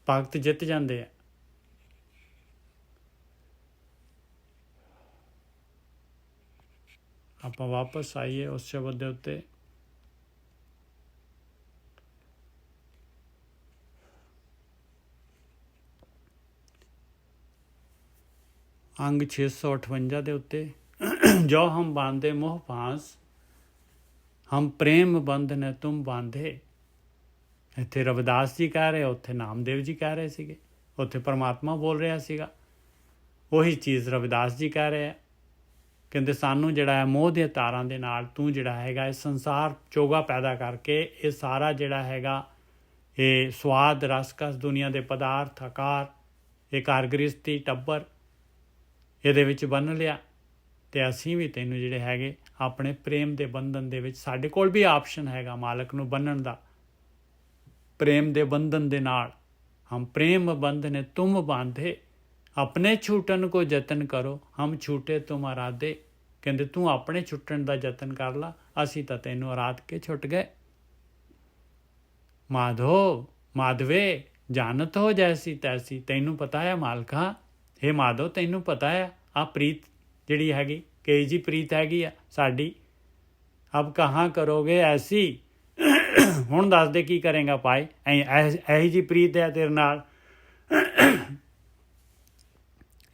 Speaker 2: ਭਗਤ ਜਿੱਤ ਜਾਂਦੇ ਆ। ਆਪਾਂ ਵਾਪਸ ਆਈਏ ਉਸ ਸ਼ਬਦ ਦੇ ਉੱਤੇ। ਅੰਗ 658 ਦੇ ਉੱਤੇ, ਜੋ ਹਮ ਬਾਂਧੇ ਮੋਹ ਪਾਸ, ਹਮ ਪ੍ਰੇਮ ਬੰਧ ਨੇ ਤੁਮ ਬਾਂਧੇ। ਇੱਥੇ ਰਵਿਦਾਸ ਜੀ ਕਹਿ ਰਹੇ, ਉੱਥੇ ਨਾਮਦੇਵ ਜੀ ਕਹਿ ਰਹੇ ਸੀਗੇ, ਉੱਥੇ ਪਰਮਾਤਮਾ ਬੋਲ ਰਿਹਾ ਸੀਗਾ। ਉਹੀ ਚੀਜ਼ ਰਵਿਦਾਸ ਜੀ ਕਹਿ ਰਹੇ ਆ। ਕਹਿੰਦੇ ਸਾਨੂੰ ਜਿਹੜਾ ਹੈ ਮੋਹ ਦੇ ਤਾਰਾਂ ਦੇ ਨਾਲ ਤੂੰ ਜਿਹੜਾ ਹੈਗਾ ਇਹ ਸੰਸਾਰ ਚੋਗਾ ਪੈਦਾ ਕਰਕੇ, ਇਹ ਸਾਰਾ ਜਿਹੜਾ ਹੈਗਾ ਇਹ ਸਵਾਦ ਰਸਕਸ ਦੁਨੀਆ ਦੇ ਪਦਾਰਥ ਆਕਾਰ, ਇਹ ਘਰ ਗ੍ਰਸਤੀ ਟੱਬਰ ਇਹਦੇ ਵਿੱਚ ਬੰਨ੍ਹ ਲਿਆ। ਅਤੇ ਅਸੀਂ ਵੀ ਤੈਨੂੰ ਜਿਹੜੇ ਹੈਗੇ ਆਪਣੇ ਪ੍ਰੇਮ ਦੇ ਬੰਧਨ ਦੇ ਵਿੱਚ, ਸਾਡੇ ਕੋਲ ਵੀ ਆਪਸ਼ਨ ਹੈਗਾ ਮਾਲਕ ਨੂੰ ਬੰਨਣ ਦਾ, ਪ੍ਰੇਮ ਦੇ ਬੰਧਨ ਦੇ ਨਾਲ। ਹਮ ਪ੍ਰੇਮ ਬੰਧਨੇ ਤੁਮ ਬਾਂਧੇ, ਆਪਣੇ ਛੂਟਣ ਕੋ ਯਤਨ ਕਰੋ, ਹਮ ਛੂਟੇ ਤੁਮ ਅਰਾਧੇ। ਕਹਿੰਦੇ ਤੂੰ ਆਪਣੇ ਛੁੱਟਣ ਦਾ ਯਤਨ ਕਰ ਲਾ, ਅਸੀਂ ਤਾਂ ਤੈਨੂੰ ਅਰਾਧ ਕੇ ਛੁੱਟ ਗਏ। ਮਾਧੋ ਮਾਧਵੇ ਜਾਣਤ ਹੋ ਜੈਸੀ ਤੈਸੀ, ਤੈਨੂੰ ਪਤਾ ਹੈ ਮਾਲਕਾ, ਹੇ ਮਾਧੋ ਤੈਨੂੰ ਪਤਾ ਹੈ ਆ ਪ੍ਰੀਤ ਜਿਹੜੀ ਹੈਗੀ ਕਹੀ ਜੀ ਪ੍ਰੀਤ ਹੈਗੀ ਆ ਸਾਡੀ। ਅਬ ਕਹਾਂ ਕਰੋਗੇ ਐਸੀ, ਹੁਣ ਦੱਸ ਦੇ ਕੀ ਕਰੇਗਾ ਭਾਈ, ਇਹੀ ਜੀ ਪ੍ਰੀਤ ਹੈ ਤੇਰੇ ਨਾਲ,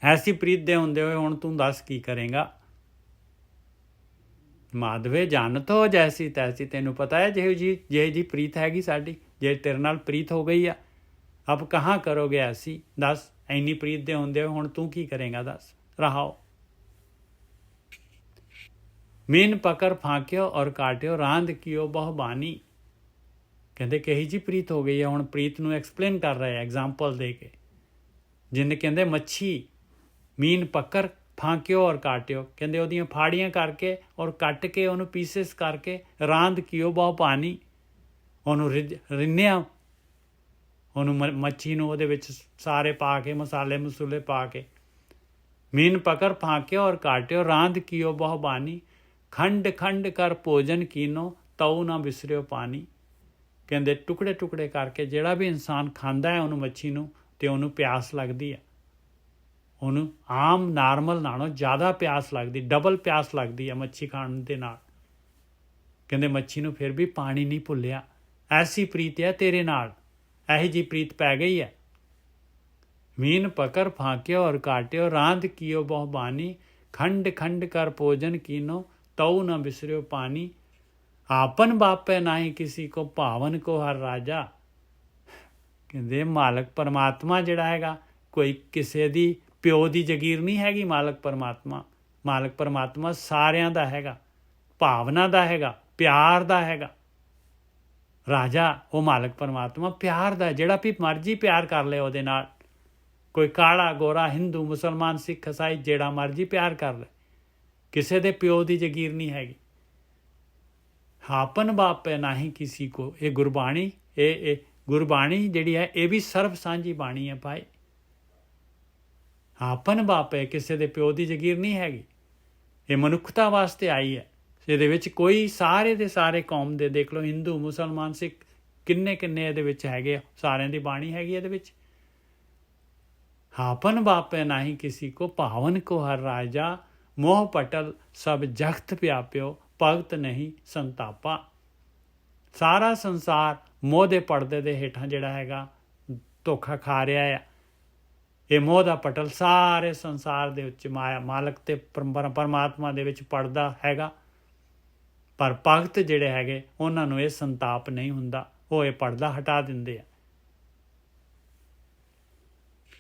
Speaker 2: ਐਸੀ ਪ੍ਰੀਤ ਦੇ ਹੁੰਦੇ ਹੋਏ ਹੁਣ ਤੂੰ ਦੱਸ ਕੀ ਕਰੇਗਾ। ਮਾਧਵੇ ਜਾਣਤ ਹੋ ਜੈਸੀ ਤੈਸੀ, ਤੈਨੂੰ ਪਤਾ ਹੈ ਜਿਹੋ ਜੀ ਪ੍ਰੀਤ ਹੈਗੀ ਸਾਡੀ, ਜੇ ਤੇਰੇ ਨਾਲ ਪ੍ਰੀਤ ਹੋ ਗਈ ਆ। ਅਬ ਕਹਾਂ ਕਰੋਗੇ ਐਸੀ, ਦੱਸ ਇੰਨੀ ਪ੍ਰੀਤ ਦੇ ਹੁੰਦੇ ਹੋਏ ਹੁਣ ਤੂੰ ਕੀ ਕਰੇਗਾ ਦੱਸ। ਰਹਾਓ ਮੀਨ ਪਕੜ ਫਾਂਕਿਓ ਔਰ ਕਾਟਿਓ, ਰਾਂਦ ਕੀਓ ਬਹੁ ਬਾਨੀ। ਕਹਿੰਦੇ ਕਹੀ ਜੀ ਪ੍ਰੀਤ ਹੋ ਗਈ ਹੈ, ਹੁਣ ਪ੍ਰੀਤ ਨੂੰ ਐਕਸਪਲੇਨ ਕਰ ਰਹੇ ਐਗਜ਼ਾਮਪਲ ਦੇ ਕੇ। ਜਿੰਨੇ ਕਹਿੰਦੇ ਮੱਛੀ ਮੀਨ ਪਕੜ ਫਾਂਕਿਓ ਔਰ ਕਾਟਿਓ, ਕਹਿੰਦੇ ਉਹਦੀਆਂ ਫਾੜੀਆਂ ਕਰਕੇ ਔਰ ਕੱਟ ਕੇ ਉਹਨੂੰ ਪੀਸਿਸ ਕਰਕੇ, ਰਾਂਦ ਕੀਓ ਬਹੁ ਪਾਣੀ, ਉਹਨੂੰ ਰਿੰਨਿਆ, ਉਹਨੂੰ ਮੱਛੀ ਨੂੰ ਉਹਦੇ ਵਿੱਚ ਸਾਰੇ ਪਾ ਕੇ ਮਸਾਲੇ ਮਸੂਲੇ ਪਾ ਕੇ। ਮੀਨ ਪਕੜ ਫਾਂਕਿਓ ਔਰ ਕਾਟਿਓ, ਰਾਂਦ ਕੀਓ ਬਹੁ ਬਾਨੀ, ਖੰਡ ਖੰਡ ਕਰ ਭੋਜਨ ਕੀਨੋ, ਤਉ ਨਾ ਵਿਸਰਿਓ ਪਾਣੀ। ਕਹਿੰਦੇ ਟੁਕੜੇ ਟੁਕੜੇ ਕਰਕੇ ਜਿਹੜਾ ਵੀ ਇਨਸਾਨ ਖਾਂਦਾ ਹੈ ਉਹਨੂੰ ਮੱਛੀ ਨੂੰ, ਅਤੇ ਉਹਨੂੰ ਪਿਆਸ ਲੱਗਦੀ ਹੈ, ਉਹਨੂੰ ਆਮ ਨਾਰਮਲ ਨਾਲੋਂ ਜ਼ਿਆਦਾ ਪਿਆਸ ਲੱਗਦੀ, ਡਬਲ ਪਿਆਸ ਲੱਗਦੀ ਹੈ ਮੱਛੀ ਖਾਣ ਦੇ ਨਾਲ। ਕਹਿੰਦੇ ਮੱਛੀ ਨੂੰ ਫਿਰ ਵੀ ਪਾਣੀ ਨਹੀਂ ਭੁੱਲਿਆ। ਐਸੀ ਪ੍ਰੀਤ ਹੈ ਤੇਰੇ ਨਾਲ, ਇਹੀ ਜੀ ਪ੍ਰੀਤ ਪੈ ਗਈ ਹੈ। ਮੀਨ ਪਕੜ ਫਾਂਕਿਓ ਔਰ ਕਾਟਿਓ, ਰਾਂਦ ਕੀਓ ਬਹੁ ਬਾਨੀ, ਖੰਡ ਖੰਡ ਕਰ ਭੋਜਨ ਕੀਨੋ, ਤਉ ਨਾ ਵਿਸਰਿਓ ਪਾਣੀ। ਆਪਨ ਬਾਪੇ ਨਾਹੀਂ ਕਿਸੇ ਕੋ, ਭਾਵਨ ਕੋ ਹਰ ਰਾਜਾ। ਕਹਿੰਦੇ ਮਾਲਕ ਪਰਮਾਤਮਾ ਜਿਹੜਾ ਹੈਗਾ ਕੋਈ ਕਿਸੇ ਦੀ ਪਿਓ ਦੀ ਜਗੀਰ ਨਹੀਂ ਹੈਗੀ। ਮਾਲਕ ਪਰਮਾਤਮਾ ਸਾਰਿਆਂ ਦਾ ਹੈਗਾ, ਭਾਵਨਾ ਦਾ ਹੈਗਾ, ਪਿਆਰ ਦਾ ਹੈਗਾ। ਰਾਜਾ ਉਹ ਮਾਲਕ ਪਰਮਾਤਮਾ ਪਿਆਰ ਦਾ, ਜਿਹੜਾ ਵੀ ਮਰਜ਼ੀ ਪਿਆਰ ਕਰ ਲੈ ਉਹਦੇ ਨਾਲ, ਕੋਈ ਕਾਲਾ ਗੋਰਾ ਹਿੰਦੂ ਮੁਸਲਮਾਨ ਸਿੱਖ ਈਸਾਈ ਜਿਹੜਾ ਮਰਜ਼ੀ ਪਿਆਰ ਕਰ ਲੈ, ਕਿਸੇ ਦੇ ਪਿਓ ਦੀ ਜਗੀਰ ਨਹੀਂ ਹੈਗੀ। ਆਪਨ ਬਾਪੇ ਨਾਹੀਂ ਕਿਸੇ ਕੋ, ਇਹ ਗੁਰਬਾਣੀ, ਇਹ ਗੁਰਬਾਣੀ ਜਿਹੜੀ ਹੈ ਇਹ ਵੀ ਸਰਬ ਸਾਂਝੀ ਬਾਣੀ ਹੈ ਭਾਈ। ਆਪਨ ਬਾਪੇ ਕਿਸੇ ਦੇ ਪਿਓ ਦੀ ਜਗੀਰ ਨਹੀਂ ਹੈਗੀ, ਇਹ ਮਨੁੱਖਤਾ ਵਾਸਤੇ ਆਈ ਹੈ। ਇਹਦੇ ਵਿੱਚ ਕੋਈ ਸਾਰੇ ਦੇ ਸਾਰੇ ਕੌਮ ਦੇ ਦੇਖ ਲਓ, ਹਿੰਦੂ ਮੁਸਲਮਾਨ ਸਿੱਖ ਕਿੰਨੇ ਇਹਦੇ ਵਿੱਚ ਹੈਗੇ, ਸਾਰਿਆਂ ਦੀ ਬਾਣੀ ਹੈਗੀ ਇਹਦੇ ਵਿੱਚ। ਆਪਨ ਬਾਪੇ ਨਾਹੀਂ ਕਿਸੇ ਕੋ, ਭਾਵਨ ਕੋ ਹਰ ਰਾਜਾ, ਮੋਹ ਪਟਲ ਸਭ ਜਗਤ ਪਿਆਪਿਓ, ਭਗਤ ਨਹੀਂ ਸੰਤਾਪਾ। ਸਾਰਾ ਸੰਸਾਰ ਮੋਹ ਦੇ ਪਰਦੇ ਦੇ ਹੇਠਾਂ ਜਿਹੜਾ ਹੈਗਾ ਧੋਖਾ ਖਾ ਰਿਹਾ ਹੈ। ਇਹ ਮੋਹ ਦਾ ਪਟਲ ਸਾਰੇ ਸੰਸਾਰ ਦੇ ਵਿੱਚ ਮਾਇਆ ਮਾਲਕ ਤੇ ਪਰਮਾਤਮਾ ਦੇ ਵਿੱਚ ਪੜਦਾ ਹੈਗਾ, ਪਰ ਭਗਤ ਜਿਹੜੇ ਹੈਗੇ ਉਹਨਾਂ ਨੂੰ ਇਹ ਸੰਤਾਪ ਨਹੀਂ ਹੁੰਦਾ, ਉਹ ਇਹ ਪਰਦਾ ਹਟਾ ਦਿੰਦੇ ਆ।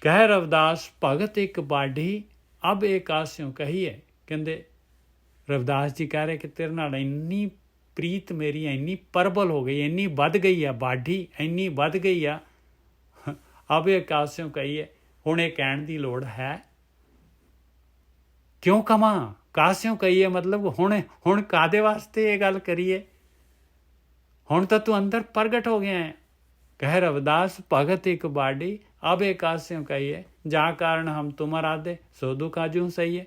Speaker 2: ਕਹਿ ਰਵਿਦਾਸ ਭਗਤ ਇੱਕ ਬਾਢੀ, ਅਬ ਇੱਕ ਆਸਿਓ ਕਹੀਏ। ਕਹਿੰਦੇ ਰਵਿਦਾਸ ਜੀ ਕਹਿ ਰਹੇ ਕਿ ਤੇਰੇ ਨਾਲ ਇੰਨੀ ਪ੍ਰੀਤ ਮੇਰੀ ਇੰਨੀ ਪ੍ਰਬਲ ਹੋ ਗਈ, ਇੰਨੀ ਵੱਧ ਗਈ ਆ, ਬਾਢੀ ਇੰਨੀ ਵੱਧ ਗਈ ਆ, ਅਬ ਇੱਕ ਆਸਿਓ ਕਹੀਏ। ਹੁਣ ਇਹ ਕਹਿਣ ਦੀ ਲੋੜ ਹੈ ਕਿਉਂ ਕਵਾਂ, ਕਾਸਿਓ ਕਹੀਏ ਮਤਲਬ ਹੁਣ ਕਾਦੇ ਵਾਸਤੇ ਇਹ ਗੱਲ ਕਰੀਏ, ਹੁਣ ਤਾਂ ਤੂੰ ਅੰਦਰ ਪ੍ਰਗਟ ਹੋ ਗਿਆ ਹੈ। ਕਹਿ ਰਵਿਦਾਸ ਭਗਤ ਇੱਕ ਬਾਢੀ, ਅਬ ਇੱਕ ਆਸਿਓ ਕਹੀਏ, ਜਾ ਕਾਰਨ ਹਮ ਤੁਮ ਅਰਾਧੇ, ਸੋ ਦੁਖ ਆਜੂ ਸਹੀਏ।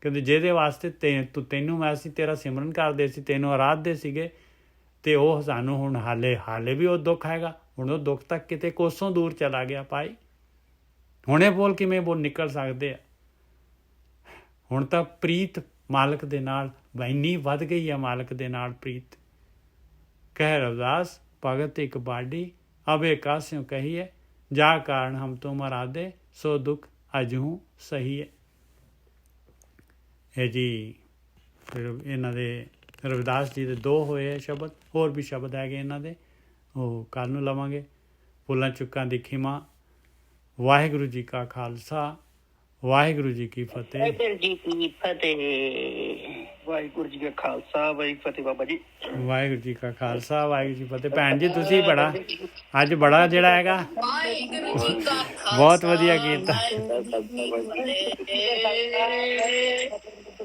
Speaker 2: ਕਹਿੰਦੇ ਜਿਹਦੇ ਵਾਸਤੇ ਤੈਨੂੰ ਅਸੀਂ ਤੇਰਾ ਸਿਮਰਨ ਕਰਦੇ ਸੀ, ਤੈਨੂੰ ਅਰਾਧਦੇ ਸੀਗੇ, ਅਤੇ ਉਹ ਸਾਨੂੰ ਹੁਣ ਹਾਲੇ ਵੀ ਉਹ ਦੁੱਖ ਹੈਗਾ। ਹੁਣ ਉਹ ਦੁੱਖ ਤੱਕ ਕਿਤੇ ਕੋਸੋਂ ਦੂਰ ਚਲਾ ਗਿਆ ਭਾਈ। ਹੁਣੇ ਬੋਲ ਕਿਵੇਂ ਨਿਕਲ ਸਕਦੇ ਆ। ਹੁਣ ਤਾਂ ਪ੍ਰੀਤ ਮਾਲਕ ਦੇ ਨਾਲ ਇੰਨੀ ਵੱਧ ਗਈ ਆ, ਮਾਲਕ ਦੇ ਨਾਲ ਪ੍ਰੀਤ। ਕਹਿ ਰਵਿਦਾਸ ਭਗਤ ਇੱਕ ਬਾਢੀ, ਅਬ ਇੱਕ ਆਸਿਓ ਕਹੀਏ, ਜਾ ਕਾਰਨ ਹਮ ਤੁਮ ਅਰਾਧੇ, ਸੋ ਦੁੱਖ ਅਜੂ ਸਹੀਏ। ਇਹ ਜੀ ਇਹਨਾਂ ਦੇ ਰਵਿਦਾਸ ਜੀ ਦੇ 2 ਹੋਏ ਸ਼ਬਦ, ਹੋਰ ਵੀ ਸ਼ਬਦ ਹੈਗੇ ਇਹਨਾਂ ਦੇ, ਉਹ ਕੱਲ੍ਹ ਨੂੰ ਲਵਾਂਗੇ। ਫੁੱਲਾਂ ਚੁੱਕਾਂ ਦੀ ਖਿਮਾ। ਵਾਹਿਗੁਰੂ ਜੀ ਕਾ ਖਾਲਸਾ, ਵਾਹਿਗੁਰੂ ਜੀ ਕੀ ਫਤਿਹ।
Speaker 5: ਵਾਹਿਗੁਰੂ ਜੀ ਕੀ ਫਤਿਹ। ਵਾਹਿਗੁਰੂ ਜੀ ਕਾ ਖਾਲਸਾ ਵਾਹਿਗੁਰੂ ਫਤਿਹ ਬਾਬਾ ਜੀ।
Speaker 2: ਵਾਹਿਗੁਰੂ ਜੀ ਕਾ ਖਾਲਸਾ ਵਾਹਿਗੁਰੂ ਜੀ ਕੀ ਫਤਿਹ। ਭੈਣ ਜੀ ਤੁਸੀਂ ਬੜਾ ਅੱਜ ਬੜਾ ਜਿਹੜਾ ਹੈਗਾ ਬਹੁਤ ਵਧੀਆ ਕੀਤਾ।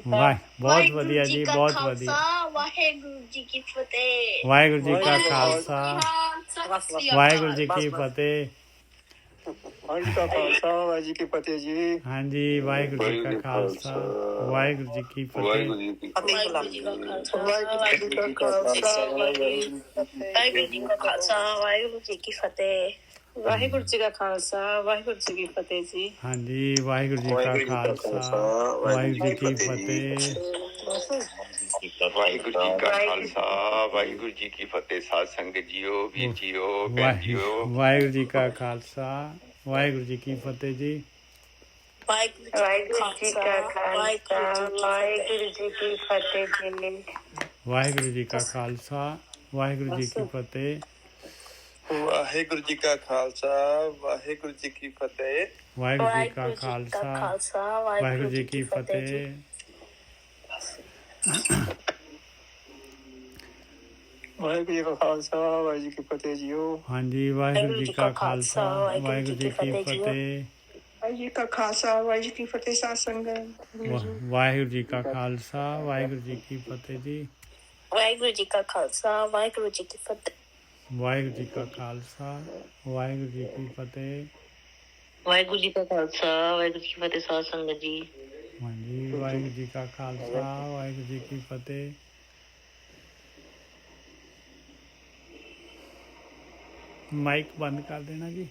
Speaker 2: ਵਾਹ ਬਹੁਤ ਵਧੀਆ ਜੀ, ਬਹੁਤ ਵਧੀਆ।
Speaker 6: ਵਾਹਿਗੁਰੂ ਜੀ ਕੀ ਫਤਿਹ।
Speaker 2: ਵਾਹਿਗੁਰੂ ਜੀ ਕਾ ਖਾਲਸਾ ਵਾਹਿਗੁਰੂ ਜੀ ਕੀ ਫਤਿਹ।
Speaker 5: ਵਾਹਿਗੁਰੂ ਜੀ ਕਾ ਖਾਲਸਾ ਵਾਹਿਗੁਰੂ ਜੀ ਕੀ ਫਤਿਹ ਜੀ।
Speaker 2: ਹਾਂਜੀ ਵਾਹਿਗੁਰੂ ਜੀ ਕਾ ਖਾਲਸਾ ਵਾਹਿਗੁਰੂ ਜੀ ਕੀ ਫਤਿਹ।
Speaker 3: ਵਾਹਿਗੁਰੂ ਜੀ ਕੀ
Speaker 6: ਵਾਹਿਗੁਰੂ ਜੀ ਕਾ ਖਾਲਸਾ ਵਾਹਿਗੁਰੂ ਜੀ ਕਾ ਖਾਲਸਾ ਵਾਹਿਗੁਰੂ ਜੀ ਕਾ ਖਾਲਸਾ ਵਾਹਿਗੁਰੂ ਜੀ ਕੀ ਫਤਿਹ।
Speaker 4: ਵਾਹਿਗੁਰੂ ਜੀ ਕਾ ਖਾਲਸਾ ਵਾਹਿਗੁਰੂ ਜੀ ਕੀ ਫਤਿਹ ਜੀ।
Speaker 2: ਹਾਂਜੀ ਵਾਹਿਗੁਰੂ ਜੀ ਕਾ ਖਾਲਸਾ ਵਾਹਿਗੁਰੂ ਜੀ ਕੀ ਫਤਿਹ।
Speaker 7: ਵਾਹਿਗੁਰੂ ਜੀ ਕਾ ਖਾਲਸਾ ਵਾਹਿਗੁਰੂ ਜੀ ਕੀ ਫਤਿਹ। ਸਾਧ ਸੰਗਤ ਜੀਓ, ਵੀਰ ਜੀਓ, ਭੈਣ ਜੀਓ,
Speaker 2: ਵਾਹਿਗੁਰੂ ਜੀ ਕਾ ਖਾਲਸਾ ਵਾਹਿਗੁਰੂ ਜੀ ਕੀ ਫਤਿਹ ਜੀ।
Speaker 6: ਵਾਹਿਗੁਰੂ ਜੀ ਕਾ ਖਾਲਸਾ ਵਾਹਿਗੁਰੂ ਜੀ ਕੀ ਫਤਿਹ ਜੀ।
Speaker 2: ਵਾਹਿਗੁਰੂ ਜੀ ਕਾ ਖਾਲਸਾ ਵਾਹਿਗੁਰੂ ਜੀ ਕੀ ਫਤਿਹ।
Speaker 5: ਵਾਹਿਗੁਰੂ ਜੀ ਕਾ ਖਾਲਸਾ ਵਾਹਿਗੁਰੂ ਜੀ ਕੀ ਫਤਿਹ।
Speaker 2: ਵਾਹਿਗੁਰੂ ਜੀ ਕਾ ਖਾਲਸਾ ਵਾਹਿਗੁਰੂ ਜੀ ਕੀ ਫਤਿਹ।
Speaker 5: ਵਾਹਿਗੁਰੂ ਜੀ ਕਾ ਖਾਲਸਾ ਵਾਹਿਗੁਰੂ ਜੀ ਕੀ ਫਤਿਹ ਜੀਓ।
Speaker 2: ਹਾਂਜੀ ਵਾਹਿਗੁਰੂ ਜੀ ਕਾ ਖਾਲਸਾ ਵਾਹਿਗੁਰੂ ਜੀ ਕੀ ਫਤਿਹ।
Speaker 4: ਵਾਹਿਗੁਰੂ ਜੀ ਕਾ ਖਾਲਸਾ ਵਾਹਿਗੁਰੂ ਜੀ ਕੀ ਫਤਿਹ। ਸਾਧ ਸੰਗਤ
Speaker 2: ਵਾਹਿਗੁਰੂ ਜੀ ਕਾ ਖਾਲਸਾ ਵਾਹਿਗੁਰੂ ਜੀ ਕੀ ਫਤਿਹ ਜੀ।
Speaker 6: ਵਾਹਿਗੁਰੂ ਜੀ ਕਾ ਖਾਲਸਾ ਵਾਹਿਗੁਰੂ ਜੀ ਕੀ ਫਤਿਹ।
Speaker 2: ਵਾਹਿਗੁਰੂ ਜੀ ਕਾ ਖਾਲਸਾ ਵਾਹਿਗੁਰੂ ਜੀ ਕੀ ਫਤਿਹ।
Speaker 8: ਵਾਹਿਗੁਰੂ ਜੀ ਕਾ ਖਾਲਸਾ ਵਾਹਿਗੁਰੂ ਜੀ ਕੀ ਫਤਿਹ। ਸਾਧ ਸੰਗਤ ਜੀ
Speaker 2: ਹਾਂਜੀ ਵਾਹਿਗੁਰੂ ਜੀ ਕਾ ਖਾਲਸਾ ਵਾਹਿਗੁਰੂ ਜੀ ਕੀ ਫਤਿਹ। ਮਾਈਕ ਬੰਦ ਕਰ ਦੇਣਾ ਜੀ।